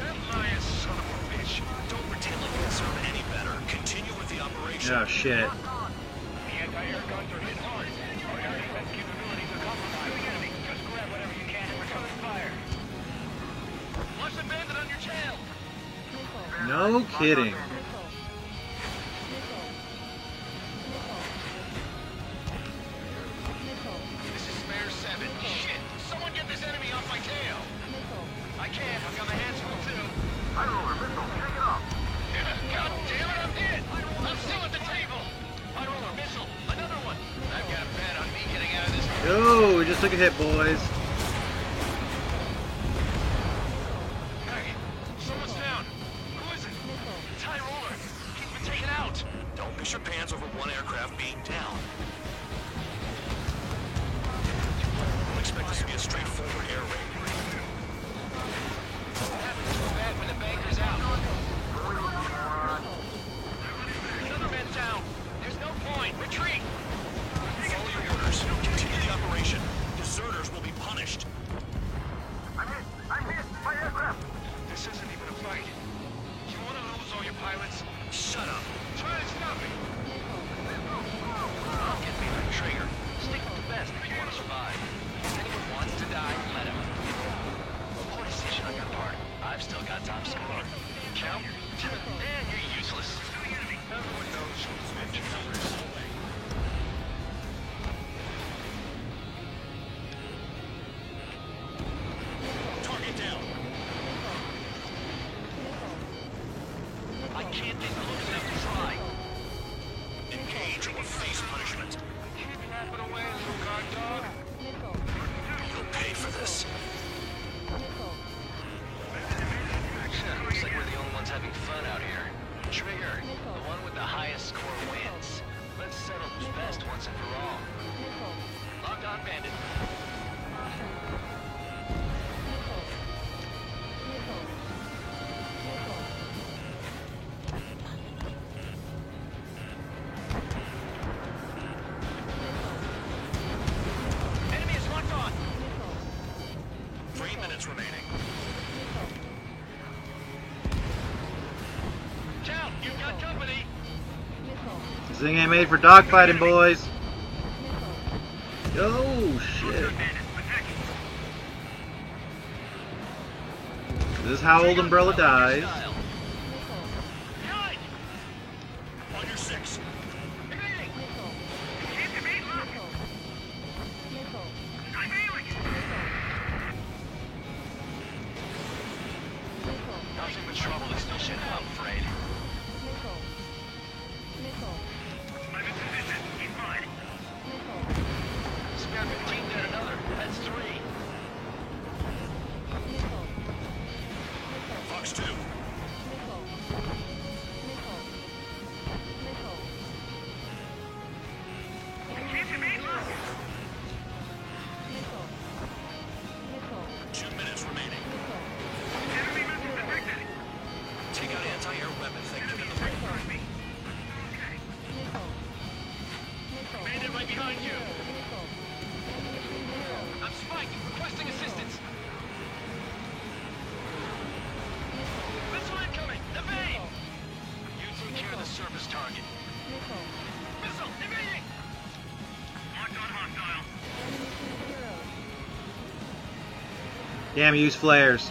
Speaker 10: That lying son of a bitch.
Speaker 8: Don't pretend like you deserve any better. Continue with the operation.
Speaker 1: Oh, shit.
Speaker 10: The anti-air guns are hit hard. Our air defense capabilities are compromised. Enemy, just grab whatever you can and return fire. Watch the bandit on your tail.
Speaker 1: No kidding.
Speaker 10: This is Spare 7. Shit! Someone get this enemy off my tail! I can't. I've got my hands full too.
Speaker 13: High roller missile, take it off.
Speaker 10: God damn it, I'm dead! I'm still at the table! High roller missile, another one! I've got a bet on me getting out of this.
Speaker 1: Oh, we just took a hit, boys.
Speaker 10: Hey, someone's down. Who is it? It's High roller. He's been taken out.
Speaker 8: Don't piss your pants over one aircraft being down. Don't expect this to be a straightforward air raid.
Speaker 10: What happens so bad when the banker's out? Another man's down. There's no point. Retreat.
Speaker 8: Follow your orders. Continue the operation. Deserters will be punished.
Speaker 13: I'm hit! I'm hit! My aircraft!
Speaker 10: This isn't even a fight. You want to lose all your pilots?
Speaker 8: Shut up.
Speaker 10: Try to stop me. Don't get me the trigger. Stick with the best if you want to survive. If anyone wants to die, let him. Poor decision on your part. I've still got top score. Count? Man, you're useless. Everyone knows who's mentioned numbers.
Speaker 8: Target down.
Speaker 10: I can't think close enough to try.
Speaker 8: Engage or face punishment.
Speaker 10: Keep yapping away, little guard dog.
Speaker 8: You'll pay for this.
Speaker 10: Looks like we're the only ones having fun out here. Trigger, the one with the highest score wins. Let's settle who's best once and for all. Locked on, bandit.
Speaker 8: Minutes remaining.
Speaker 1: This thing ain't made for dogfighting, boys. Oh, shit. This is how Old Umbrella dies.
Speaker 8: On your 6.
Speaker 10: Nothing but trouble to still shit, I'm afraid. I'm in position. Keep mine. Spare 15 dead another. That's 3.
Speaker 8: Fox 2.
Speaker 1: Damn, use flares.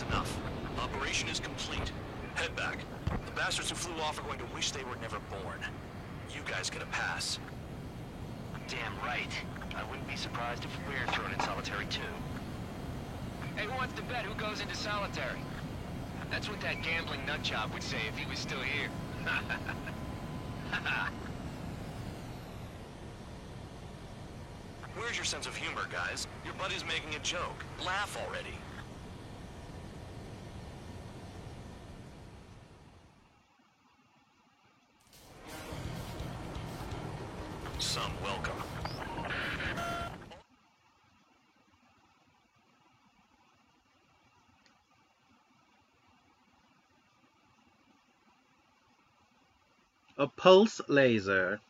Speaker 8: Enough. Operation is complete. Head back. The bastards who flew off are going to wish they were never born. You guys get a pass.
Speaker 10: Damn right. I wouldn't be surprised if we're thrown in solitary too. Hey, who wants to bet who goes into solitary? That's what that gambling nutjob would say if he was still here.
Speaker 8: Where's your sense of humor, guys? Your buddy's making a joke. Laugh already. Some welcome.
Speaker 1: A pulse laser.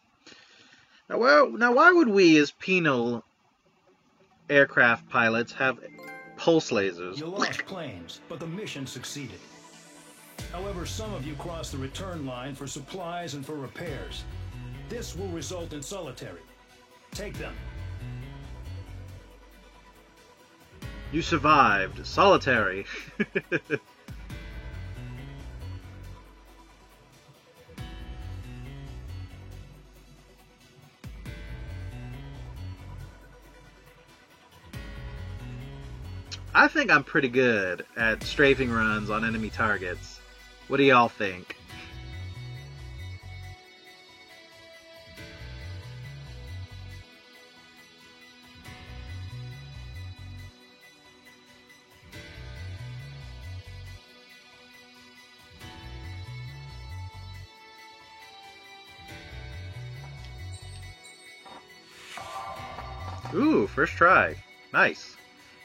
Speaker 1: Now why would we as penal aircraft pilots have pulse lasers?
Speaker 16: You lost planes, but the mission succeeded. However, some of you crossed the return line for supplies and for repairs. This will result in solitary. Take them.
Speaker 1: You survived. Solitary. I think I'm pretty good at strafing runs on enemy targets. What do y'all think? Ooh, first try. Nice.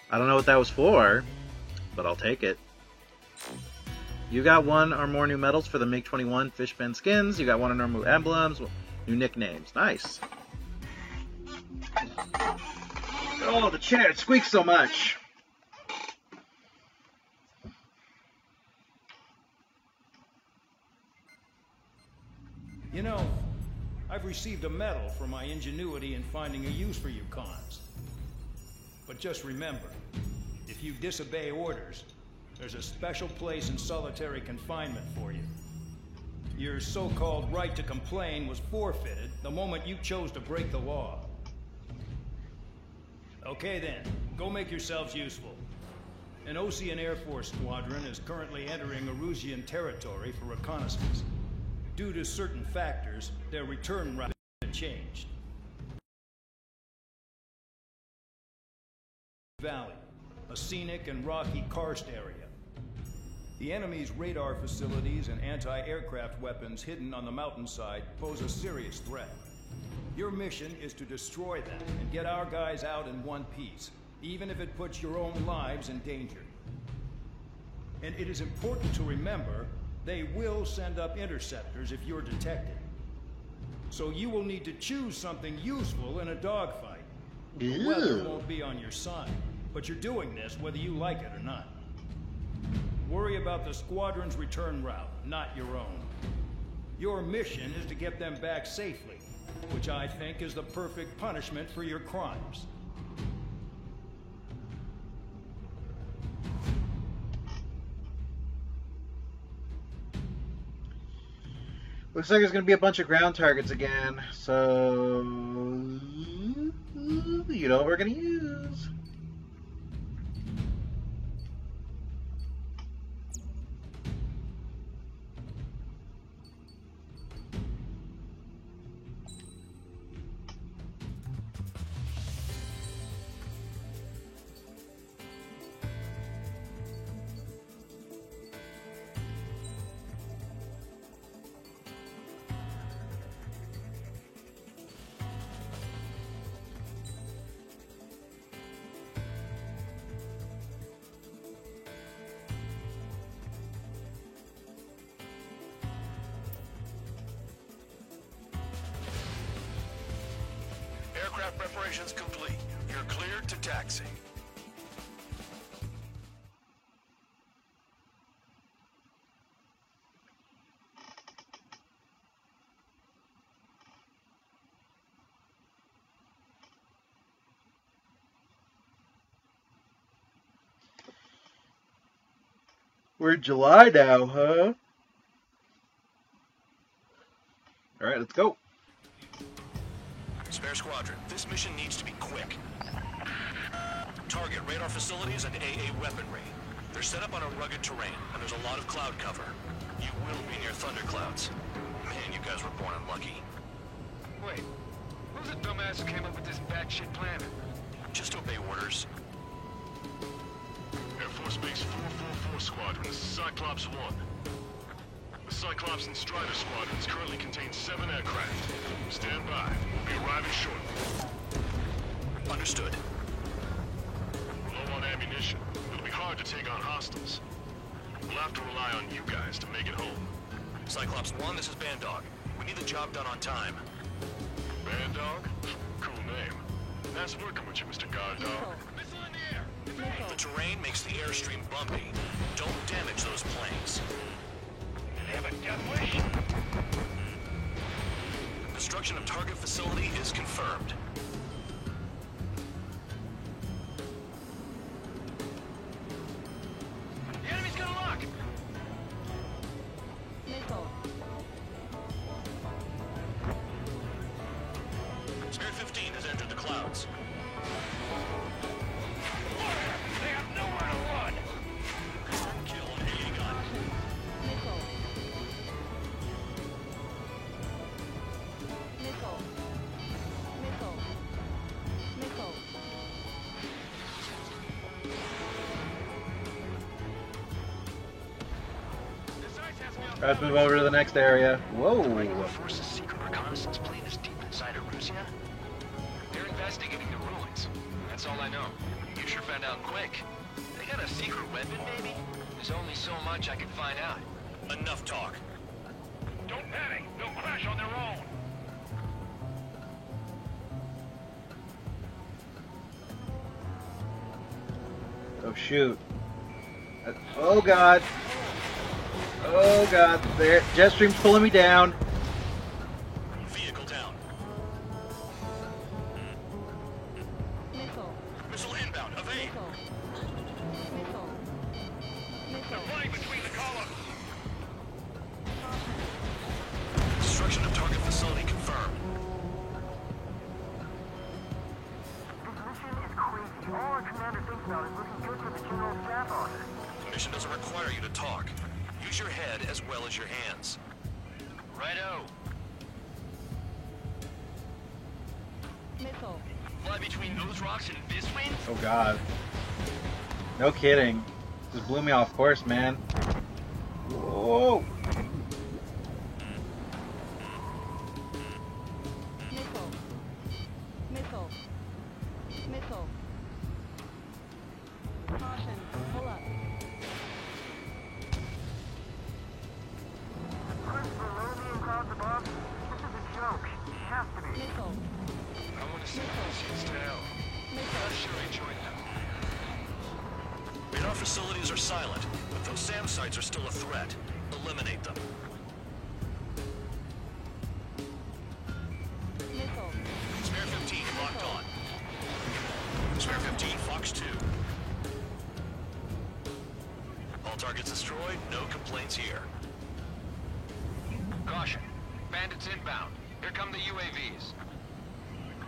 Speaker 1: I don't know what that was for, but I'll take it. You got 1 or more new medals for the MiG-21 Fishbend skins. You got 1 or more emblems, new nicknames. Nice. Oh, the chair, it squeaks so much.
Speaker 16: You know, I've received a medal for my ingenuity in finding a use for you cons. But just remember, if you disobey orders, there's a special place in solitary confinement for you. Your so-called right to complain was forfeited the moment you chose to break the law. Okay then, go make yourselves useful. An Osean Air Force squadron is currently entering Erusian territory for reconnaissance. Due to certain factors, their return route has changed. Valley, a scenic and rocky karst area. The enemy's radar facilities and anti-aircraft weapons hidden on the mountainside pose a serious threat. Your mission is to destroy them and get our guys out in one piece, even if it puts your own lives in danger. And it is important to remember, they will send up interceptors if you're detected. So you will need to choose something useful in a dogfight. The weather won't be on your side, but you're doing this whether you like it or not. Worry about the squadron's return route, not your own. Your mission is to get them back safely, which I think is the perfect punishment for your crimes.
Speaker 1: Looks like there's going to be a bunch of ground targets again, so you know what we're going to use.
Speaker 19: Aircraft preparations complete. You're cleared to taxi.
Speaker 1: We're in July now, huh? Alright, let's go.
Speaker 8: Spare Squadron, this mission needs to be quick. Target radar facilities and AA weaponry. They're set up on a rugged terrain, and there's a lot of cloud cover. You will be near thunderclouds. Man, you guys were born unlucky.
Speaker 10: Wait, who's the dumbass who came up with this batshit plan?
Speaker 8: Just obey orders.
Speaker 11: Air Force Base 444 Squadron, this is Cyclops 1. The Cyclops and Strider squadrons currently contain 7 aircraft. Stand by. We'll be arriving shortly.
Speaker 8: Understood.
Speaker 11: Low on ammunition. It'll be hard to take on hostiles. We'll have to rely on you guys to make it home.
Speaker 8: Cyclops 1, this is Bandog. We need the job done on time.
Speaker 11: Bandog? Cool name. Nice working with you, Mr. Guard Dog.
Speaker 8: Missile in the air! The terrain makes the airstream bumpy. Don't damage those planes.
Speaker 10: Have a death wish?
Speaker 8: Destruction of target facility is confirmed.
Speaker 10: The enemy's gonna lock!
Speaker 8: Spirit 15 has entered the clouds.
Speaker 10: They have nowhere to run!
Speaker 8: Confirm kill on AA gun.
Speaker 1: Let's move over to the next area. Whoa.
Speaker 10: Regular Force's secret reconnaissance plane is deep inside Erusia? They're investigating the ruins. That's all I know. You sure found out quick. They got a secret weapon, maybe? There's only so much I can find out.
Speaker 8: Enough talk.
Speaker 10: Don't panic. They'll crash on their own.
Speaker 1: Oh shoot. Oh god. Oh god. There. Jetstream's pulling me down.
Speaker 8: Vehicle down. Missile inbound. Evade.
Speaker 10: They're flying between the columns.
Speaker 8: Destruction of target facility confirmed.
Speaker 13: This mission is crazy. All our commander thinks about is looking good for the General Staff Office.
Speaker 8: The mission doesn't require you to talk. Use your head as well as your hands.
Speaker 10: Righto.
Speaker 12: Missile.
Speaker 10: Fly between those rocks and this wind?
Speaker 1: Oh god. No kidding. Just blew me off course, man. Whoa.
Speaker 12: Missile. Missile. Missile. Caution. Pull up.
Speaker 13: Chris, below me and clouds above? This is a joke. It has to be.
Speaker 12: Missile.
Speaker 10: I want to see how she's down. I'm sure I joined them.
Speaker 8: Radar facilities are silent, but those SAM sites are still a threat. Eliminate them.
Speaker 12: Missile.
Speaker 8: Spare 15 locked on. Spare 15, Fox 2. All targets destroyed, no complaints here.
Speaker 10: Caution. Bandits inbound. Here come the UAVs.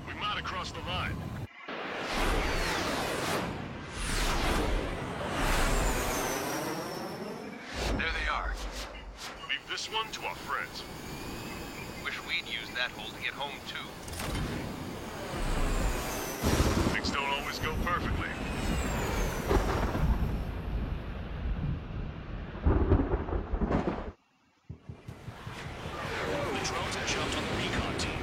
Speaker 11: We might have crossed the line.
Speaker 10: There they are.
Speaker 11: Leave this one to our friends.
Speaker 10: Wish we'd used that hole to get home, too.
Speaker 11: Things don't always go perfectly.
Speaker 8: The drones have jumped on the recon team.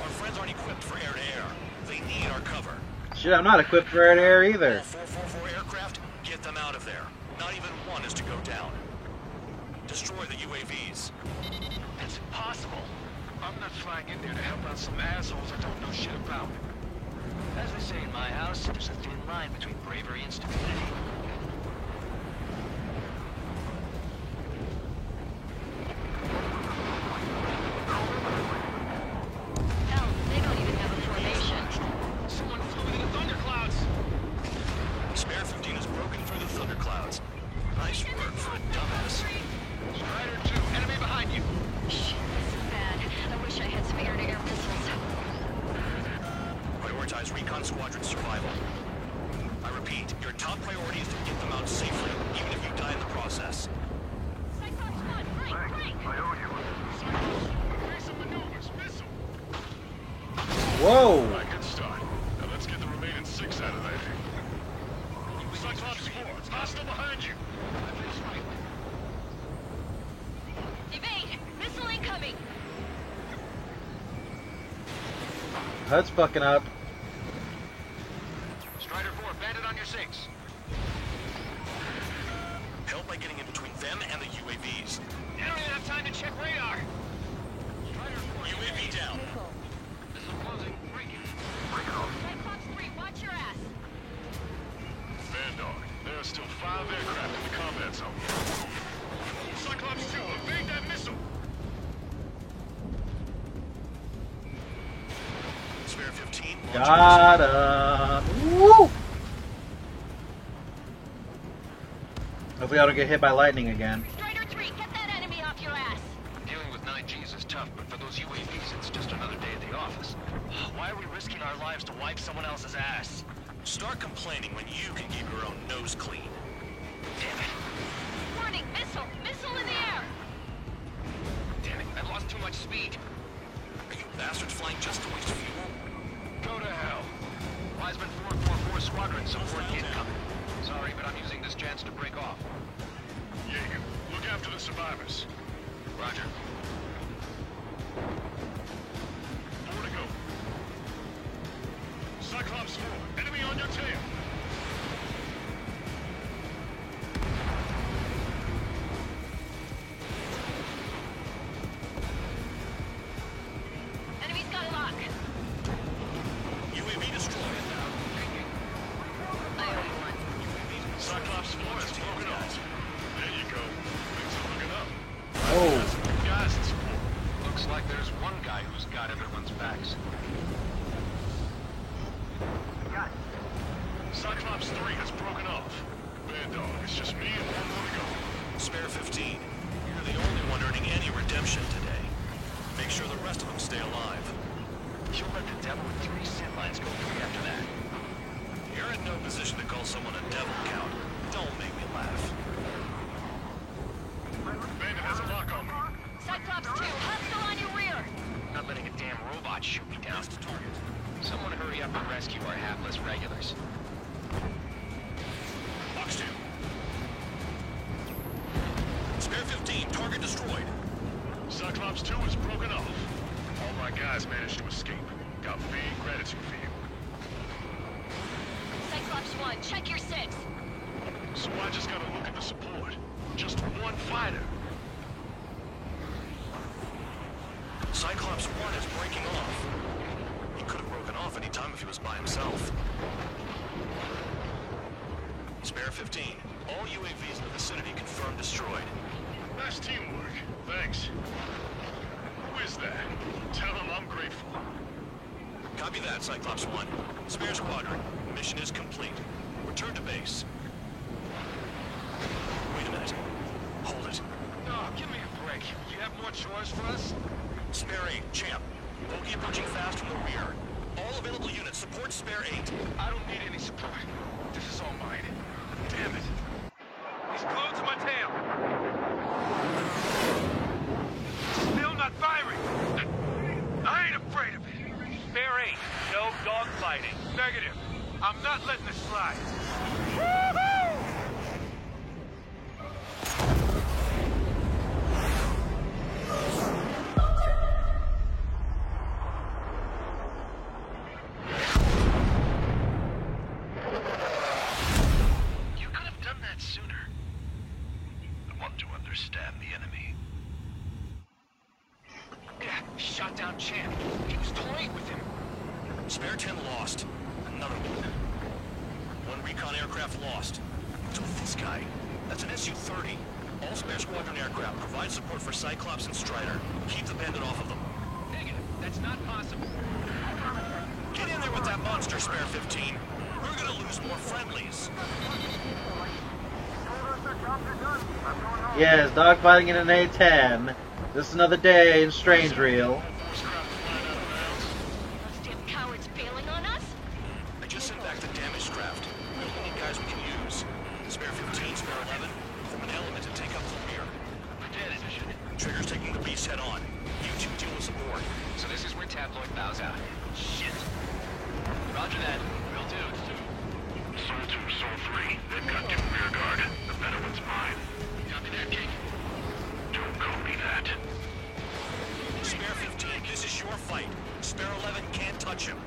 Speaker 8: Our friends aren't equipped for air-to-air. They need our cover.
Speaker 1: Shit, I'm not equipped for air-to-air either.
Speaker 8: All 444 aircraft, get them out of there. Not even one is to go down. Destroy the UAVs.
Speaker 10: That's impossible. I'm not flying in there to help out some assholes I don't know shit about. As they say in my house, there's a thin line between bravery and stupidity.
Speaker 12: Hell, they don't even have a formation.
Speaker 10: Someone flew into the thunderclouds.
Speaker 8: Spare 15 has broken through the thunderclouds. Nice work for a dumbass.
Speaker 10: Strider 2, enemy behind you.
Speaker 12: Shit, this is bad. I wish I had some air-to-air missiles.
Speaker 8: Prioritize recon squadron survival. I repeat, your top priority is to get them out safely, even if you die in the process.
Speaker 12: Cyclops 1, break, break!
Speaker 11: I owe you. Cyclops, evasive maneuvers, missile.
Speaker 1: Whoa!
Speaker 11: Right, good start. Now let's get the remaining 6 out of there. Cyclops 4, hostile behind you.
Speaker 12: Evade! Missile incoming!
Speaker 1: HUD's fucking up.
Speaker 10: Strider 4, bandit on your 6.
Speaker 8: Help by getting in between them and the UAVs.
Speaker 10: I don't even have time to check radar. Strider 4,
Speaker 8: UAV down.
Speaker 12: Missile.
Speaker 10: Missile closing, breaking.
Speaker 12: Cyclops 3, watch your ass!
Speaker 11: Vandog, there are still 5 aircraft in the combat zone. Cyclops 2, evade that missile.
Speaker 8: Spare 15.
Speaker 1: Got him. Woo! Hopefully I don't get hit by lightning again.
Speaker 12: Strider 3, get that enemy off your ass!
Speaker 10: Dealing with 9Gs is tough, but for those UAVs, it's just another day at the office. Why are we risking our lives to wipe someone else's ass?
Speaker 8: Start complaining when you can keep your own nose clean.
Speaker 10: Damn it.
Speaker 12: Warning, missile! Missile in the air!
Speaker 10: Damn it, I lost too much speed.
Speaker 8: Are you bastards flying just to waste fuel?
Speaker 10: Go to hell. Wiseman 444 Squadron support incoming. Sorry, but I'm using this chance to break off.
Speaker 11: Jaeger, look after the survivors.
Speaker 10: Roger.
Speaker 11: 4 to go. Cyclops 4, enemy on your tail.
Speaker 10: got everyone's backs.
Speaker 13: Got it.
Speaker 11: Cyclops 3 has broken off. Bad dog, it's just me and one more to go.
Speaker 8: Spare 15. You're the only one earning any redemption today. Make sure the rest of them stay alive.
Speaker 10: You'll let the devil with 3 sin lines go free after that.
Speaker 8: You're in no position to call someone a devil, Count. Don't make me laugh.
Speaker 11: Bandit has a lock on me.
Speaker 12: Cyclops 2, hostile on your rear!
Speaker 10: Not letting a damn robot shoot me down. Someone hurry up and rescue our hapless regulars.
Speaker 8: Box 2. Spare 15, target destroyed.
Speaker 11: Cyclops 2 is broken off. All my guys managed to escape. Got big gratitude for you.
Speaker 12: Cyclops 1, check your 6.
Speaker 11: So I just gotta look at the support. Just one fighter.
Speaker 8: Cyclops 1 is breaking off. He could have broken off any time if he was by himself. Spare 15. All UAVs in the vicinity confirmed destroyed.
Speaker 11: Nice teamwork. Thanks. Who is that? Tell him I'm grateful.
Speaker 8: Copy that, Cyclops 1. Spare Squadron. Mission is complete. Return to base. Wait a minute. Hold it.
Speaker 10: No, give me a break. You have more chores for us?
Speaker 8: Spare 8, Champ. Bogey approaching fast from the rear. All available units support Spare 8.
Speaker 10: I don't need any support. This is all mine. Damn it. He's glued to my tail. Still not firing. I ain't afraid of it. Spare 8. No dogfighting. Negative. I'm not letting this slide. Woohoo!
Speaker 19: You could have done that sooner. I want to understand the enemy.
Speaker 10: Yeah, shot down Champ. He was toying with him.
Speaker 8: Spare 10 lost. Another one. One recon aircraft lost. What's with this guy? That's an Su-30. All Spare Squadron aircraft provide support for Cyclops and Strider. Keep the bandit off of them.
Speaker 10: Negative. That's not possible.
Speaker 8: Get in there with that monster, Spare 15. We're gonna lose more friendlies.
Speaker 1: Yes, dogfighting in an A-10. This is another day in Strange Reel.
Speaker 12: Those damn cowards bailing on us?
Speaker 8: I just sent back the damage draft. We only need guys we can use. Spare 15, Spare 11. Form an element and take up the rear. Trigger's taking the beast head on. You two deal with support.
Speaker 10: So this is where Tabloid bows out. Shit. Roger that. Will do.
Speaker 11: Soul 2, Soul 3. They've got 2 rear guard. The better one's mine.
Speaker 10: Copy that, King.
Speaker 11: Don't call me that.
Speaker 8: Spare 15, this is your fight. Spare 11 can't touch him.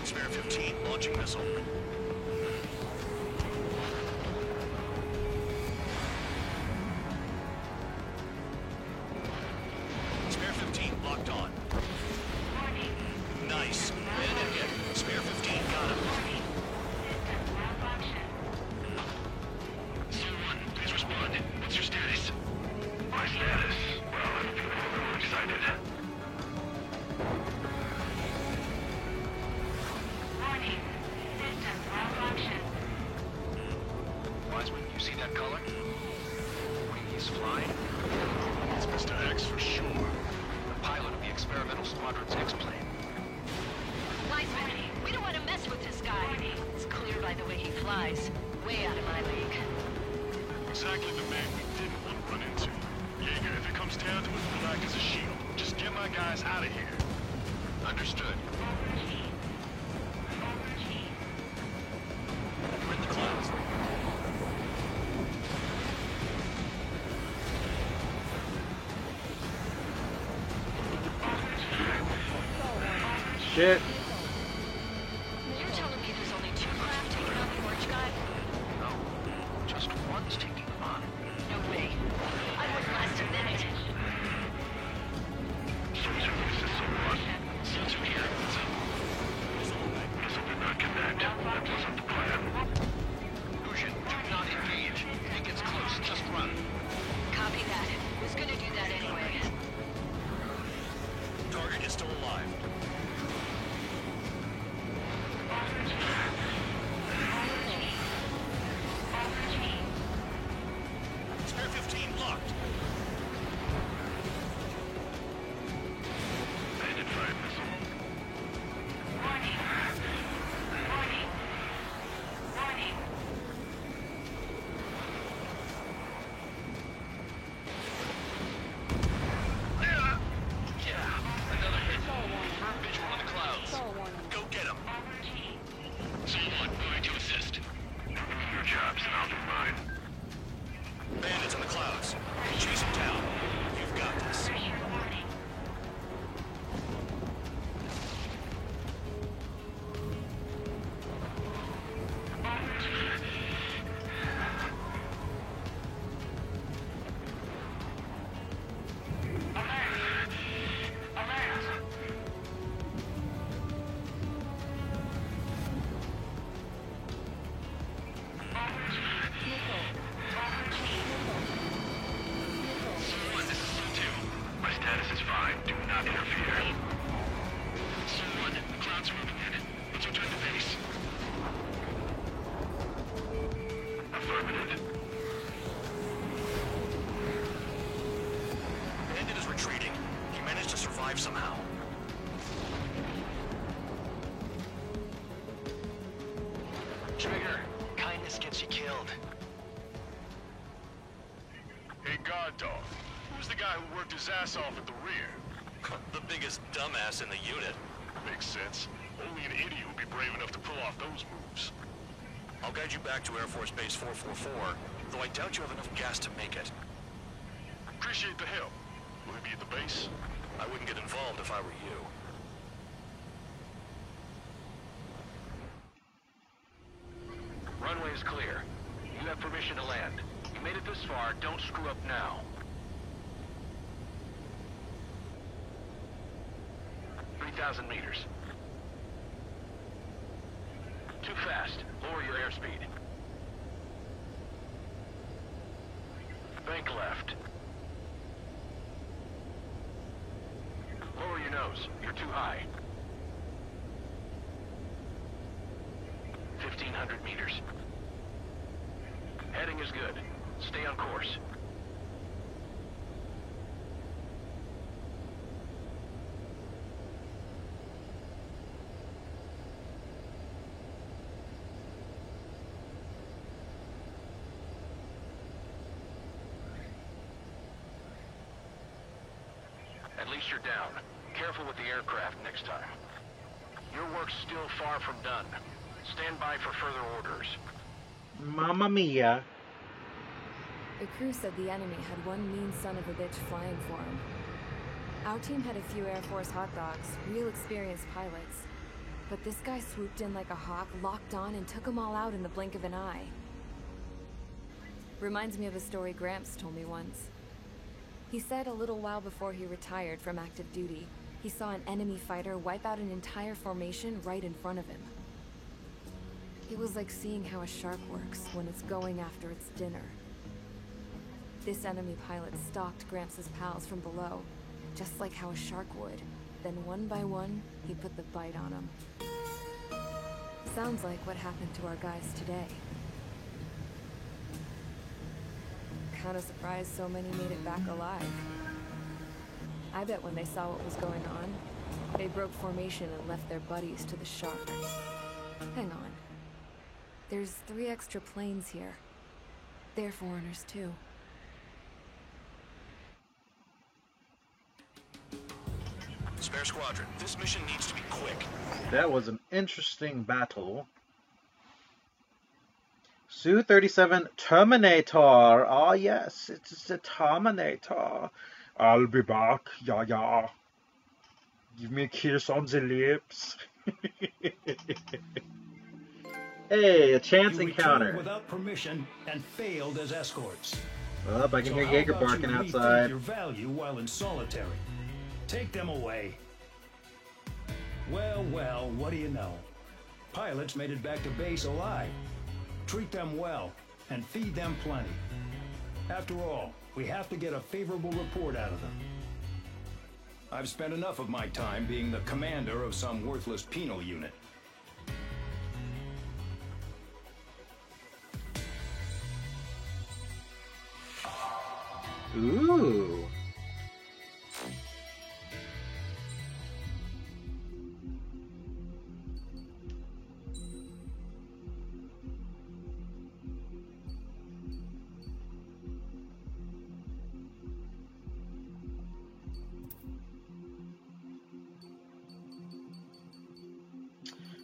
Speaker 8: Spare 15, launching missile. Spare 15, locked on. Nice. And hit. Spare 15, got him.
Speaker 11: Soul 1, please respond. What's your status? My status? Well, I'm feeling a little excited.
Speaker 10: Wiseman, you see that color? When he's flying?
Speaker 11: It's Mr. X for sure.
Speaker 10: The pilot of the experimental squadron's X-plane.
Speaker 12: Wiseman, we don't want to mess with this guy. It's clear by the way he flies. Way out of my league.
Speaker 11: Exactly the man we didn't want to run into. Jaeger, if it comes down to it, we'll act as a shield. Just get my guys out of here.
Speaker 10: Understood.
Speaker 8: We're in the clouds.
Speaker 1: Shit.
Speaker 12: You're telling me there's only 2 craft taking out the orange guy?
Speaker 11: Mad Dog. Who's the guy who worked his ass off at the rear?
Speaker 8: The biggest dumbass in the unit.
Speaker 11: Makes sense. Only an idiot would be brave enough to pull off those moves.
Speaker 8: I'll guide you back to Air Force Base 444, though I doubt you have enough gas to make it.
Speaker 11: Appreciate the help. Will he be at the base?
Speaker 8: I wouldn't get involved if I were you.
Speaker 10: Runway is clear. You have permission to land. You made it this far, don't screw up now. 3,000 meters. Too fast. Lower your airspeed. Bank left. Lower your nose. You're too high. 1,500 meters. Heading is good. Stay on course. At least you're down. Careful with the aircraft next time. Your work's still far from done. Stand by for further orders.
Speaker 1: Mamma mia.
Speaker 2: The crew said the enemy had one mean son of a bitch flying for him. Our team had a few Air Force hot dogs, real experienced pilots. But this guy swooped in like a hawk, locked on, and took them all out in the blink of an eye. Reminds me of a story Gramps told me once. He said a little while before he retired from active duty, he saw an enemy fighter wipe out an entire formation right in front of him. It was like seeing how a shark works when it's going after its dinner. This enemy pilot stalked Gramps' pals from below, just like how a shark would. Then one by one, he put the bite on them. Sounds like what happened to our guys today. Kinda surprised so many made it back alive. I bet when they saw what was going on, they broke formation and left their buddies to the shark. Hang on. There's 3 extra planes here. They're foreigners too.
Speaker 8: Spare squadron, this mission needs to be quick.
Speaker 1: That was an interesting battle. Su-37 Terminator. Oh yes, it's a Terminator. I'll be back. Yeah, yeah. Give me a kiss on the lips. Hey, a chance encounter.
Speaker 16: Without permission and failed as escorts.
Speaker 1: Up, I can hear
Speaker 16: how
Speaker 1: Jaeger
Speaker 16: about
Speaker 1: barking
Speaker 16: you
Speaker 1: outside.
Speaker 16: rethink your value while in solitary. Take them away. Well, well, what do you know? Pilots made it back to base alive. Treat them well and feed them plenty. After all, we have to get a favorable report out of them. I've spent enough of my time being the commander of some worthless penal unit.
Speaker 1: Ooh.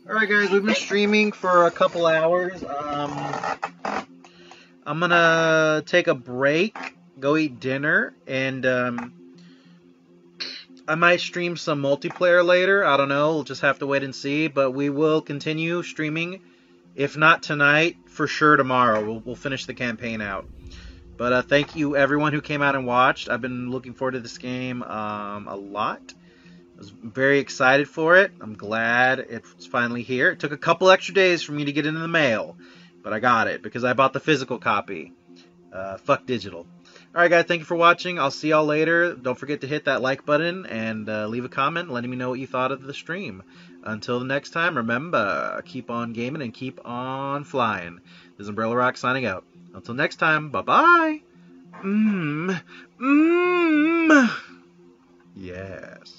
Speaker 1: Alright guys, we've been streaming for a couple hours. I'm gonna take a break, go eat dinner, and I might stream some multiplayer later. I don't know, we'll just have to wait and see, but we will continue streaming. If not tonight, for sure tomorrow. We'll finish the campaign out. But thank you everyone who came out and watched. I've been looking forward to this game a lot. I was very excited for it. I'm glad it's finally here. It took a couple extra days for me to get it in the mail, but I got it because I bought the physical copy. Fuck digital. Alright guys, thank you for watching. I'll see y'all later. Don't forget to hit that like button and leave a comment letting me know what you thought of the stream. Until the next time, remember, keep on gaming and keep on flying. This is Umbrella Rock signing out. Until next time, bye-bye. Yes.